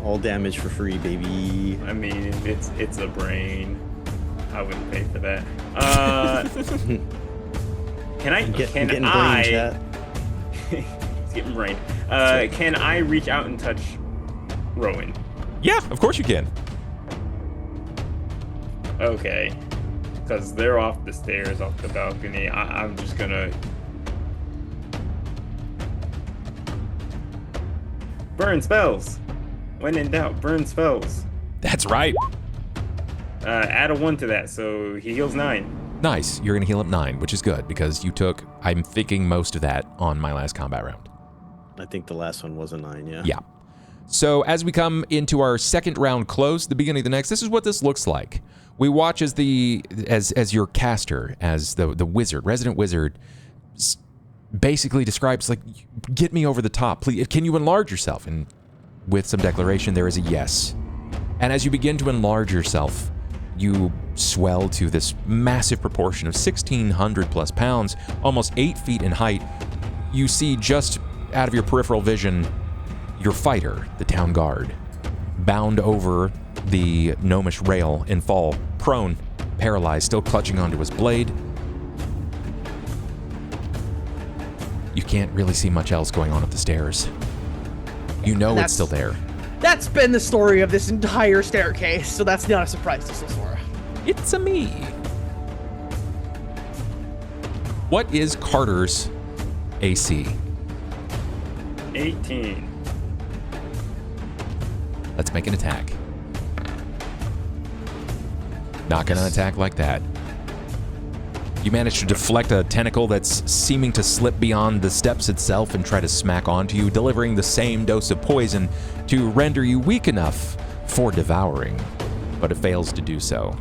All damage for free, baby. I mean, it's a brain. I wouldn't pay for that. Can I? I'm Can getting I? brain chat. He's getting brain. Can I reach out and touch Rowan? Yeah, of course you can. Okay. Because they're off the stairs, off the balcony. I'm just gonna burn spells. When in doubt, burn spells. That's right. Add a 1 to that, so he heals 9. Nice. You're going to heal up 9, which is good because you took, I'm thinking, most of that on my last combat round. I think the last one was a 9, yeah. Yeah. So as we come into our second round close, the beginning of the next, this is what this looks like. We watch as as your caster, as the wizard, resident wizard, basically describes like, get me over the top, please. Can you enlarge yourself? And with some declaration, there is a yes. And as you begin to enlarge yourself, you swell to this massive proportion of 1,600 plus pounds, almost 8 feet in height. You see just out of your peripheral vision your fighter, the town guard, bound over the gnomish rail and fall prone, paralyzed, still clutching onto his blade. You can't really see much else going on up the stairs. You know it's That's- still there. That's been the story of this entire staircase, so that's not a surprise to Sosora. It's a me. What is Carter's AC? 18. Let's make an attack. Not gonna attack like that. You manage to deflect a tentacle that's seeming to slip beyond the steps itself and try to smack onto you, delivering the same dose of poison to render you weak enough for devouring, but it fails to do so.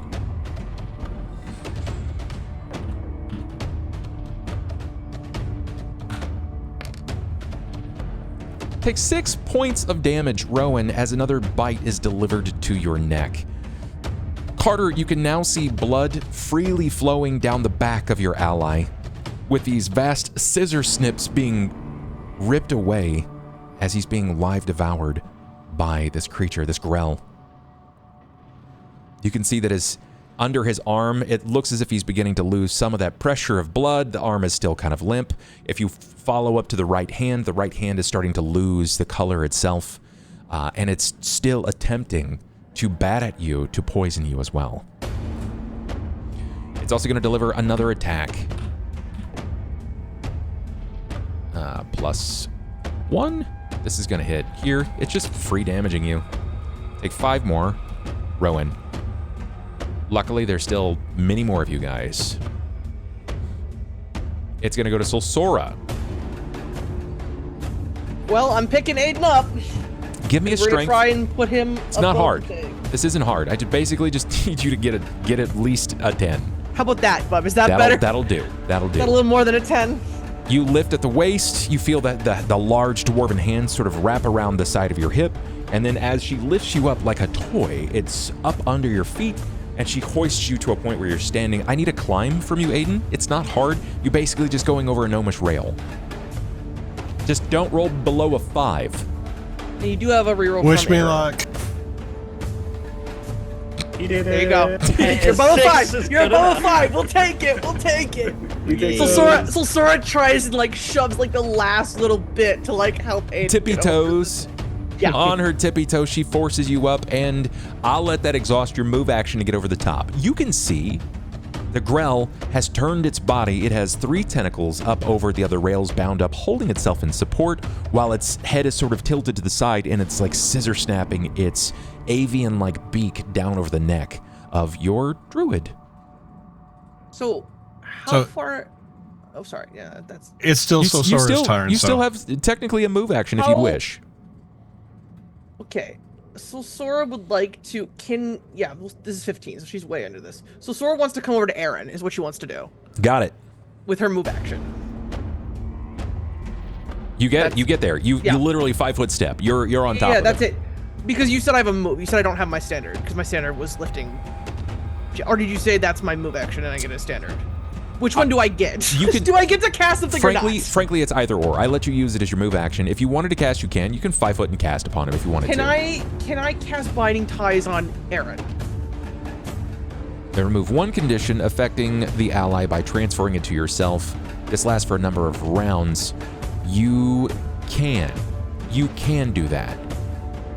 Take 6 points of damage, Rowan, as another bite is delivered to your neck. Carter, you can now see blood freely flowing down the back of your ally, with these vast scissor snips being ripped away as he's being live devoured by this creature, this Grell. You can see that under his arm, it looks as if he's beginning to lose some of that pressure of blood. The arm is still kind of limp. If you follow up to the right hand is starting to lose the color itself, and it's still attempting to bat at you to poison you as well. It's also going to deliver another attack. +1. This is going to hit. Here, it's just free damaging you. Take 5 more. Rowan. Luckily, there's still many more of you guys. It's going to go to Solsora. Well, I'm picking Aiden up. Give me a We're gonna strength. try and put him. It's not above hard. the thing. This isn't hard. I basically just need you to get at least a 10. How about that, Bub? Is that better? That'll do. That'll do. Got a little more than a 10. You lift at the waist. You feel that the large dwarven hands sort of wrap around the side of your hip. And then as she lifts you up like a toy, it's up under your feet, and she hoists you to a point where you're standing. I need a climb from you, Aiden. It's not hard. You're basically just going over a gnomish rail. Just don't roll below a 5. And you do have a reroll. Wish from me Aaron. luck. He did it. There you go. You're above a 5. You're above a 5. We'll take it. We'll take it. So Sora tries and like shoves like the last little bit to like help Aiden. Tippy get over. toes. Yeah. On her tippy toes, she forces you up, and I'll let that exhaust your move action to get over the top. You can see the Grell has turned its body. It has 3 tentacles up over the other rails, bound up, holding itself in support, while its head is sort of tilted to the side, and it's like scissor snapping its avian-like beak down over the neck of your druid. So how far? Oh, sorry. Yeah, that's. It's still Sosora's turn. You still have technically a move action if you'd wish. Okay, so Sora would like to, this is 15, so she's way under this. So Sora wants to come over to Aaron, is what she wants to do. Got it. With her move action. You get there. You literally 5-foot step. You're on top of it. Yeah, that's it. Because you said I have a move. You said I don't have my standard, because my standard was lifting. Or did you say that's my move action and I get a standard? Which one do I get? Do I get to cast something or not? Frankly, it's either or. I let you use it as your move action. If you wanted to cast, you can. You can 5-foot and cast upon him if you wanted to. Can I cast Binding Ties on Aaron? They remove 1 condition affecting the ally by transferring it to yourself. This lasts for a number of rounds. You can do that.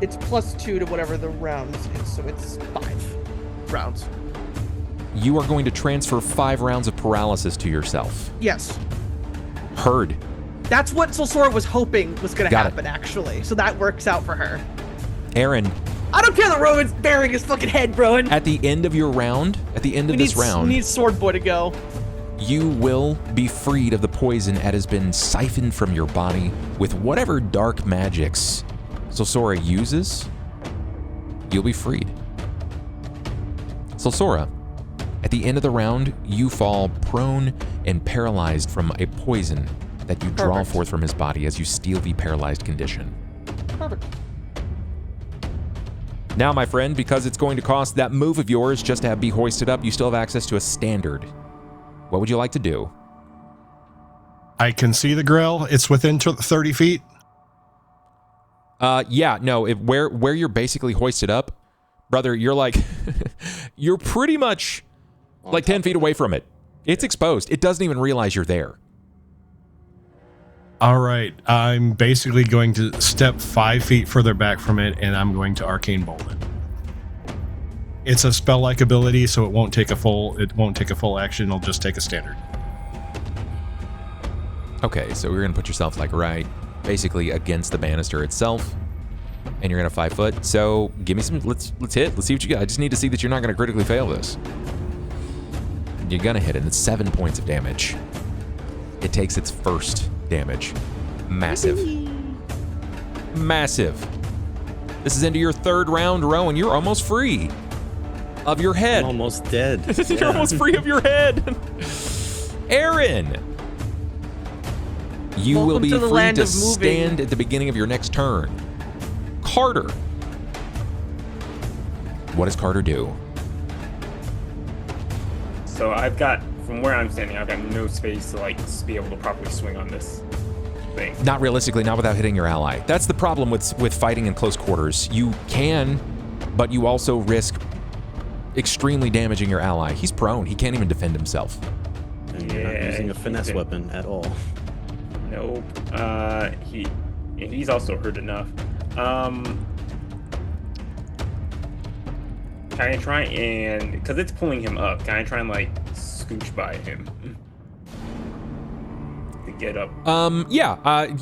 It's +2 to whatever the rounds is, so it's 5 rounds. You are going to transfer 5 rounds of paralysis to yourself. Yes. Heard. That's what Solsora was hoping was going to happen, actually. So that works out for her. Aaron. I don't care that Rowan's burying his fucking head, Rowan. At the end of your round, this round, we need Sword Boy to go. You will be freed of the poison that has been siphoned from your body with whatever dark magics Solsora uses. You'll be freed. Solsora. At the end of the round, you fall prone and paralyzed from a poison that you draw forth from his body as you steal the paralyzed condition. Perfect. Now, my friend, because it's going to cost that move of yours just to be hoisted up, you still have access to a standard. What would you like to do? I can see the Grell. It's within 30 feet. Where you're basically hoisted up, brother, you're like, you're pretty much like 10 feet away from it. It's exposed. It doesn't even realize you're there. All right. I'm basically going to step 5 feet further back from it, and I'm going to Arcane Bolt it. It's a spell-like ability, so it won't take a full action. It'll just take a standard. Okay, so you're gonna put yourself like right, basically against the banister itself, and you're gonna 5-foot. So give me some. Let's hit. Let's see what you got. I just need to see that you're not gonna critically fail this. You're gonna hit it. It's 7 points of damage. It takes its first damage. Massive. Massive. This is into your 3rd round, Rowan. You're almost free of your head. I'm almost dead. You're almost free of your head. Aaron. You will be free to stand at the beginning of your next turn. Carter. What does Carter do? So I've got, from where I'm standing, I've got no space to like be able to properly swing on this thing. Not realistically, not without hitting your ally. That's the problem with fighting in close quarters. You can, but you also risk extremely damaging your ally. He's prone. He can't even defend himself. And you're not using a finesse weapon at all. Nope. He's also hurt enough. Can I try and, because it's pulling him up, can I try and like scooch by him to get up?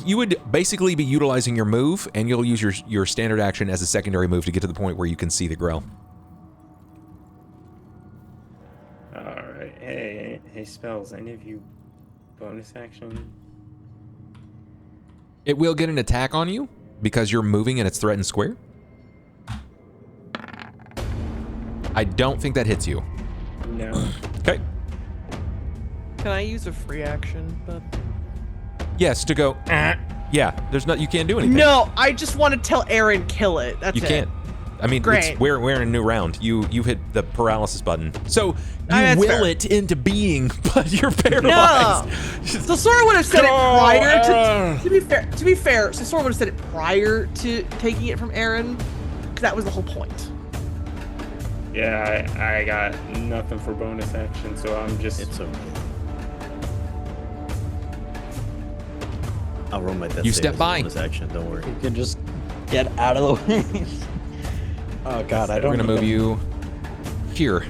You would basically be utilizing your move, and you'll use your standard action as a secondary move to get to the point where you can see the grill. All right. Hey, spells. Any of you bonus action? It will get an attack on you because you're moving and it's threatened square. I don't think that hits you. No. Okay. Can I use a free action? But Yes, to go. Yeah, you can't do anything. no, I just want to tell Aaron kill it. That's You it. can't. I mean, Great. we're in a new round. You've hit the paralysis button, so you That's will fair. it into being, but you're paralyzed. No. So Sora would have said it prior to be fair, so Sora would have said it prior to taking it from Aaron, because that was the whole point. Yeah, I got nothing for bonus action, so I'm just. It's okay. I'll roll my death You save step as a by. bonus action. Don't worry. You can just get out of the way. Oh God, I don't. We're gonna move even- you here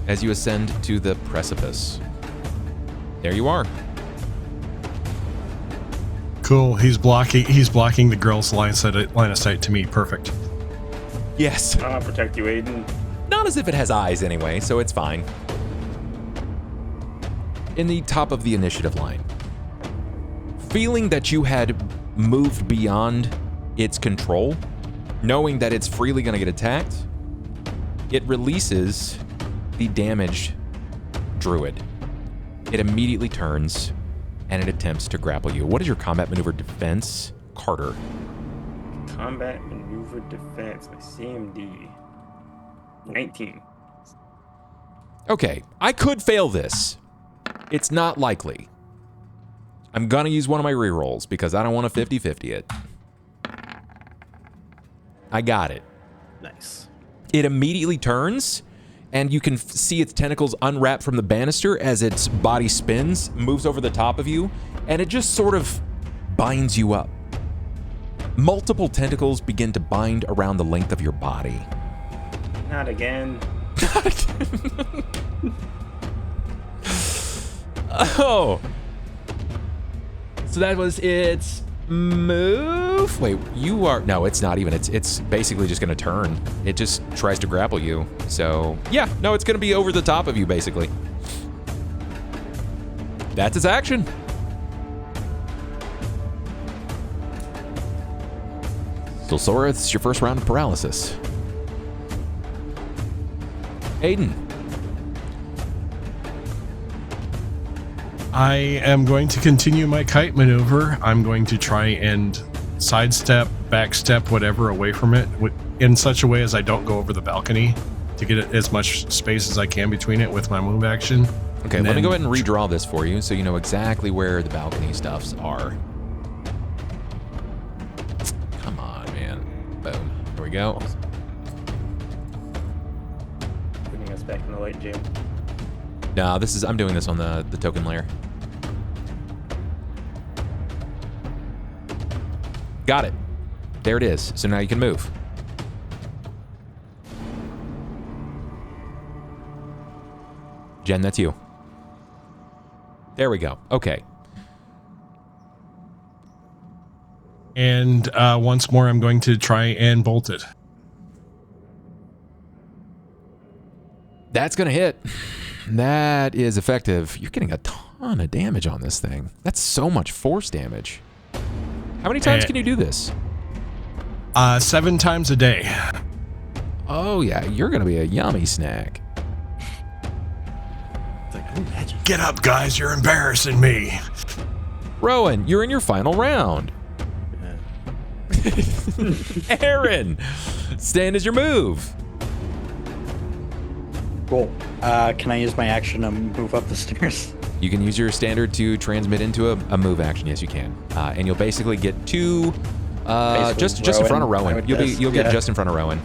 as you ascend to the precipice. There you are. Cool. He's blocking the girl's line of sight to me. Perfect. Yes. I'll protect you, Aiden. Not as if it has eyes anyway, so it's fine. In the top of the initiative line, feeling that you had moved beyond its control, knowing that it's freely going to get attacked, it releases the damaged druid. It immediately turns and it attempts to grapple you. What is your combat maneuver defense, Carter? Combat maneuver defense, my CMD. 19. Okay, I could fail this. It's not likely. I'm gonna use one of my rerolls because I don't want to 50-50 it. I got it. Nice. It immediately turns, and you can see its tentacles unwrap from the banister as its body spins, moves over the top of you, and it just sort of binds you up. Multiple tentacles begin to bind around the length of your body. Not again. Oh. So that was its move? Wait, you are... No, it's not even. It's basically just going to turn. It just tries to grapple you. So, yeah. No, it's going to be over the top of you, basically. That's its action. So, Sora, it's your first round of paralysis. Aiden. I am going to continue my kite maneuver. I'm going to try and sidestep, backstep, whatever away from it in such a way as I don't go over the balcony to get as much space as I can between it with my move action. Okay, And let me then- go ahead and redraw this for you so you know exactly where the balcony stuffs are. Come on, man. Boom. Here we go. Putting us back in the light jail. No, I'm doing this on the token layer. Got it. There it is. So now you can move. Jen, that's you. There we go. Okay. And once more, I'm going to try and bolt it. That's going to hit. That is effective. You're getting a ton of damage on this thing. That's so much force damage. How many times can you do this? 7 times a day. Oh, yeah. You're going to be a yummy snack. It's like, oh, magic. Get up, guys. You're embarrassing me. Rowan, you're in your final round. Aaron, stand as your move. Cool. Can I use my action to move up the stairs? You can use your standard to transmit into a move action. Yes, you can. And you'll basically get two, just in front of Rowan, I Rowan. would You'll guess. get Yeah. just in front of Rowan.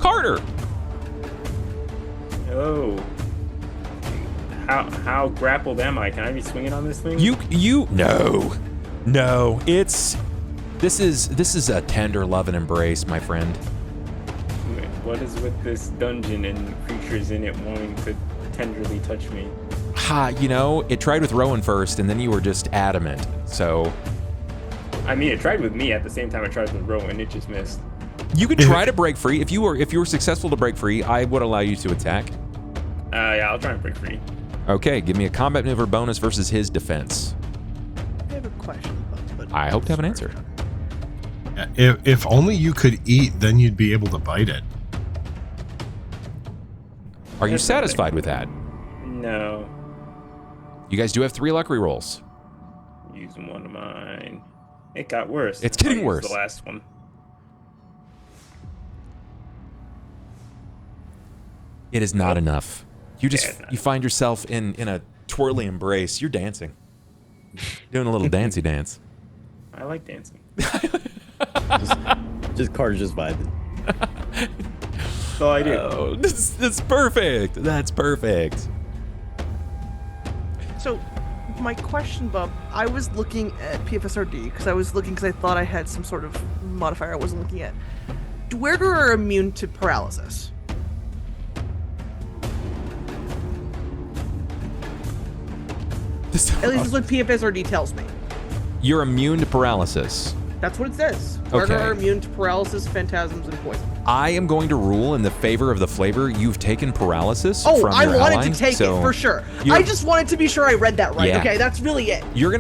Carter. Oh. How grappled am I? Can I be swinging on this thing? No. This is a tender love and embrace, my friend. What is with this dungeon and creatures in it wanting to tenderly touch me? Ha, you know, it tried with Rowan first, and then you were just adamant. So I mean, it tried with me at the same time it tried with Rowan. It just missed. you could try to break free. If you were successful to break free, I would allow you to attack. Yeah, I'll try and break free. Okay, give me a combat maneuver bonus versus his defense. I have a question, but I hope to have an answer. If only you could eat, then you'd be able to bite it. Are you satisfied with that? No. You guys do have 3 luck rerolls. Using one of mine. It got worse. It's getting I'll use worse. The last one. It is not enough. You just Yeah, you find yourself in a twirly embrace. You're dancing, doing a little dancey dance. I like dancing. Just Carter's just vibing. That's all I do. Oh, that's perfect. That's perfect. So, my question, Bub, I was looking at PFSRD because I thought I had some sort of modifier I wasn't looking at. Dwemer are immune to paralysis. At least that's what PFSRD tells me. You're immune to paralysis. That's what it says. Okay. Dwemer are immune to paralysis, phantasms, and poison. I am going to rule in the favor of the flavor. You've taken paralysis Oh, from I your wanted ally, to take so it for sure. you- I just wanted to be sure I read that right. Yeah. Okay, that's really it. You're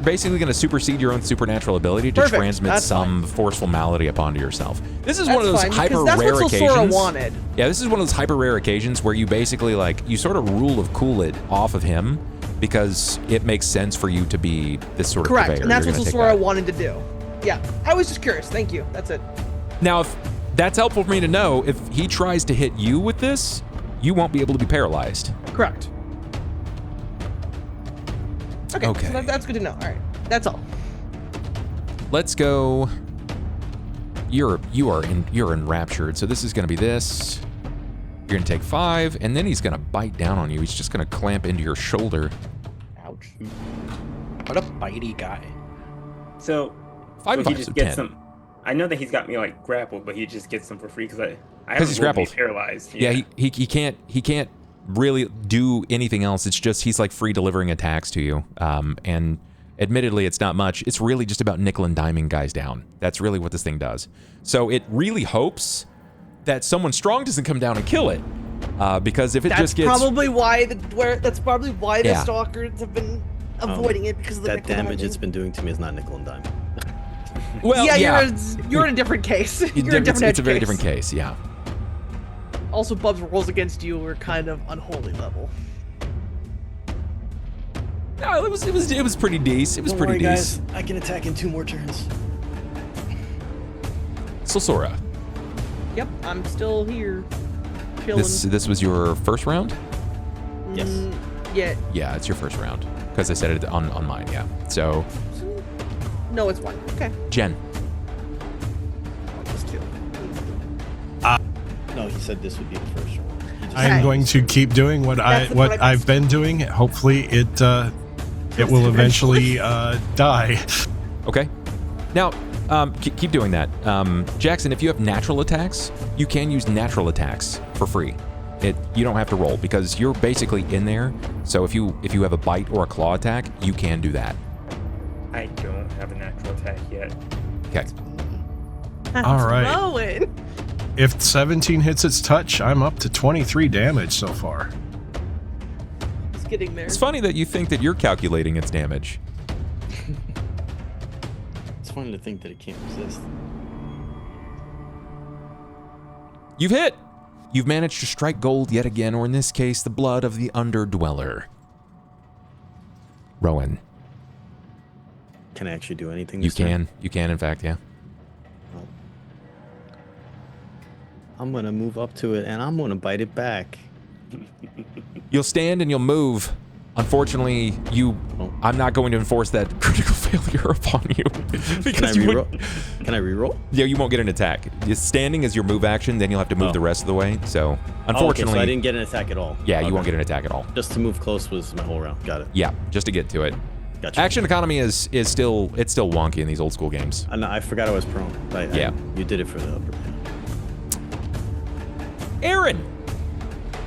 basically gonna supersede your own supernatural ability to Perfect. transmit That's some forceful malady upon yourself. This is one of That's those fine, hyper because that's rare what Sora occasions. wanted. Yeah, this is one of those hyper rare occasions where you basically you sort of rule of cool it off of him because it makes sense for you to be this sort of Correct, purveyor. and that's You're what gonna take Sora that. wanted to do. Yeah, I was just curious. Thank you. That's it. Now, if that's helpful for me to know, if he tries to hit you with this, you won't be able to be paralyzed. Correct. Okay, Okay. so that's good to know. All right, that's all. Let's go. You're enraptured. So this is going to be this. You're going to take 5, and then he's going to bite down on you. He's just going to clamp into your shoulder. Ouch. What a bitey guy. So, 5 will and he 5 just so get 10. some? I know that he's got me like grappled, but he just gets them for free because I Because he's grappled. paralyzed. Yeah, he can't really do anything else. It's just he's like free delivering attacks to you. And admittedly, it's not much. It's really just about nickel and diming guys down. That's really what this thing does. So it really hopes that someone strong doesn't come down and kill it. Because if it That's just gets probably why the Yeah. stalkers have been avoiding it because of the That nickel damage diming. it's been doing to me is not nickel and dime. well, yeah, you're in a different case. You're in a different it's a very case. different case. Yeah. Also, Bub's rolls against you were kind of unholy level. No, it was pretty decent. It was Don't pretty worry, decent. guys. I can attack in 2 more turns. So Sora, Yep, I'm still here, chilling. this was your first round? Yes. Yeah. Yeah, it's your first round because I said it on mine. Yeah. So No, it's 1. Okay. Jen, It's 2. No, he said this would be the first one. He just- I'm Okay. going to keep doing what That's what what I I've missed. been doing. Hopefully, it will eventually die. okay. Now, keep doing that. Jackson, if you have natural attacks, you can use natural attacks for free. You don't have to roll because you're basically in there. So if you have a bite or a claw attack, you can do that. I don't have a natural attack yet. Okay. All right. Rowan. If 17 hits its touch, I'm up to 23 damage so far. It's getting there. It's funny that you think that you're calculating its damage. It's funny to think that it can't resist. You've hit. You've managed to strike gold yet again, or in this case, the blood of the Underdweller. Rowan, Can I actually do anything you this turn? can. You can, in fact, yeah. I'm going to move up to it and I'm going to bite it back. You'll stand and you'll move. Unfortunately, I'm not going to enforce that critical failure upon you. Can I reroll? Can I reroll? Yeah, you won't get an attack. Standing is your move action, then you'll have to move the rest of the way. So, unfortunately, Oh, okay, so I didn't get an attack at all. yeah, you Okay. won't get an attack at all. Just to move close was my whole round. Got it. Yeah, just to get to it. Gotcha. Action economy is still wonky in these old school games. I forgot I was prone. Yeah. You did it for the upper. Aaron.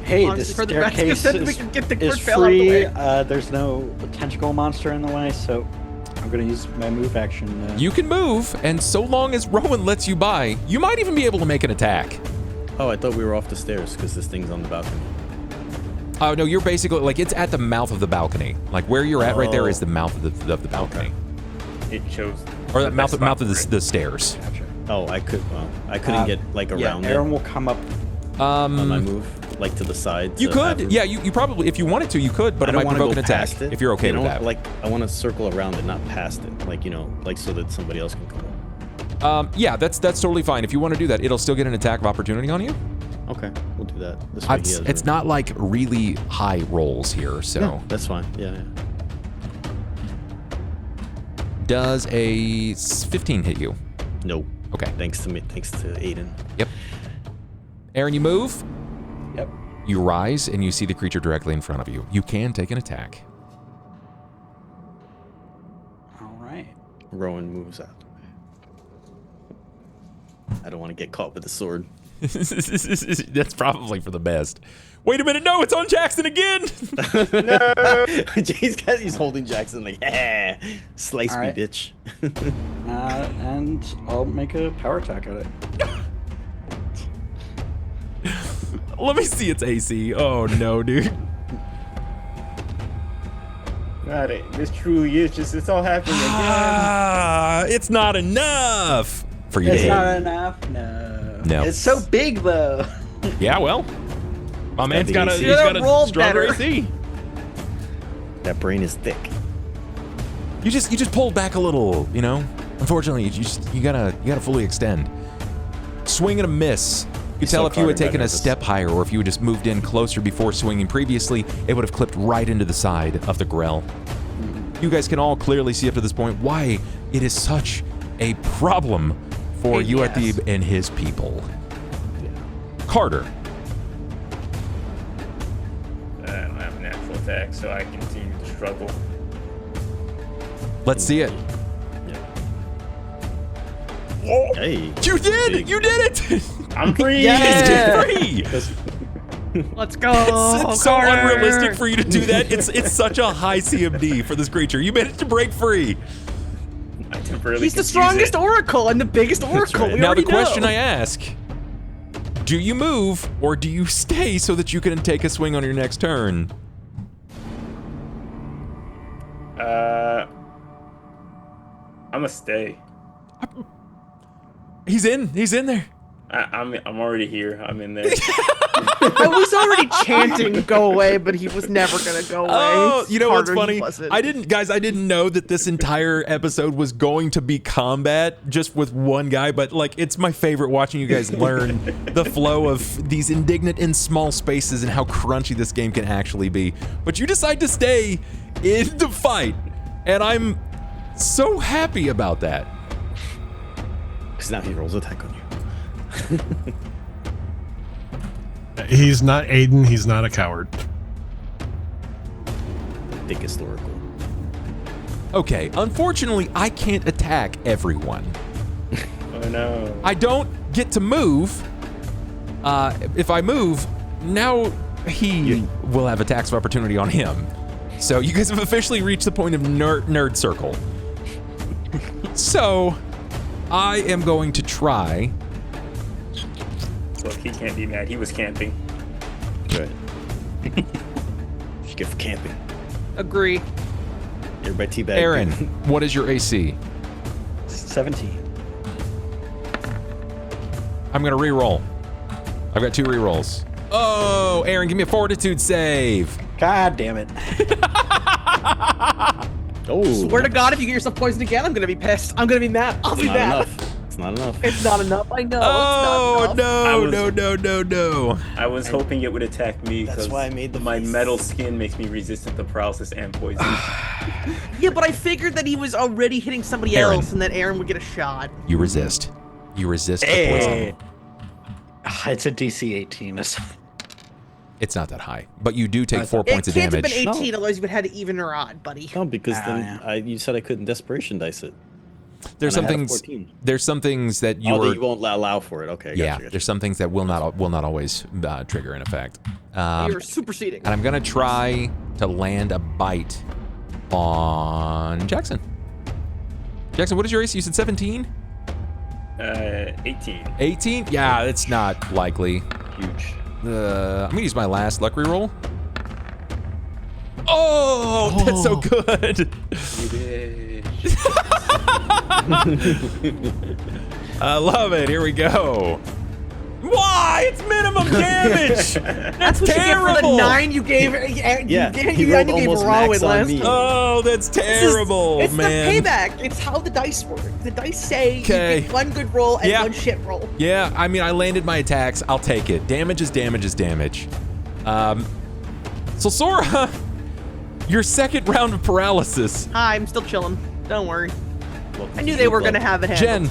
Hey, Honestly, this for the rest, staircase so that we is, can get the is quick trail out of the free. way. There's no tentacle monster in the way, so I'm gonna use my move action. You can move, and so long as Rowan lets you by, you might even be able to make an attack. Oh, I thought we were off the stairs because this thing's on the balcony. Oh, no, you're basically, like, it's at the mouth of the balcony. Like, where you're at right there is the mouth of the balcony. It shows. Or the mouth best of spot the stairs. Gotcha. Oh, I couldn't get like around Yeah, Aaron it will come up. on my move, like to the side. You to have could, him- yeah, you probably, if you wanted to, you could, but I it don't might wanna provoke go an attack, past it. if you're okay You with know, that. Like, I want to circle around it, not past it. Like, like so that somebody else can come up. Yeah, that's totally fine. If you want to do that, it'll still get an attack of opportunity on you. Okay, we'll do that. This way he has It's room. not like really high rolls here, so. No, that's fine. Yeah. Does a 15 hit you? No. Okay. Thanks to Aiden. Yep. Aaron, you move. Yep. You rise, and you see the creature directly in front of you. You can take an attack. All right. Rowan moves out. I don't want to get caught with the sword. That's probably for the best. Wait a minute, no, it's on Jackson again! He's holding Jackson like, yeah, slice All right. me, bitch. And I'll make a power attack at it. Let me see its AC. Oh no, dude. God, this truly is just, it's all happening again. Ah, it's not enough for you to It's hit. not enough. No. No. It's so big though. Yeah, well, my man's got a, AC. he's got Roll a stronger better. AC. That brain is thick. You just pulled back a little, you know. Unfortunately, you gotta fully extend. Swing and a miss. You could saw tell if you had Carter got taken a nervous. step higher, or if you had just moved in closer before swinging previously, it would have clipped right into the side of the Grell. You guys can all clearly see up to this point why it is such a problem for Hey, yes. Uathib and his people. Carter. I don't have a natural attack, so I continue to struggle. Let's see it. Hey. You did! Big. You did it! I'm free! Yeah. Free! Let's go. It's so Carter. unrealistic for you to do that. It's such a high CMD for this creature. You managed to break free. I temporarily He's the confuse strongest it. oracle and the biggest oracle. right. We Now the already question know. I ask, do you move or do you stay so that you can take a swing on your next turn? I'm gonna stay. He's in there. I'm already here. I'm in there. I was already chanting "Go away," but he was never gonna go away. Oh, you know what's Carter, he funny? wasn't. I didn't know that this entire episode was going to be combat just with one guy, but like it's my favorite watching you guys learn the flow of these indignant in small spaces and how crunchy this game can actually be. But you decide to stay in the fight, and I'm so happy about that. Because now he rolls attack on you. He's not Aiden. He's not a coward. Thickest oracle. Okay, unfortunately, I can't attack everyone. Oh no. I don't get to move. If I move, now he will have attacks of opportunity on him. So you guys have officially reached the point of nerd circle. So I am going to try. Look, he can't be mad. He was camping. Right. You get for camping. Agree. Everybody teabag. Aaron, what is your AC? 17. I'm going to re-roll. I've got 2 re-rolls. Oh, Aaron, give me a fortitude save. God damn it. Oh. Swear to God, if you get yourself poisoned again, I'm gonna be pissed. I'm gonna be mad. I'll It's be not mad. enough. It's not enough. It's not enough. I know. Oh, it's not enough. no. I was hoping it would attack me That's because why I made the my face. metal skin makes me resistant to paralysis and poison. Yeah, but I figured that he was already hitting somebody Aaron. else and that Aaron would get a shot. You resist. You resist the Hey. poison. It's a DC 18. It's not that high, but you do take I 4 thought- points It of can't damage. have been 18, otherwise you would have had to even or odd, buddy. No, because Ah, then yeah. you said I couldn't desperation dice it. There's some And I had a things. 14. There's some things that Oh, you're. you won't allow for it. Okay. Yeah, Gotcha. there's some things that will not always trigger in effect. You're superseding. And I'm gonna try to land a bite on Jackson. Jackson, what is your AC? You said 17? 18. 18? Yeah, that's not likely. Huge. I'm gonna use my last luck reroll. Oh, that's so good. I love it. Here we go. Why? It's minimum damage. That's what terrible. you get for the 9 you gave. Yeah, he you rolled gave almost Rowan max on last me. time. Oh, that's terrible, It's man. the payback. It's how the dice work. The dice say Okay. you get one good roll and Yeah. one shit roll. Yeah, I mean, I landed my attacks. I'll take it. Damage is damage is damage. So Sora, your second round of paralysis. Hi, I'm still chilling. Don't worry. Welcome I to knew the they were club. gonna have it handled. Jen,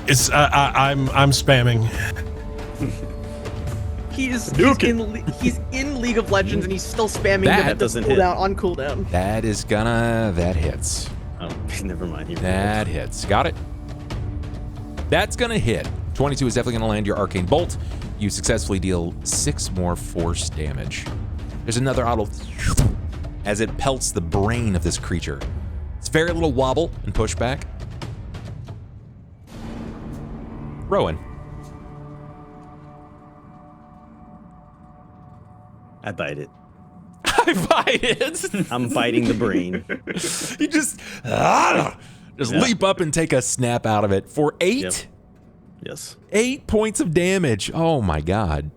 I'm spamming. He's in League of Legends and he's still spamming That them at the doesn't hit. cooldown on cooldown. that hits. Oh, never mind. He That hits. Got it. That's gonna hit. 22 is definitely gonna land your arcane bolt. You successfully deal 6 more force damage. There's another auto as it pelts the brain of this creature. It's very little wobble and pushback. Rowan. I bite it. I bite it. I'm biting the brain. You just Yeah. leap up and take a snap out of it for 8. Yep. Yes. 8 points of damage. Oh my god.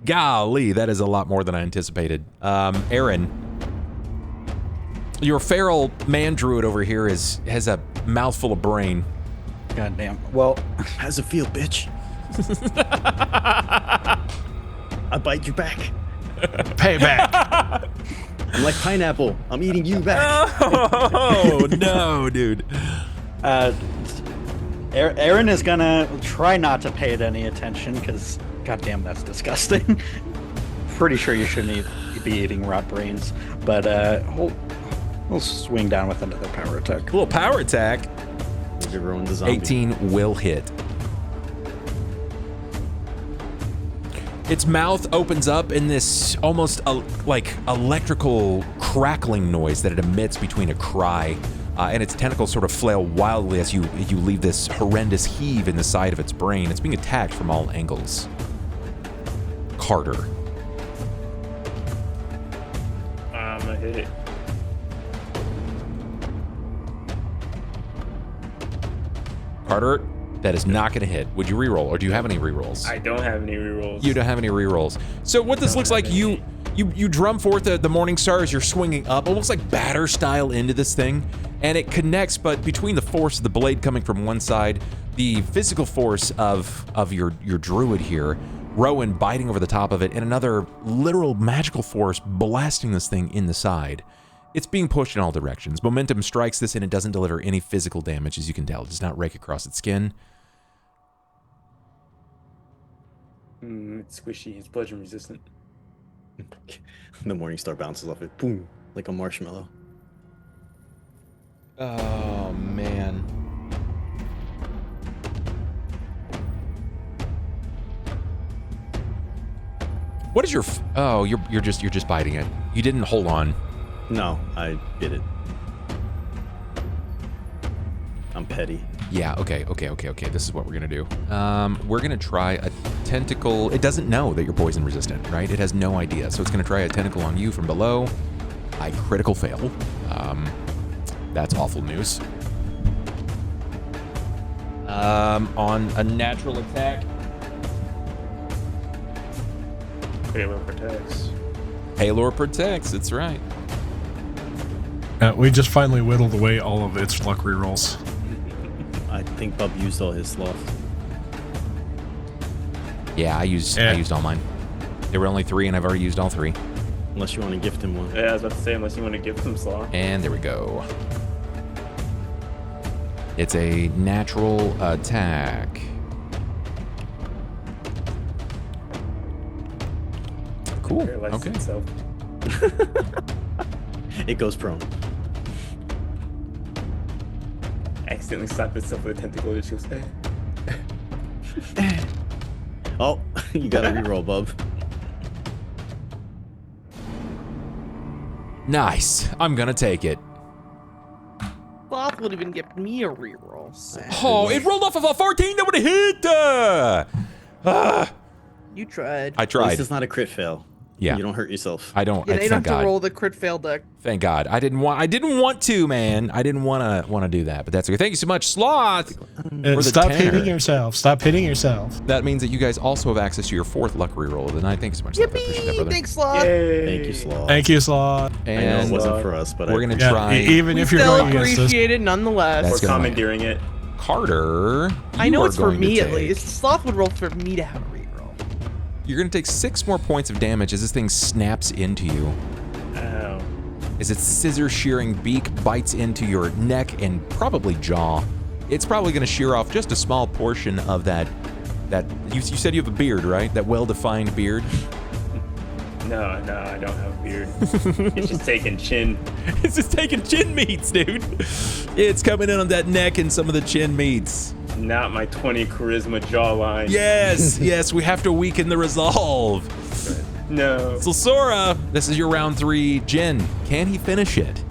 Golly, that is a lot more than I anticipated. Aaron, your feral man druid over here has a mouthful of brain. Goddamn. Well, How's it feel, bitch? I bite you back. Payback. I'm like pineapple. I'm eating you back. Oh no, dude. Aaron is gonna try not to pay it any attention because, goddamn, that's disgusting. Pretty sure you shouldn't be eating rot brains, but we'll swing down with another power attack. Little power attack. Maybe ruin the zombie. 18 will hit. Its mouth opens up in this almost like electrical crackling noise that it emits between a cry, and its tentacles sort of flail wildly as you leave this horrendous heave in the side of its brain. It's being attacked from all angles. Carter. I'm gonna hit it. Carter, that is not going to hit. Would you reroll, or do you have any rerolls? I don't have any rerolls. You don't have any rerolls. So what this looks like, you drum forth the morning star as you're swinging up, almost like batter style into this thing, and it connects, but between the force of the blade coming from one side, the physical force of your druid here, Rowan biting over the top of it, and another literal magical force blasting this thing in the side. It's being pushed in all directions. Momentum strikes this, and it doesn't deliver any physical damage, as you can tell. It does not rake across its skin. It's squishy. It's bludgeon resistant. The morning star bounces off it. Boom. Like a marshmallow. Oh, man. What is your... Oh, you're just biting it. You didn't hold on. No, I bit it. I'm petty. Yeah, okay. This is what we're gonna do. We're gonna try a tentacle. It doesn't know that you're poison resistant, right? It has no idea. So it's gonna try a tentacle on you from below. I critical fail. That's awful news. On a natural attack. Halo protects. Halor protects, that's right. We just finally whittled away all of its luck rerolls. I think Bub used all his sloth. Yeah, I used all mine. There were only 3, and I've already used all 3. Unless you want to gift him one. Yeah, I was about to say, unless you want to give them slaw. And there we go. It's a natural attack. Cool. Paralyzes Okay. itself. It goes prone. Accidentally slapped itself with a tentacle and she goes, eh. Oh, you got to reroll, bub. Nice. I'm gonna take it. Sloth would even give me a reroll. Sad. Oh, it rolled off of a 14. That would have hit. You tried. I At tried. least it's not a crit fail. Yeah. You don't hurt yourself. I don't. Yeah, I, you don't thank have to God. roll the crit fail deck. Thank God. I didn't want to, man. I didn't want to do that, but that's okay. Thank you so much, Sloth. For the Stop tenor. hitting yourself. Stop hitting yourself. That means that you guys also have access to your 4th luck reroll of the night. Thank you so much, Sloth. I appreciate that, Yippee! brother. Thanks, Sloth. Thank you, Slaw. Thank you, Sloth. I know And it wasn't for us, but we're gonna Yeah, try even We if you're still going against us. appreciate it nonetheless. That's We're gonna commandeering it. Carter. I you know are it's for going to me at take- least. Sloth would roll for me to have a reroll. You're gonna take 6 more points of damage as this thing snaps into you. Ow. As its scissor shearing beak bites into your neck and probably jaw. It's probably gonna shear off just a small portion of that. You said you have a beard, right? That well-defined beard. No, I don't have a beard. It's just taking chin. It's just taking chin meats, dude. It's coming in on that neck and some of the chin meats. Not my 20 charisma jawline. Yes, we have to weaken the resolve. No. So Sora, this is your round 3. Jin, can he finish it?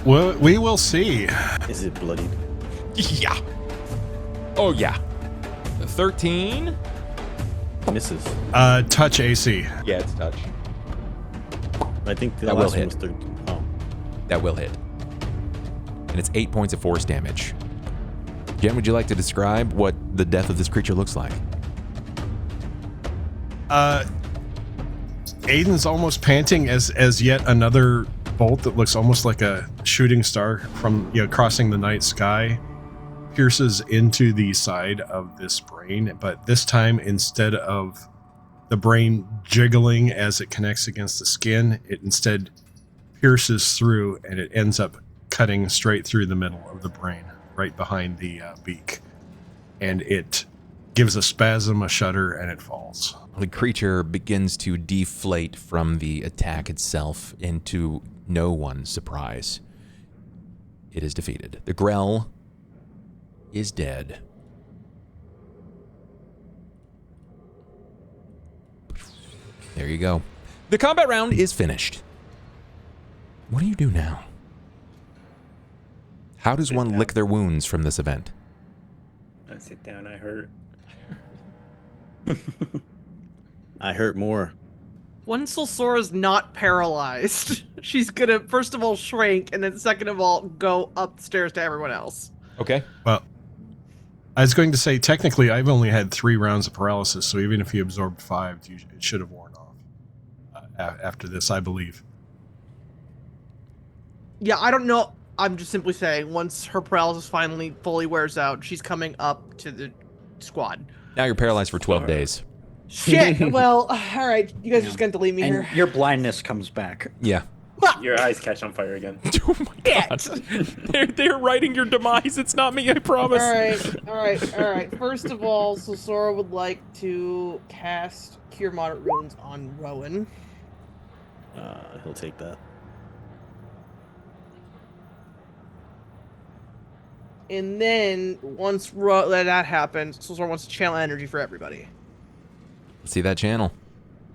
Well, we will see. Is it bloodied? Yeah. Oh yeah. 13. Misses. Touch AC. Yeah, it's touch. I think the That will last one hit. was 13. Oh. That will hit. And it's 8 points of force damage. Jen, would you like to describe what the death of this creature looks like? Aiden's almost panting as yet another bolt that looks almost like a shooting star from crossing the night sky pierces into the side of this brain, but this time instead of the brain jiggling as it connects against the skin, it instead pierces through and it ends up cutting straight through the middle of the brain, right behind the beak, and it gives a spasm, a shudder, and it falls. The creature begins to deflate from the attack itself into no one's surprise. It is defeated. The Grell is dead. There you go. The combat round is finished. What do you do now? How does one lick their wounds from this event? I sit down, I hurt. I hurt more. Once Sora's not paralyzed, she's gonna first of all shrink, and then second of all go upstairs to everyone else. Okay. Well, I was going to say, technically, I've only had 3 rounds of paralysis, so even if you absorbed 5, it should have worn off after this, I believe. Yeah, I don't know. I'm just simply saying, once her paralysis finally fully wears out, she's coming up to the squad. Now you're paralyzed for 12 days. Shit. Well, all right. You guys are just going to leave me And here. your blindness comes back. Yeah. Your eyes catch on fire again. Oh my god. They're writing your demise. It's not me, I promise. All right. First of all, so Sora would like to cast Cure Moderate Wounds on Rowan. He'll take that. And then once that happens, so Sora wants to channel energy for everybody. Let's see that channel.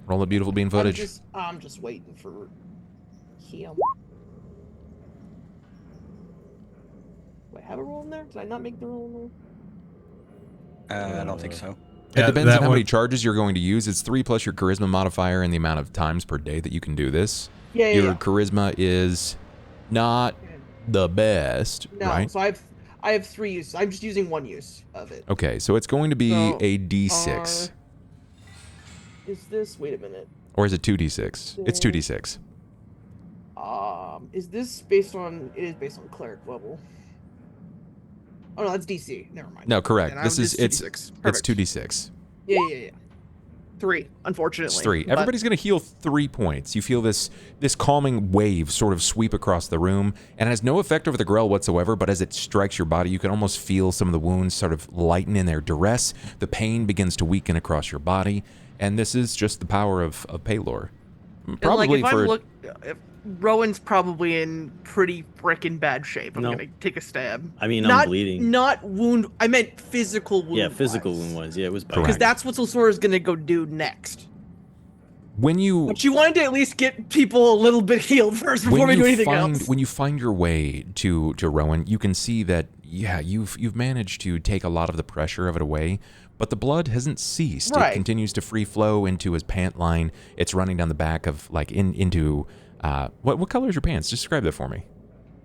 Roll the beautiful bean footage. I'm just waiting for him. Do I have a roll in there? Did I not make the roll in there? I don't think so. It Yeah, depends that on how one- many charges you're going to use. It's 3 plus your charisma modifier and the amount of times per day that you can do this. Yeah. Your charisma is not the best, No, right? so I have 3 uses. I'm just using 1 use of it. Okay, so it's going to be So, a D6. Is this? Wait a minute. Or is it 2D6? It's 2D6. Is this based on? It is based on cleric level. Oh no, that's DC. Never mind. No, correct. Then This is it's 2d6. it's Perfect. 2D6. Yeah. 3, unfortunately. It's 3. But- Everybody's going to heal 3 points. You feel this calming wave sort of sweep across the room, and it has no effect over the Grell whatsoever, but as it strikes your body, you can almost feel some of the wounds sort of lighten in their duress. The pain begins to weaken across your body, and this is just the power of Paylor. And, Probably like, if for... I'm Rowan's probably in pretty frickin' bad shape. I'm No. gonna take a stab. I mean, not, I'm bleeding. Not wound. I meant physical wound. Yeah, physical wound wise. Yeah, it was biting. Because that's what Sosora's gonna go do next. When you But she wanted to at least get people a little bit healed first before we do anything else. When you find your way to Rowan, you can see that you've managed to take a lot of the pressure of it away, but the blood hasn't ceased. Right. It continues to free flow into his pant line. It's running down the back of into what color is your pants? Describe that for me.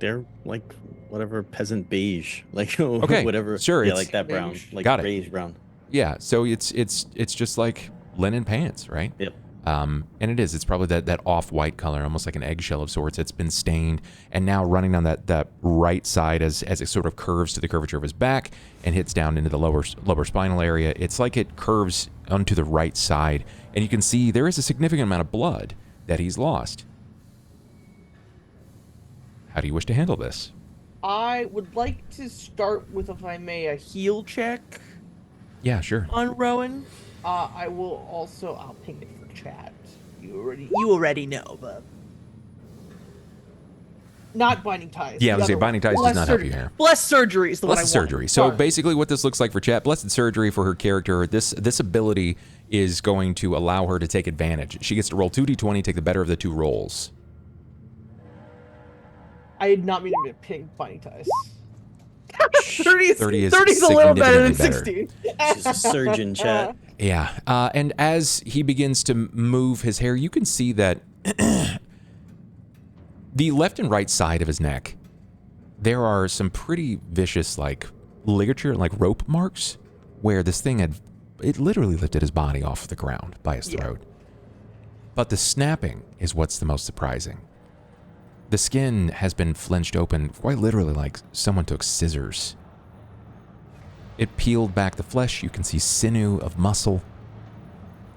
They're like whatever peasant beige, like Okay, whatever. sure, Yeah, it's like that brown, beige. like Got it. beige brown. Yeah, so it's just like linen pants, right? Yep. And it is. It's probably that off-white color, almost like an eggshell of sorts. It's been stained, and now running down that right side as it sort of curves to the curvature of his back and hits down into the lower spinal area. It's like it curves onto the right side, and you can see there is a significant amount of blood that he's lost. How do you wish to handle this? I would like to start with, if I may, a heal check Yeah, sure. on Rowan. I will also, I'll ping it for chat. You already know, but not binding ties. Yeah, I was the saying other binding one. ties does Blessed not help surgery. you here. Blessed surgery is the one I Blessed want. surgery. So Sorry. basically what this looks like for chat, blessed surgery for her character, this ability is going to allow her to take advantage. She gets to roll 2d20, take the better of the two rolls. I did not mean to ping binding ties. 30 is 30 is a little better than significantly 16. She's a surgeon, chat. Yeah, and as he begins to move his hair, you can see that the left and right side of his neck, there are some pretty vicious, like, ligature, like rope marks, where this thing it literally lifted his body off the ground by his throat. But the snapping is what's the most surprising. The skin has been flinched open, quite literally like someone took scissors. It peeled back the flesh. You can see sinew of muscle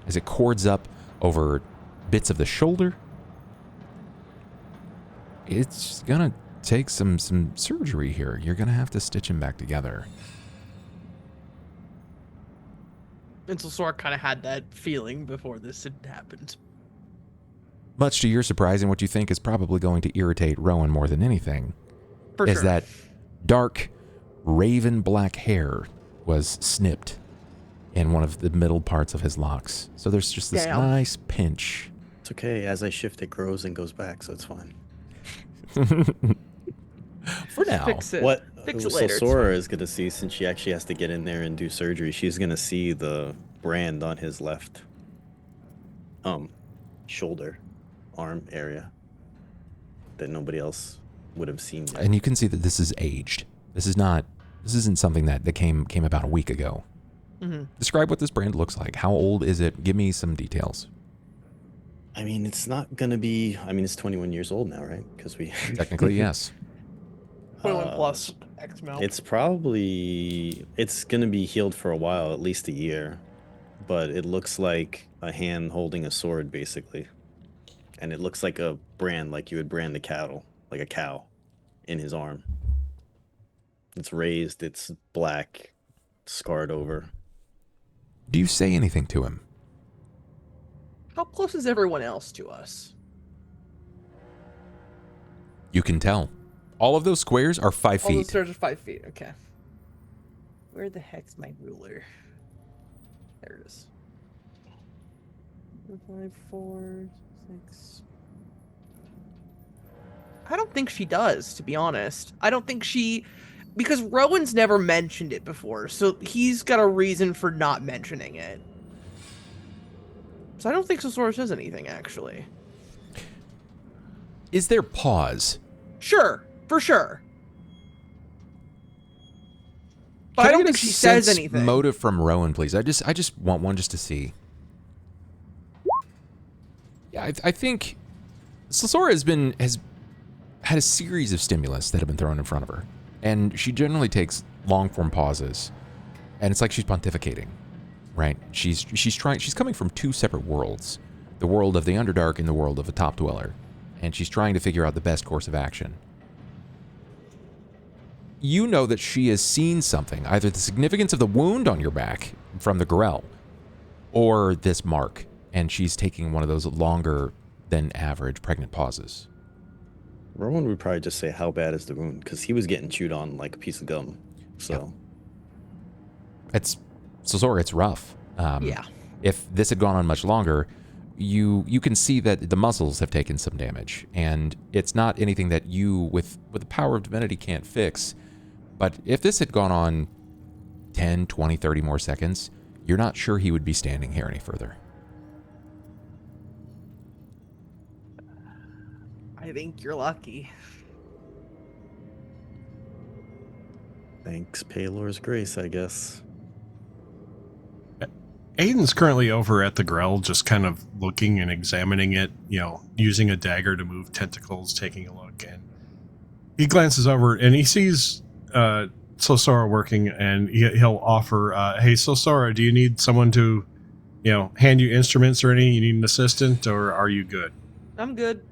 as it cords up over bits of the shoulder. It's gonna take some surgery here. You're gonna have to stitch him back together. And so Sora kind of had that feeling before this had happened. Much to your surprise, and what you think is probably going to irritate Rowan more than anything, For is sure. that dark, raven black hair was snipped in one of the middle parts of his locks. So there's just this Damn. nice pinch. It's okay. As I shift, it grows and goes back, so it's fine. For now. Fix it. What Fix it so later. it's Sora is gonna see, since she actually has to get in there and do surgery, she's gonna see the brand on his left shoulder, arm area that nobody else would have seen yet. And you can see that this is aged. This isn't something that came about a week ago. Mm-hmm. Describe what this brand looks like. How old is it? Give me some details. I mean, it's not gonna be. I mean, it's 21 years old now, right? Because we Technically, yes. 21 plus X amount. It's gonna be healed for a while, at least a year. But it looks like a hand holding a sword, basically. And it looks like a brand, like you would brand the cattle, like a cow, in his arm. It's raised, it's black, scarred over. Do you say anything to him? How close is everyone else to us? You can tell. All of those squares are 5 All those feet. stairs are 5 feet. Okay. Where the heck's my ruler? There it is. 5, 4, 6. I don't think she does, to be honest. I don't think she, because Rowan's never mentioned it before, so he's got a reason for not mentioning it. So I don't think Sosora says anything, actually. Is there pause? Sure, for sure. But I Can don't get think a she says sense anything. Motive from Rowan, please. I just want one just to see. Yeah, I think Sosora has had a series of stimulus that have been thrown in front of her, and she generally takes long form pauses, and it's like she's pontificating, right? She's coming from two separate worlds, the world of the Underdark and the world of a top dweller, and she's trying to figure out the best course of action. You know that she has seen something, either the significance of the wound on your back from the grell, or this mark, and she's taking one of those longer than average pregnant pauses. Rowan would probably just say, "How bad is the wound?" Because he was getting chewed on like a piece of gum. So It's Zora, it's rough. Yeah. If this had gone on much longer, you can see that the muscles have taken some damage, and it's not anything that you, with the power of divinity, can't fix. But if this had gone on 10, 20, 30 more seconds, you're not sure he would be standing here any further. I think you're lucky. thanks, Paylor's grace, I guess. Aiden's currently over at the Grell, just kind of looking and examining it, using a dagger to move tentacles, taking a look. And he glances over and he sees Sosora working, and he'll offer, hey, Sosora, do you need someone to, hand you instruments or anything? You need an assistant, or are you good? I'm good.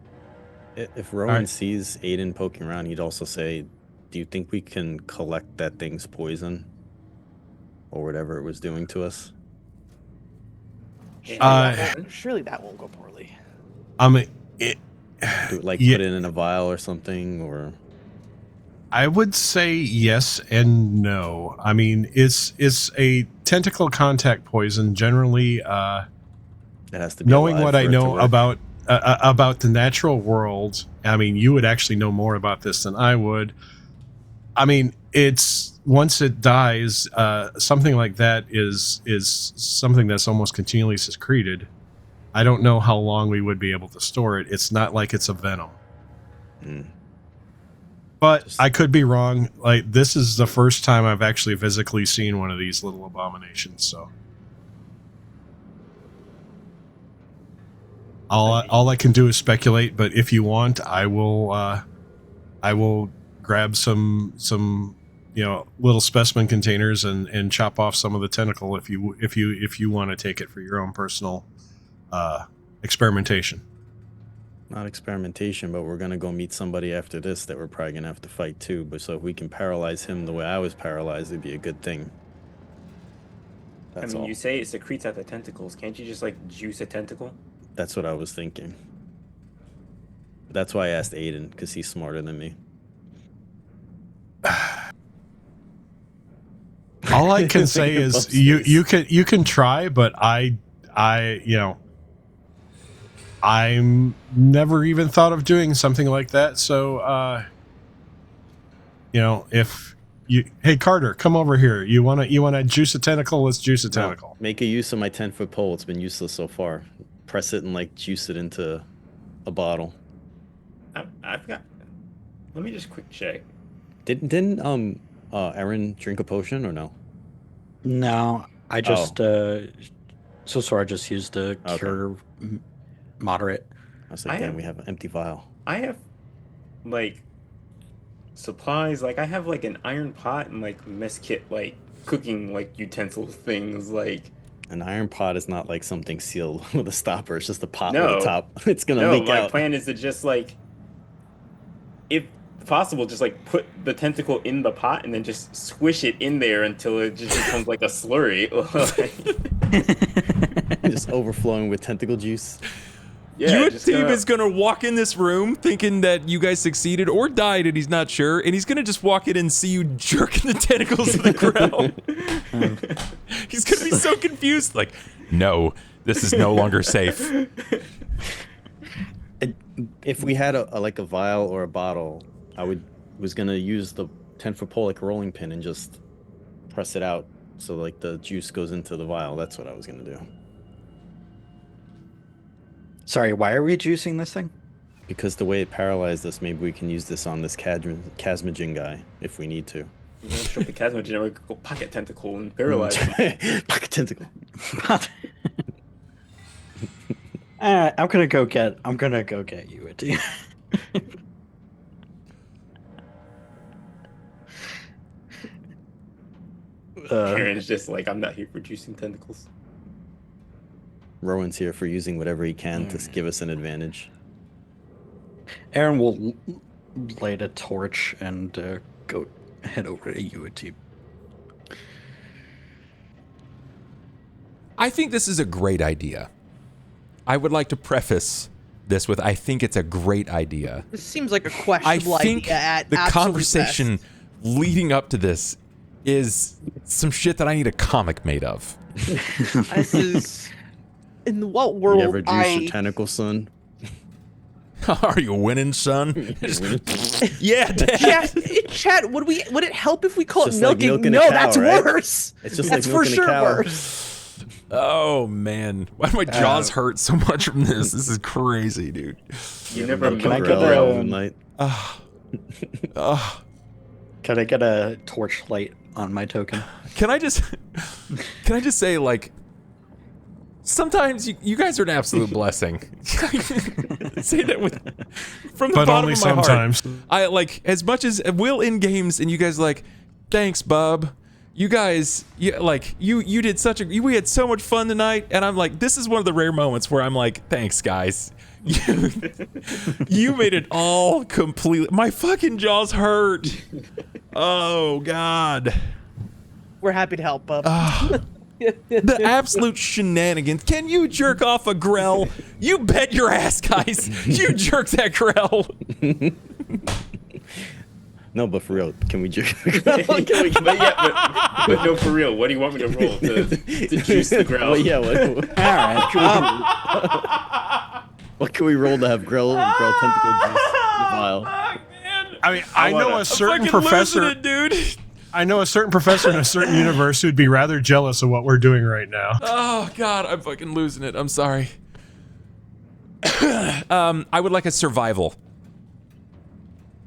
If Rowan sees Aiden poking around, he'd also say, do you think we can collect that thing's poison? Or whatever it was doing to us? Surely that won't go poorly. Put it in a vial or something, or... I would say yes and no. I mean, it's a tentacle contact poison. Generally, it has to be knowing what I know about about the natural world. I mean, you would actually know more about this than I would. I mean, it's once it dies, something like that is something that's almost continually secreted. I don't know how long we would be able to store it. It's not like it's a venom. But I could be wrong. Like, this is the first time I've actually physically seen one of these little abominations, so all I can do is speculate. But if you want, I will grab some little specimen containers and chop off some of the tentacle if you want to take it for your own personal experimentation. Not experimentation, but we're gonna go meet somebody after this that we're probably gonna have to fight too. But so if we can paralyze him the way I was paralyzed, it'd be a good thing. That's all. You say it secretes out the tentacles. Can't you just juice a tentacle? That's what I was thinking. That's why I asked Aiden, because he's smarter than me. All I can say is you can try, but I'm never even thought of doing something like that. So, if you, hey Carter, come over here. You wanna juice a tentacle? Let's juice a tentacle. No, make a use of my 10-foot pole. It's been useless so far. Press it and juice it into a bottle. I've got. Let me just quick check. Didn't Aaron drink a potion or no? No, I just Sosora just used the cure moderate. I was like, damn, we have an empty vial. I have supplies. I have an iron pot and mess kit, cooking utensil things. An iron pot is not something sealed with a stopper. It's just a pot No. with a top. It's gonna leak out. My plan is to just if possible, just put the tentacle in the pot and then just squish it in there until it just becomes a slurry. Just overflowing with tentacle juice. Yeah, Your team is going to walk in this room thinking that you guys succeeded or died, and he's not sure, and he's going to just walk in and see you jerking the tentacles to the ground. He's going to be so confused, no, this is no longer safe. If we had a vial or a bottle, was going to use the 10-foot pole like a rolling pin and just press it out so the juice goes into the vial. That's what I was going to do. Sorry, why are we juicing this thing? Because the way it paralyzed us, maybe we can use this on this Chasmogen guy if we need to. You're gonna show the Chasmogen, we could go pocket tentacle and paralyze him. Pocket tentacle. I'm gonna go get you a tea. Aaron's just I'm not here for juicing tentacles. Rowan's here for using whatever he can to give us an advantage. Aaron will light a torch and go head over to UAT. I think this is a great idea. I would like to preface this with. I think it's a great idea. This seems like a I questionable think idea at the absolute conversation best. leading up to this is some shit that I need a comic made of. This is in what You world ever juice your tentacle, son? Are you winning, son? Yeah, Dad. Chat, would it help if we call it Just like milking? milking a No, cow, that's right? worse. It's just That's like for milking a sure cow. worse. Oh man, why do my jaws hurt so much from this? This is crazy, dude. You never Can I milk get a a- cow. Moonlight. Can I get a torchlight on my token? Can I just say, like, sometimes you guys are an absolute blessing. Say that from the But bottom only of my heart. sometimes. I like, as much as Will in games, and you guys like, thanks, bub. You guys, you did we had so much fun tonight, and I'm like, this is one of the rare moments where I'm like, thanks, guys. You made it all completely. My fucking jaws hurt. Oh God. We're happy to help, bub. The absolute shenanigans. Can you jerk off a Grell? You bet your ass, guys. You jerk that Grell. No, but for real, can we jerk? but no, for real. What do you want me to roll to juice the ground? Well, yeah. What can we roll to have Grell tentacle juice vial? I mean, I know a certain professor, dude. I know a certain professor in a certain universe who'd be rather jealous of what we're doing right now. Oh God, I'm fucking losing it. I'm sorry. I would like a survival.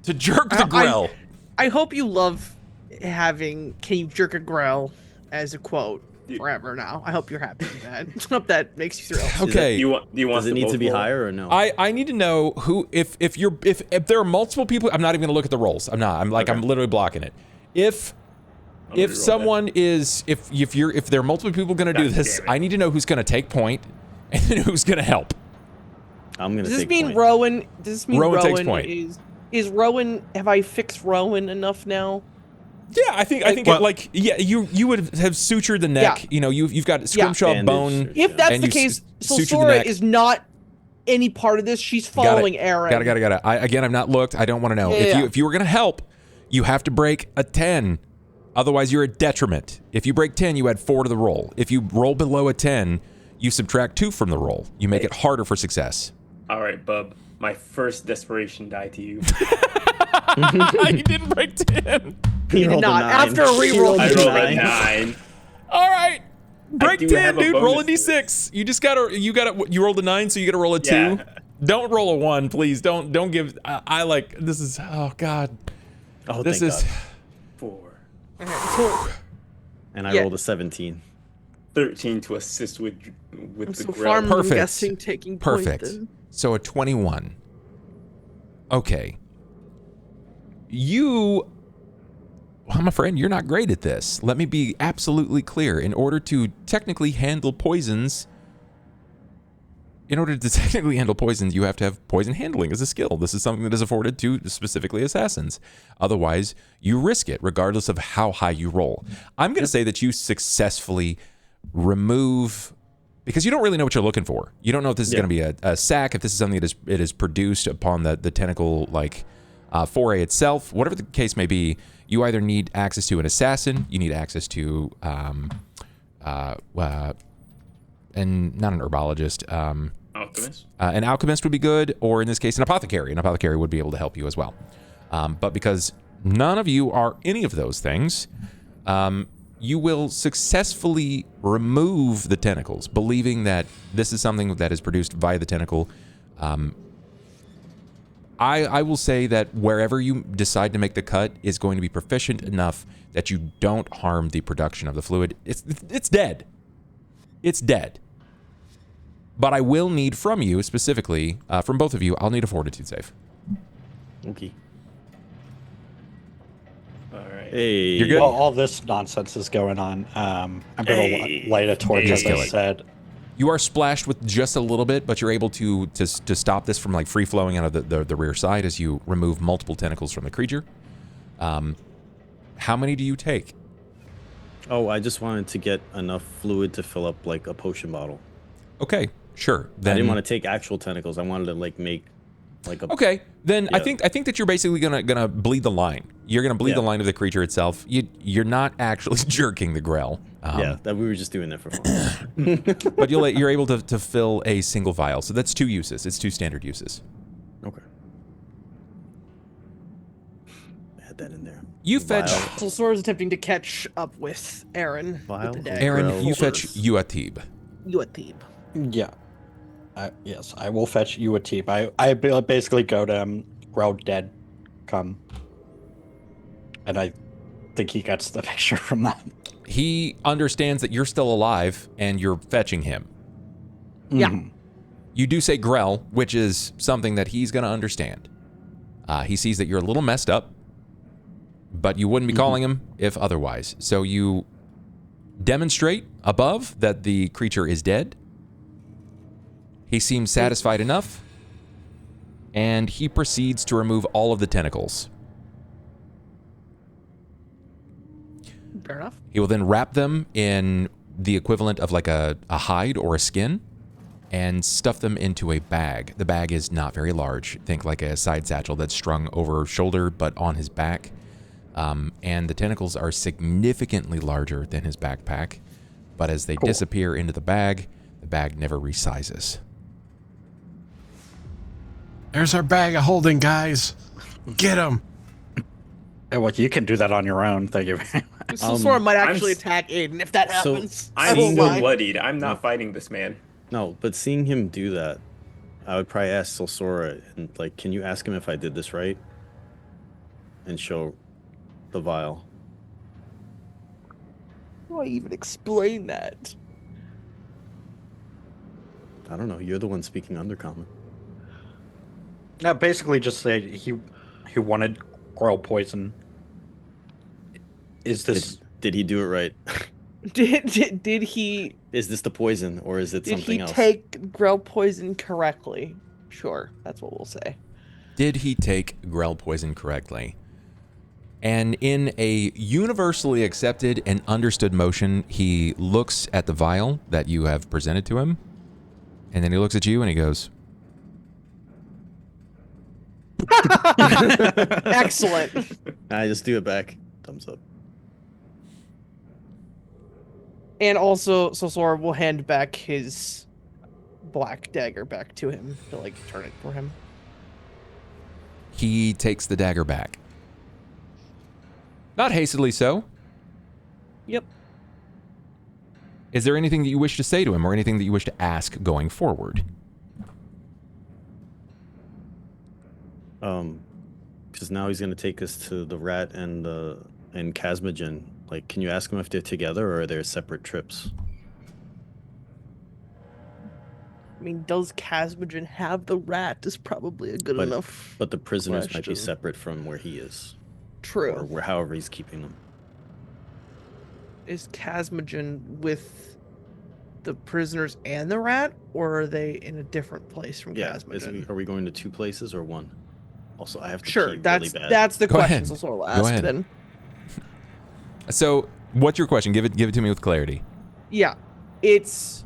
To jerk the Grell. I hope you love having "Can you jerk a Grell" as a quote forever now. I hope you're happy with that. I hope that makes you thrilled. Okay. Do you want Does it the need to be multiple? higher or no? I need to know who if there are multiple people. I'm not even gonna look at the rolls. I'm not. I'm literally blocking it. If someone is if there are multiple people gonna do God this, damn it. I need to know who's gonna take point and then who's gonna help. I'm gonna Does this take mean point. Rowan? Does this mean Rowan takes Rowan point. is Rowan? Have I fixed Rowan enough now? Yeah, I think you would have sutured the neck. Yeah. You know, you've got scrimshaw Bandage. bone. If that's And the you case, so sutured the Sora neck. is not any part of this. She's following Aaron. Got it. I've not looked. I don't want to know. Yeah. If you were gonna help, you have to break a 10. Otherwise, you're a detriment. If you break 10, you add 4 to the roll. If you roll below a 10, you subtract 2 from the roll. You make it harder for success. All right, bub. My first desperation die to you. You didn't break 10. He did rolled a not. 9. After a reroll, I he rolled did a not. 9. All right. Break do 10, have a dude. Roll a bonus to d6. You rolled a 9, so you got to roll a 2. Yeah. Don't roll a 1, please. Don't give. I like this is. Oh God. Oh, This thank is. God. 4. And I Yeah. rolled a 17. 13 to assist with the So grill. far, I'm Perfect. guessing taking point Perfect. then. So a 21. Okay. I'm afraid you're not great at this. Let me be absolutely clear. In order to technically handle poisons, you have to have poison handling as a skill. This is something that is afforded to specifically assassins. Otherwise, you risk it, regardless of how high you roll. I'm going to say that you successfully remove, because you don't really know what you're looking for. You don't know if this is going to be a sac, if this is something that it is produced upon the tentacle, like foray itself. Whatever the case may be, you either need access to an assassin, you need access to, and not an herbologist. Alchemist. An alchemist would be good, or in this case, an apothecary. An apothecary would be able to help you as well. But because none of you are any of those things, you will successfully remove the tentacles, believing that this is something that is produced via the tentacle. I will say that wherever you decide to make the cut is going to be proficient enough that you don't harm the production of the fluid. It's dead. It's dead. But I will need from you, specifically, from both of you, I'll need a fortitude save. Okay. All right. Hey. You're good? While all this nonsense is going on, I'm gonna light a torch, Just as kill I it. said. You are splashed with just a little bit, but you're able to stop this from like free flowing out of the rear side as you remove multiple tentacles from the creature. How many do you take? Oh, I just wanted to get enough fluid to fill up like a potion bottle. Okay, Sure. I Then didn't want to take actual tentacles. I wanted to like make like a. okay. Then I Yeah. think that you're basically gonna bleed the line. You're gonna bleed the Yeah. line of the creature itself. You're not actually jerking the Grell. Yeah, that we were just doing that for fun. But you're able to fill a single vial. So that's 2 uses. It's 2 standard uses. Okay. Add that in there. You fetch Vial. So Sora's attempting to catch up with Aaron Vial? with the dagger. Aaron. Grell You fetch first. Uatib. You a thief. Yeah. Yes, I will fetch you a teep. I basically go to Grow Dead, come. And I think he gets the picture from that. He understands that you're still alive and you're fetching him. Yeah. Mhm. You do say Grell, which is something that he's going to understand. He sees that you're a little messed up, but you wouldn't be calling him if otherwise. So you demonstrate above that the creature is dead. He seems satisfied enough, and he proceeds to remove all of the tentacles. Fair enough. He will then wrap them in the equivalent of like a hide or a skin and stuff them into a bag. The bag is not very large. Think like a side satchel that's strung over shoulder but on his back. And the tentacles are significantly larger than his backpack. But as they disappear into the bag never resizes. There's our bag of holding, guys. Get him. Well, you can do that on your own. Thank you very much. So Sora might actually s- attack Aiden if that So- happens. I'm I won't so lie. bloodied. I'm not fighting this man. No, but seeing him do that, I would probably ask Silsora and like, can you ask him if I did this right? And show the vial. How do I even explain that? I don't know. You're the one speaking Undercommon. No, basically just say he wanted Grow poison. Is this... Did he do it right? Did he Is this the poison or is it did something he else? take Grell poison correctly? Sure, that's what we'll say. Did he take Grell poison correctly? And in a universally accepted and understood motion, he looks at the vial that you have presented to him, and then he looks at you and he goes, Excellent. I just do it back. Thumbs up. And also, so Sora will hand back his black dagger back to him to like turn it for him. he takes the dagger back. Not hastily so. Yep. Is there anything that you wish to say to him or anything that you wish to ask going forward? Because now he's gonna take us to the rat and Casmogen. Like, can you ask him if they're together or are they separate trips? I mean, does Casmogen have the rat? Is probably a good But- enough. But the prisoners might be Question. separate from where he is, True. or where however he's keeping them. Is Casmogen with the prisoners and the rat, or are they in a different place from Yeah. Casmogen? Are we going to two places or one? Also, I have to Sure, pee that's really bad. that's the Go question. ahead. So Sora will Go ask ahead. then. So, what's your question? Give it to me with clarity. Yeah, it's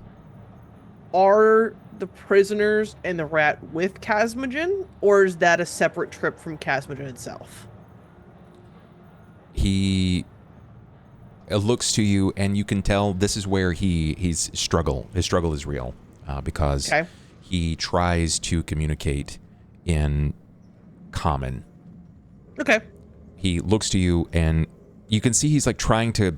are the prisoners and the rat with Casmogen, or is that a separate trip from Casmogen itself? He looks to you, and you can tell this is where his struggle is real, because Okay. he tries to communicate in common. Okay. He looks to you, and you can see he's like trying to.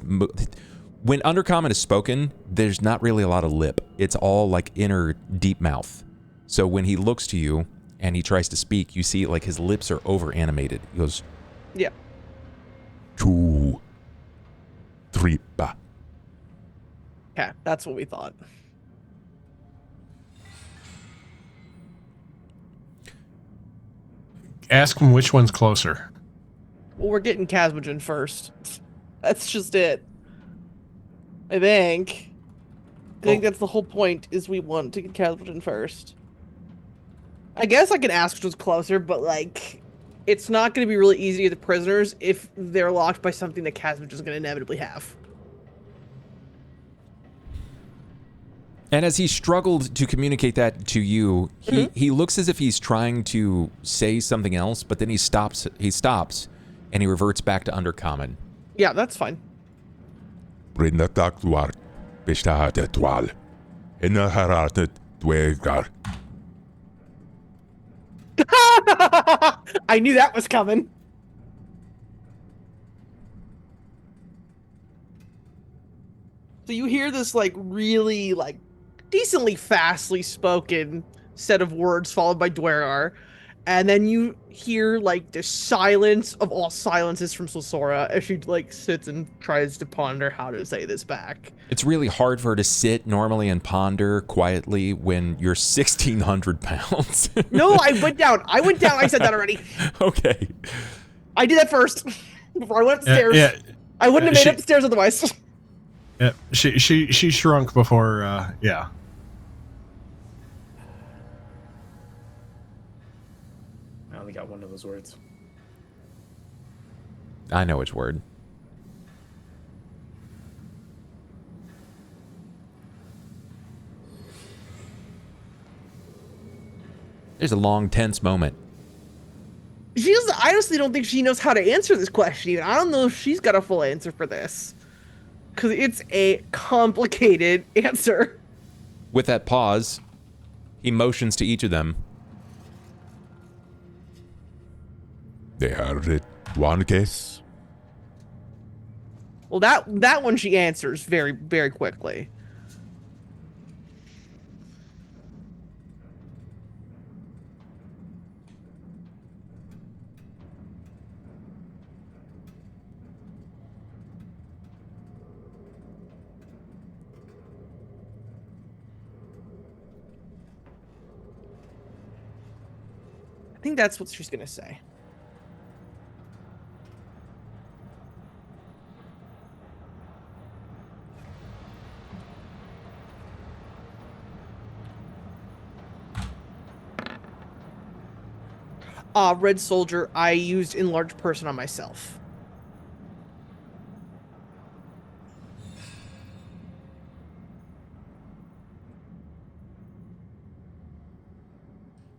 When Undercommon is spoken, there's not really a lot of lip. It's all like inner deep mouth. So when he looks to you and he tries to speak, you see like his lips are over animated. He goes, Yeah. 2, 3, ba. Okay. That's what we thought. Ask him which one's closer. Well, we're getting Casmogen first. That's just it. I think. I think that's the whole point. Is we want to get Casmogen first. I guess I can ask which one's closer, but like, it's not going to be really easy to get the prisoners if they're locked by something that Casmogen's going to inevitably have. And as he struggled to communicate that to you, he looks as if he's trying to say something else, but then he stops, and he reverts back to Undercommon. Yeah, that's fine. Rinnataktuar, Bishtahatetwal, Inaharatet Dwegar. I knew that was coming. So you hear this like really like decently fastly spoken set of words followed by Dwerar, and then you hear like the silence of all silences from Sosora as she like sits and tries to ponder how to say this back. It's really hard for her to sit normally and ponder quietly when you're 1,600 pounds. No, I went down. I said that already. Okay. I did that first before I went upstairs. Yeah. I wouldn't have made it upstairs otherwise. Yeah, she shrunk before. Yeah. I only got one of those words. I know which word. There's a long, tense moment. I honestly don't think she knows how to answer this question even. I don't know if she's got a full answer for this. Because it's a complicated answer. With that pause, he motions to each of them. They heard it. One case. Well, that one she answers very, very quickly. I think that's what she's gonna say. Red Soldier, I used enlarged person on myself.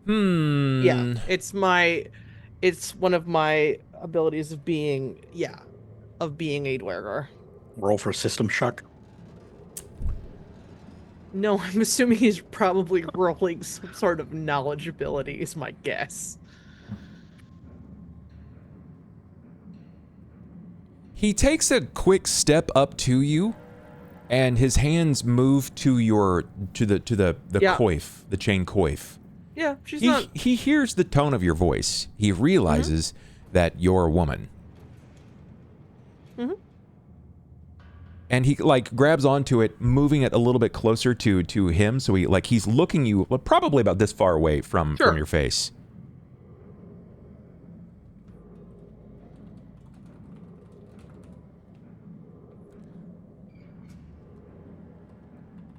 Yeah, it's one of my abilities of being, a Dwegar. Roll for system shock. No, I'm assuming he's probably rolling some sort of knowledge ability is my guess. He takes a quick step up to you, and his hands move to the Yeah. coif, the chain coif. Yeah, she's not. He hears the tone of your voice. He realizes that you're a woman. Mm-hmm. And he like grabs onto it, moving it a little bit closer to him. So he's looking you probably about this far away from your face.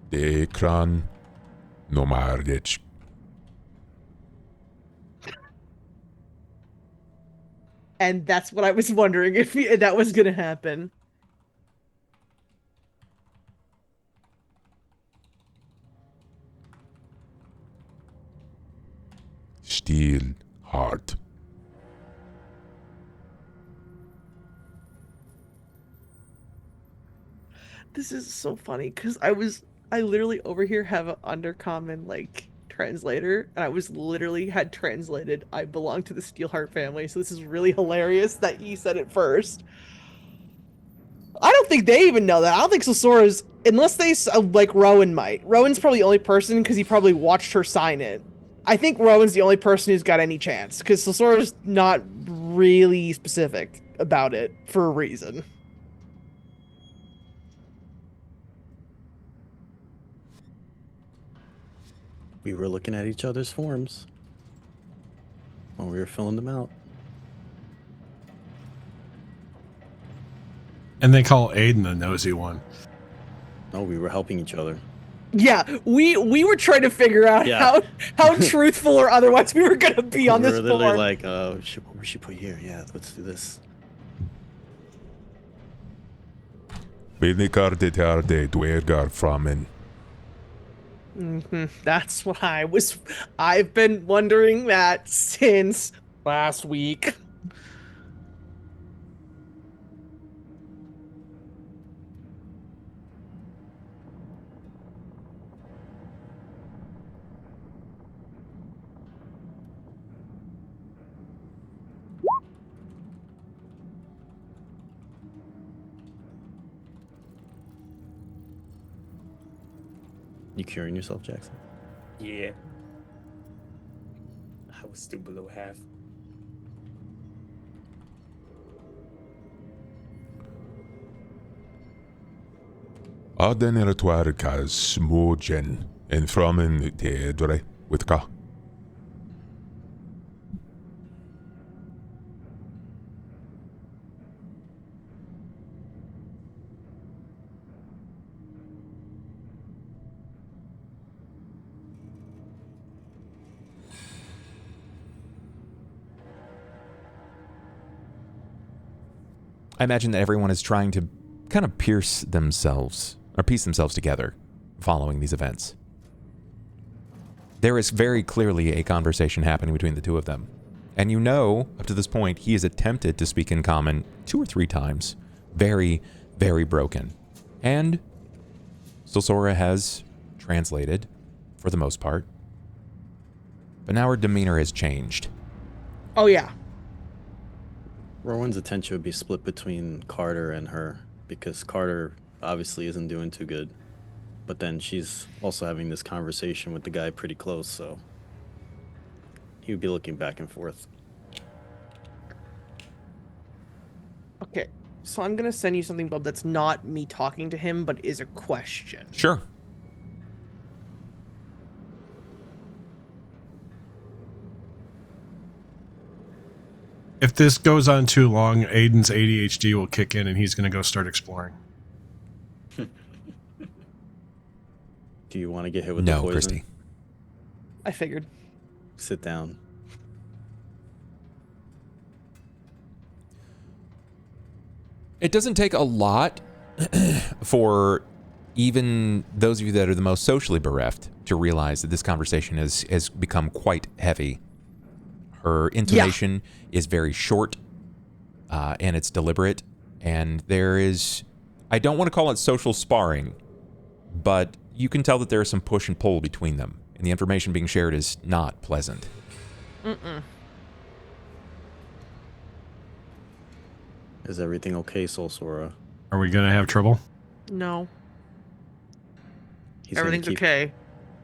Dekran Nomardic. And that's what I was wondering if that was gonna happen. Steel heart. This is so funny because I literally over here have an undercommon like translator, and I was literally had translated I belong to the Steelheart family, so this is really hilarious that he said it first. I don't think they even know that. I don't think Sosora's, unless they like Rowan might. Rowan's probably the only person because he probably watched her sign it. I think Rowan's the only person who's got any chance because Sosora's not really specific about it for a reason. We were looking at each other's forms when we were filling them out. And they call Aiden the nosy one. No, we were helping each other. Yeah, we were trying to figure out how truthful or otherwise we were gonna be on We this were literally form. like, what we should put here? Yeah, let's do this. Bidnikar de Dwergar Framen. That's what I've been wondering that since last week. You curing yourself, Jackson? Yeah. I was still below half. Aden Eretwarkas Mojen and Framen Teedre with Ka. I imagine that everyone is trying to kind of piece themselves together following these events. There is very clearly a conversation happening between the two of them. And you know, up to this point, he has attempted to speak in common 2 or 3 times. Very, very broken. And Silsora has translated, for the most part. But now her demeanor has changed. Oh, yeah. Rowan's attention would be split between Carter and her, because Carter obviously isn't doing too good. But then she's also having this conversation with the guy pretty close, so he would be looking back and forth. Okay, so I'm going to send you something, Bub, that's not me talking to him, but is a question. Sure. If this goes on too long, Aiden's ADHD will kick in and he's going to go start exploring. Do you want to get hit with the No, poison? Christy. I figured. Sit down. It doesn't take a lot for even those of you that are the most socially bereft to realize that this conversation has become quite heavy. Her intonation is very short, and it's deliberate, and there is, I don't want to call it social sparring, but you can tell that there is some push and pull between them, and the information being shared is not pleasant. Is everything okay, Solsora? Are we going to have trouble? No. He's gonna Everything's keep okay.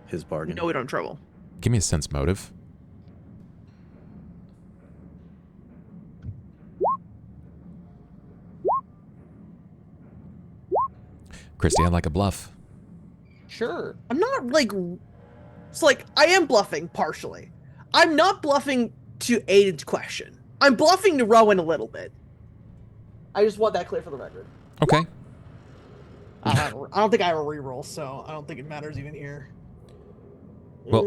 his bargain. No, we don't have trouble. Give me a sense motive. Christy, I like a bluff. Sure. I'm not like... It's like, I am bluffing partially. I'm not bluffing to Aiden's question. I'm bluffing to Rowan a little bit. I just want that clear for the record. Okay. I don't think I have a reroll, so I don't think it matters even here. Well-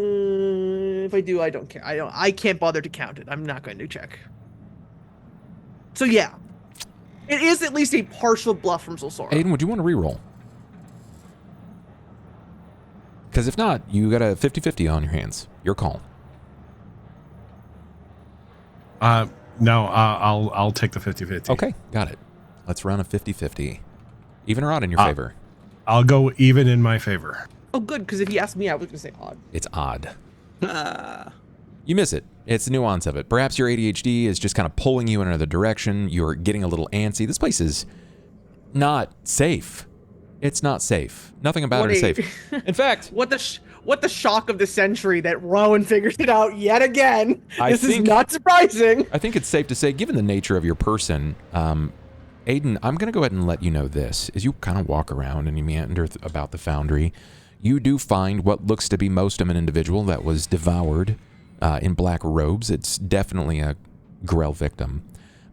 If I do, I don't care. I can't bother to count it. I'm not going to check. So yeah. It is at least a partial bluff from Solsora. Aiden, would you want to reroll? Because if not, you got a 50-50 on your hands. Your call. No, I'll take the 50-50. Okay, got it. Let's run a 50-50. Even or odd in your favor? I'll go even in my favor. Oh, good, because if you asked me, I was going to say odd. It's odd. You miss it. It's the nuance of it. Perhaps your ADHD is just kind of pulling you in another direction. You're getting a little antsy. This place is not safe. It's not safe. Nothing about it is safe. In fact, What the shock of the century that Rowan figures it out yet again. This is not surprising. I think it's safe to say, given the nature of your person, Aiden, I'm going to go ahead and let you know this. As you kind of walk around and you meander about the foundry, you do find what looks to be most of an individual that was devoured in black robes. It's definitely a Grell victim.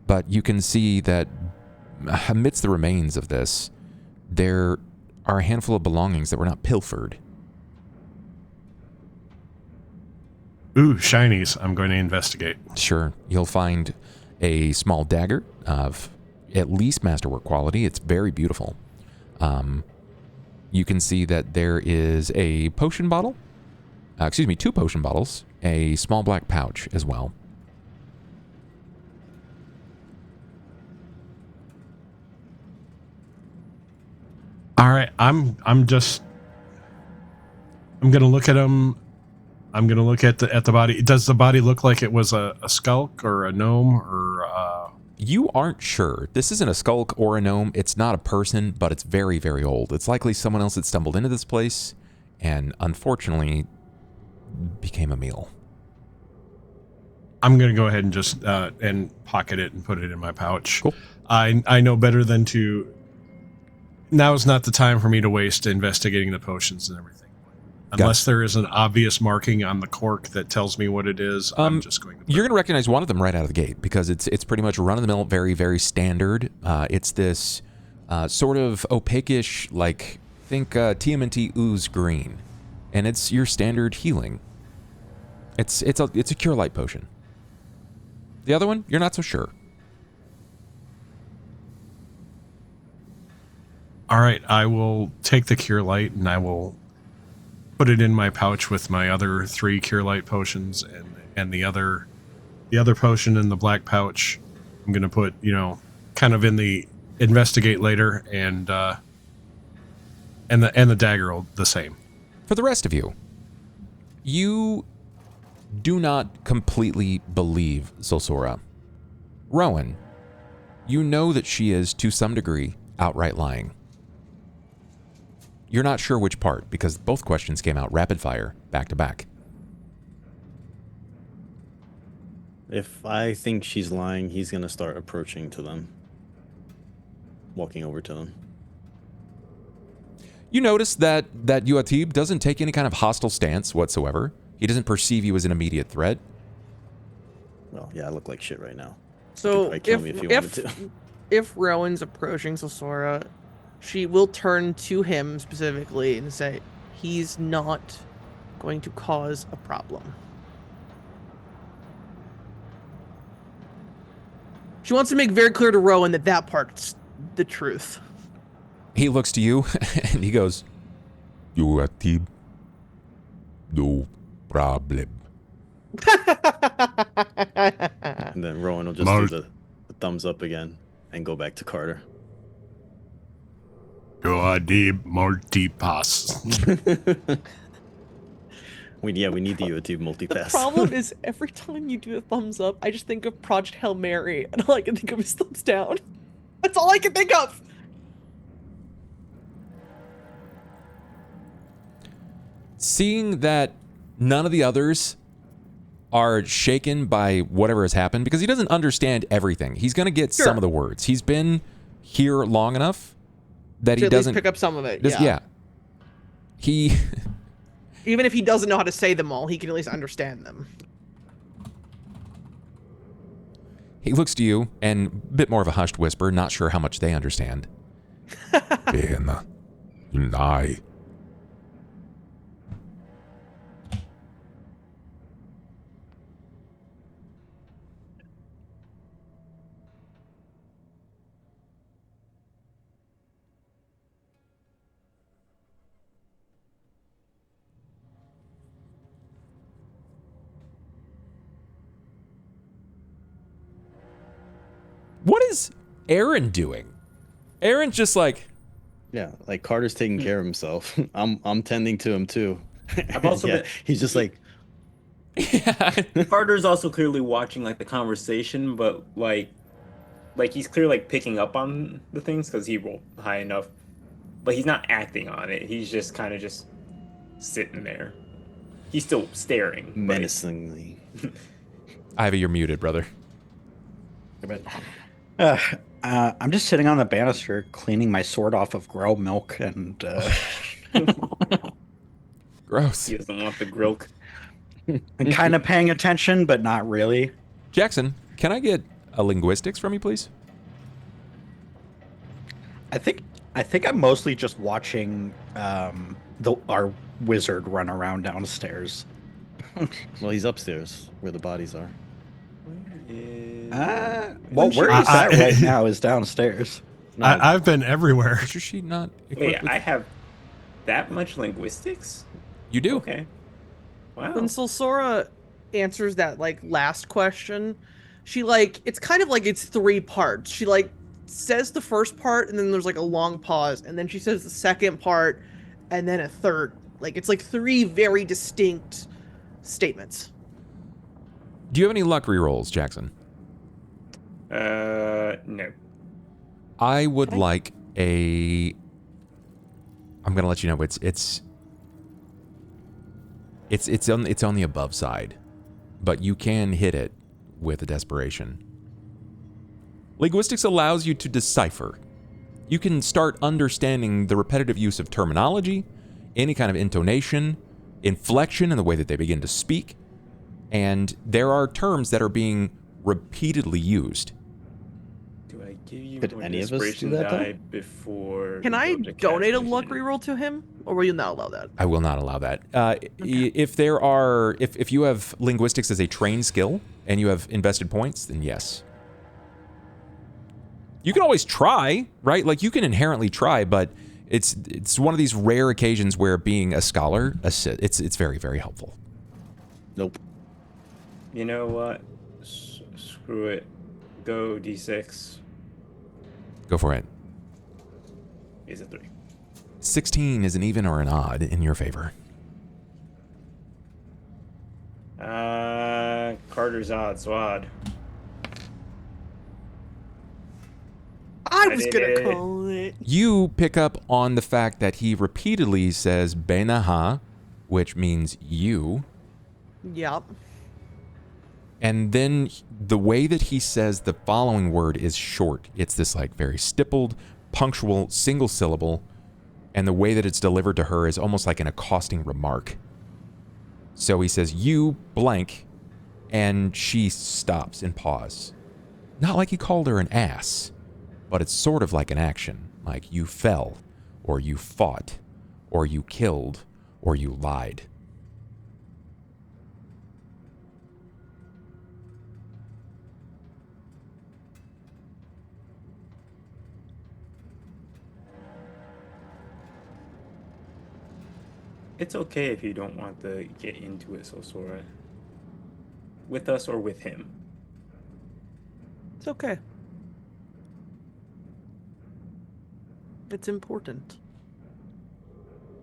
But you can see that amidst the remains of this, there are a handful of belongings that were not pilfered. Ooh, shinies. I'm going to investigate. Sure. You'll find a small dagger of at least masterwork quality. It's very beautiful. you can see that there is a potion bottle. Excuse me, 2 potion bottles, a small black pouch as well. All right, I'm gonna look at him. I'm gonna look at the body. Does the body look like it was a skulk or a gnome or? You aren't sure. This isn't a skulk or a gnome. It's not a person, but it's very, very old. It's likely someone else that stumbled into this place and unfortunately became a meal. I'm gonna go ahead and just and pocket it and put it in my pouch. Cool. I know better than to. Now is not the time for me to waste investigating the potions and everything. Unless there is an obvious marking on the cork that tells me what it is, I'm just going to... You're going to recognize one of them right out of the gate because it's pretty much run-of-the-mill, very, very standard. It's this sort of opaque-ish, like, think TMNT ooze green. And it's your standard healing. It's a cure light potion. The other one, you're not so sure. All right, I will take the cure light and I will put it in my pouch with my other 3 cure light potions and the other potion in the black pouch. I'm gonna put, kind of in the investigate later and the dagger the same. For the rest of you, you do not completely believe Zulsora. Rowan, you know that she is to some degree outright lying. You're not sure which part, because both questions came out rapid fire, back to back. If I think she's lying, he's going to start approaching to them. Walking over to them. You notice that Yuatib doesn't take any kind of hostile stance whatsoever. He doesn't perceive you as an immediate threat. Well, yeah, I look like shit right now. So kill me if you wanted to. If Rowan's approaching Zulsora, she will turn to him specifically and say, he's not going to cause a problem. She wants to make very clear to Rowan that part's the truth. He looks to you and he goes, Yuatib, no problem. And then Rowan will just do the thumbs up again and go back to Carter. Yuatib multipass. We need the YouTube The multipass. problem is every time you do a thumbs up, I just think of Project Hail Mary, and all I can think of is thumbs down. That's all I can think of. seeing that none of the others are shaken by whatever has happened, because he doesn't understand everything. He's going to get some of the words. He's been here long enough that he doesn't pick up some of it. Yeah. He even if he doesn't know how to say them all, he can at least understand them. He looks to you, and a bit more of a hushed whisper, not sure how much they understand. Ben, lie. What is Aaron doing? Aaron's just like, yeah, like Carter's taking care of himself. I'm tending to him too. I've also been, he's just like Carter's also clearly watching like the conversation, but like he's clearly like picking up on the things because he rolled high enough, but he's not acting on it. He's just kind of just sitting there. He's still staring menacingly. Ivy, you're muted, brother. I'm just sitting on the banister cleaning my sword off of grow milk and Gross. He doesn't want the grilk. and kind of paying attention, but not really. Jackson, can I get a linguistics from you, please? I think I'm mostly just watching our wizard run around downstairs. Well, he's upstairs where the bodies are. Well, where he's at right now is downstairs. I've been everywhere. Is she not Wait, equipped with... I have that much linguistics? You do. Okay. Wow. When Solsora answers that like last question, she like it's kind of like it's three parts. She like says the first part and then there's like a long pause and then she says the second part and then a third. Like it's like three very distinct statements. Do you have any luck rerolls, Jackson? No. I would like a. I'm gonna let you know it's on the above side, but you can hit it with a desperation. Linguistics allows you to decipher. You can start understanding the repetitive use of terminology, any kind of intonation, inflection in the way that they begin to speak, and there are terms that are being repeatedly used. Do I give you Could more any of us do desperation that, though? die before? Can we I go to donate a cast luck vision? reroll to him, or will you not allow that? I will not allow that. If you have linguistics as a trained skill and you have invested points, then yes. You can always try, right? Like you can inherently try, but it's one of these rare occasions where being a scholar, it's very, very helpful. Nope. You know what? Screw it. Go D6. Go for it. Is it 3? 16 is an even or an odd in your favor. Carter's odd, so odd. I was did gonna it. call it. You pick up on the fact that he repeatedly says Benaha, which means you. Yep. And then the way that he says the following word is short. It's this like very stippled, punctual, single syllable. And the way that it's delivered to her is almost like an accosting remark. So he says, you blank, and she stops and pause. Not like he called her an ass, but it's sort of like an action. Like you fell, or you fought, or you killed, or you lied. It's okay if you don't want to get into it, Sosora. With us or with him. It's okay. It's important.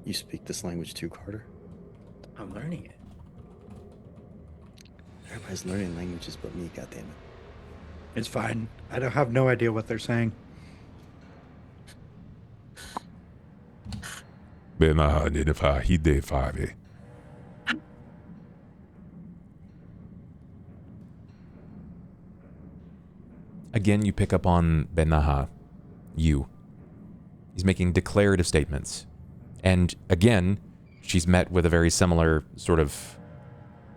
You speak this language too, Carter? I'm learning it. Everybody's learning languages but me, goddammit. It's fine. I don't have no idea what they're saying. Benaha identify hide fave. Again, you pick up on Benaha, you. He's making declarative statements. And again, she's met with a very similar sort of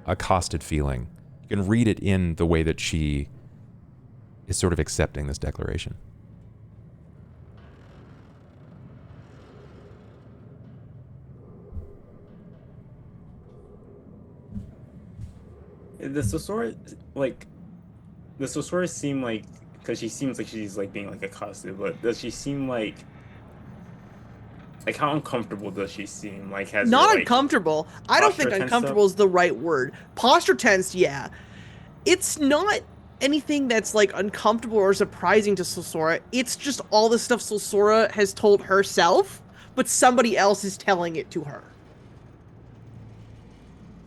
accosted feeling. You can read it in the way that she is sort of accepting this declaration. The Sosora, like, the Sosora seem like, because she seems like she's like being like accosted, but does she seem like how uncomfortable does she seem? Like has Not her, like, uncomfortable. I don't think posture tensed uncomfortable up? is the right word. Posture tense, yeah. It's not anything that's like uncomfortable or surprising to Solsora. It's just all the stuff Solsora has told herself, but somebody else is telling it to her.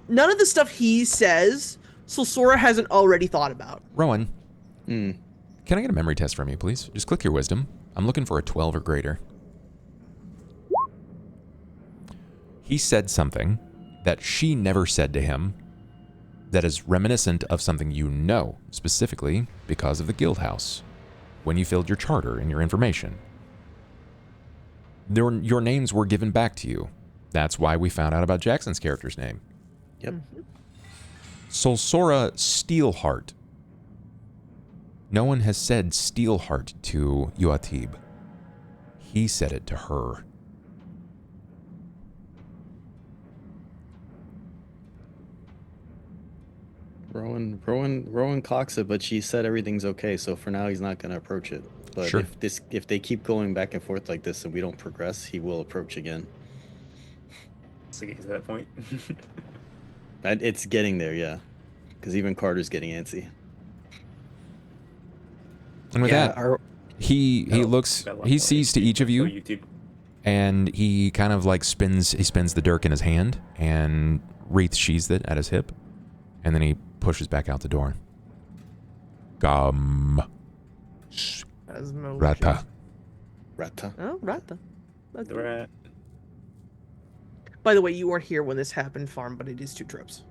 None of the stuff he says, Solsora hasn't already thought about. Rowan, Hmm. can I get a memory test from you, please? Just click your wisdom. I'm looking for a 12 or greater. He said something that she never said to him that is reminiscent of something you know, specifically because of the guild house, when you filled your charter and your information. Your names were given back to you. That's why we found out about Jackson's character's name. Yep. Solsora Steelheart. No one has said Steelheart to Yuatib. He said it to her. Rowan clocks it, but she said everything's okay, so for now he's not gonna approach it. But Sure. if they keep going back and forth like this and we don't progress, he will approach again. to get to that point. It's getting there, yeah. Because even Carter's getting antsy. And with that, he sees to each of you, YouTube. and he kind of like spins the dirk in his hand and sheathes it at his hip, and then he pushes back out the door. Gum. Rata. Rata. Oh, Rata. That's The rat. By the way, you weren't here when this happened, Farm, but it is 2 trips.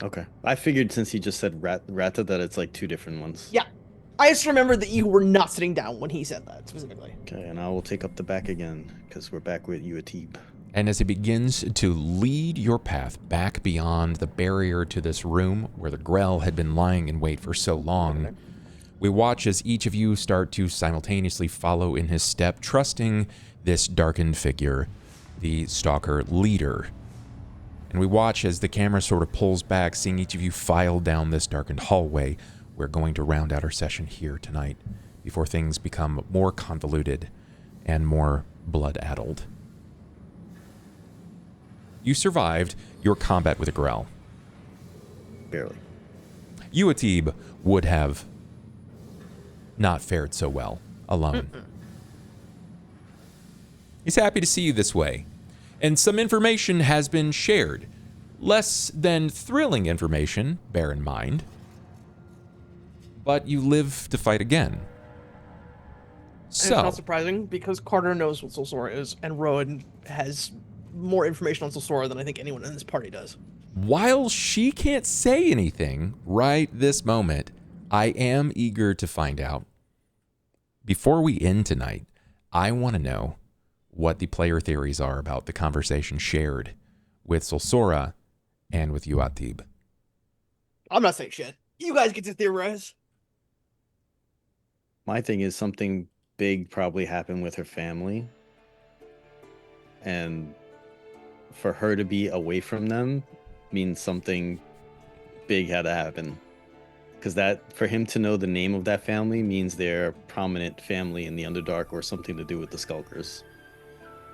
Okay. I figured since he just said Rata that it's like 2 different ones. Yeah. I just remembered that you were not sitting down when he said that, specifically. Okay, and I will take up the back again, because we're back with you, Atib. And as he begins to lead your path back beyond the barrier to this room where the Grell had been lying in wait for so long, we watch as each of you start to simultaneously follow in his step, trusting this darkened figure, the Stalker leader. And we watch as the camera sort of pulls back, seeing each of you file down this darkened hallway. We're going to round out our session here tonight before things become more convoluted and more blood-addled. You survived your combat with a Grell. Barely. You, Atib, would have not fared so well alone. He's happy to see you this way. And some information has been shared. Less than thrilling information, bear in mind. But you live to fight again. And So, it's not surprising, because Carter knows what Solsora is, and Rowan has more information on Solsora than I think anyone in this party does. while she can't say anything right this moment, I am eager to find out. Before we end tonight, I want to know what the player theories are about the conversation shared with Solsora and with you, Atib. I'm not saying shit. You guys get to theorize. My thing is something big probably happened with her family. And for her to be away from them means something big had to happen. Because that, for him to know the name of that family means they're a prominent family in the Underdark or something to do with the Skulkers.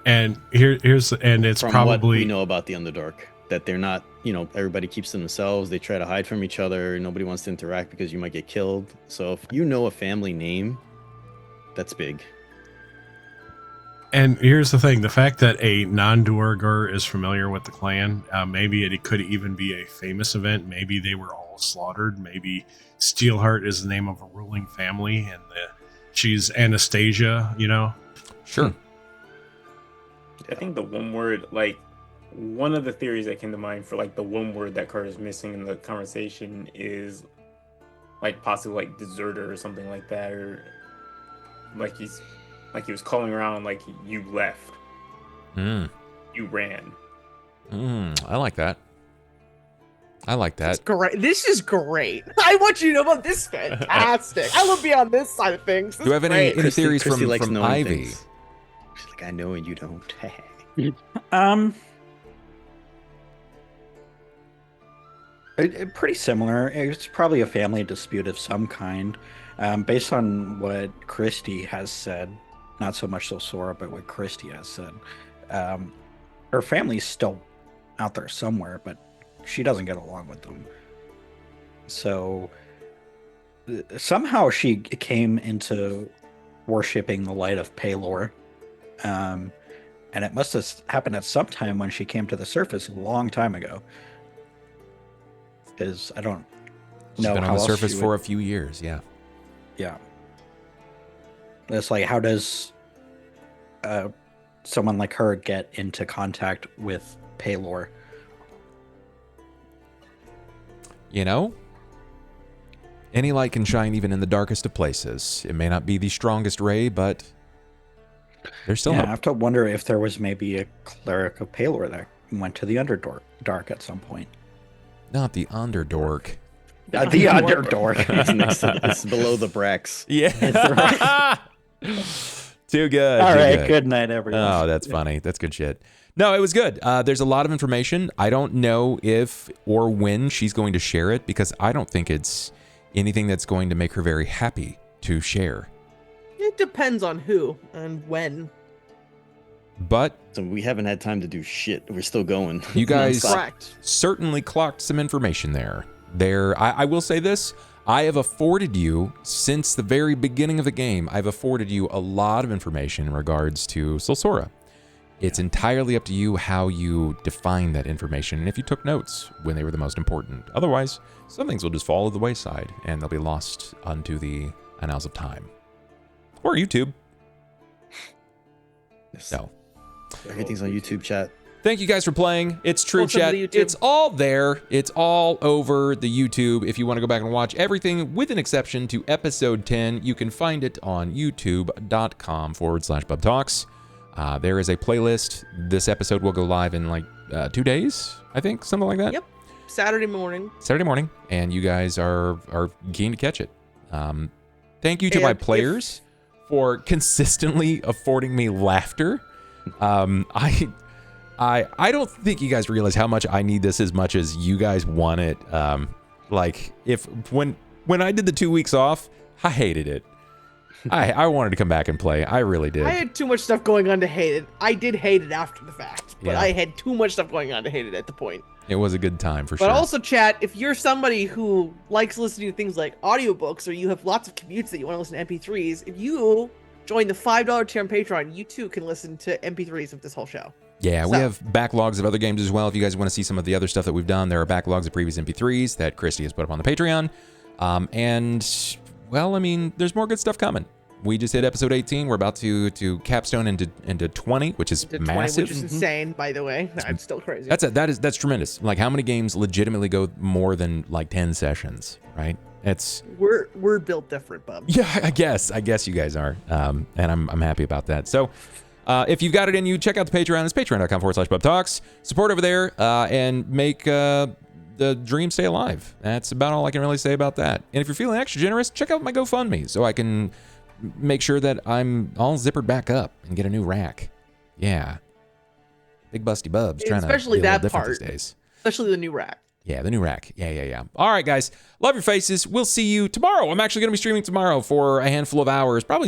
And it's From probably what we know about the Underdark, that they're not, everybody keeps to themselves. They try to hide from each other. Nobody wants to interact because you might get killed. So if you know a family name, that's big. And here's the thing: the fact that a non-Duergar is familiar with the clan, maybe it could even be a famous event. Maybe they were all slaughtered. Maybe Steelheart is the name of a ruling family, and she's Anastasia. Sure. I think the one word, one of the theories that came to mind for the one word that Carter's missing in the conversation is possibly deserter or something like that, or he was calling around you left. You ran. I like that. It's great. This is great. I want you to know about this. Fantastic. I will be on this side of things. Do you have any theories Christy likes from knowing Ivy? things. She's like, I know and you don't. Pretty similar. It's probably a family dispute of some kind. Based on what Christy has said, not so much Solsora, but what Christy has said, her family's still out there somewhere, but she doesn't get along with them. So somehow she came into worshipping the light of Paylor. And it must have happened at some time when she came to the surface a long time ago. Because I don't She's know been how on the else surface she for would... a few years, yeah. Yeah. It's how does someone like her get into contact with Paylor? Any light can shine even in the darkest of places. It may not be the strongest ray, but there's still I hope. have to wonder if there was maybe a cleric of Paylor that went to the Underdark at some point. Not the Underdark. The Underdark. It's below the Brax. Yeah. Too good. All too right. Good night, everyone. Oh, that's funny. That's good shit. No, it was good. There's a lot of information. I don't know if or when she's going to share it, because I don't think it's anything that's going to make her very happy to share. It depends on who and when. But So we haven't had time to do shit. We're still going. you guys Nonstop. Correct. certainly clocked some information there. I will say this. I have afforded you, since the very beginning of the game, I've afforded you a lot of information in regards to Solsora. It's entirely up to you how you define that information and if you took notes when they were the most important. Otherwise, some things will just fall to the wayside and they'll be lost unto the annals of time. Or YouTube. So, Everything's on YouTube, chat. thank you guys for playing. It's true, Welcome to chat. the YouTube. It's all there. It's all over the YouTube. If you want to go back and watch everything, with an exception to episode 10, you can find it on youtube.com/BubTalks. There is a playlist. This episode will go live in like 2 days, I think, something like that. Yep. Saturday morning. Saturday morning, and you guys are keen to catch it. Thank you to my And players for consistently affording me laughter. I don't think you guys realize how much I need this as much as you guys want it. Like when I did the 2 weeks off, I hated it. I wanted to come back and play. I really did. I had too much stuff going on to hate it. I did hate it after the fact, but Yeah. I had too much stuff going on to hate it at the point. It was a good time for But sure. also, chat, if you're somebody who likes listening to things like audiobooks, or you have lots of commutes that you want to listen to MP3s, if you join the $5 tier on Patreon, you too can listen to MP3s of this whole show. Yeah, we So- have backlogs of other games as well. If you guys want to see some of the other stuff that we've done, there are backlogs of previous MP3s that Christy has put up on the Patreon. And, well, I mean, there's more good stuff coming. We just hit episode 18. We're about to capstone into 20, which is To 20, massive. which is insane, by the way. That's still crazy. That's tremendous. Like, how many games legitimately go more than like 10 sessions, right? It's We're built different, bub. yeah, I guess you guys are, and I'm happy about that. So, if you've got it in you, check out the Patreon. It's patreon.com/BubTalks. Support over there, and make the dream stay alive. That's about all I can really say about that. And if you're feeling extra generous, check out my GoFundMe so I can make sure that I'm all zippered back up and get a new rack. Yeah, big busty bubs trying Especially to be a little that different part. these days. Especially the new rack. Yeah, the new rack. Yeah. All right, guys. Love your faces. We'll see you tomorrow. I'm actually going to be streaming tomorrow for a handful of hours, probably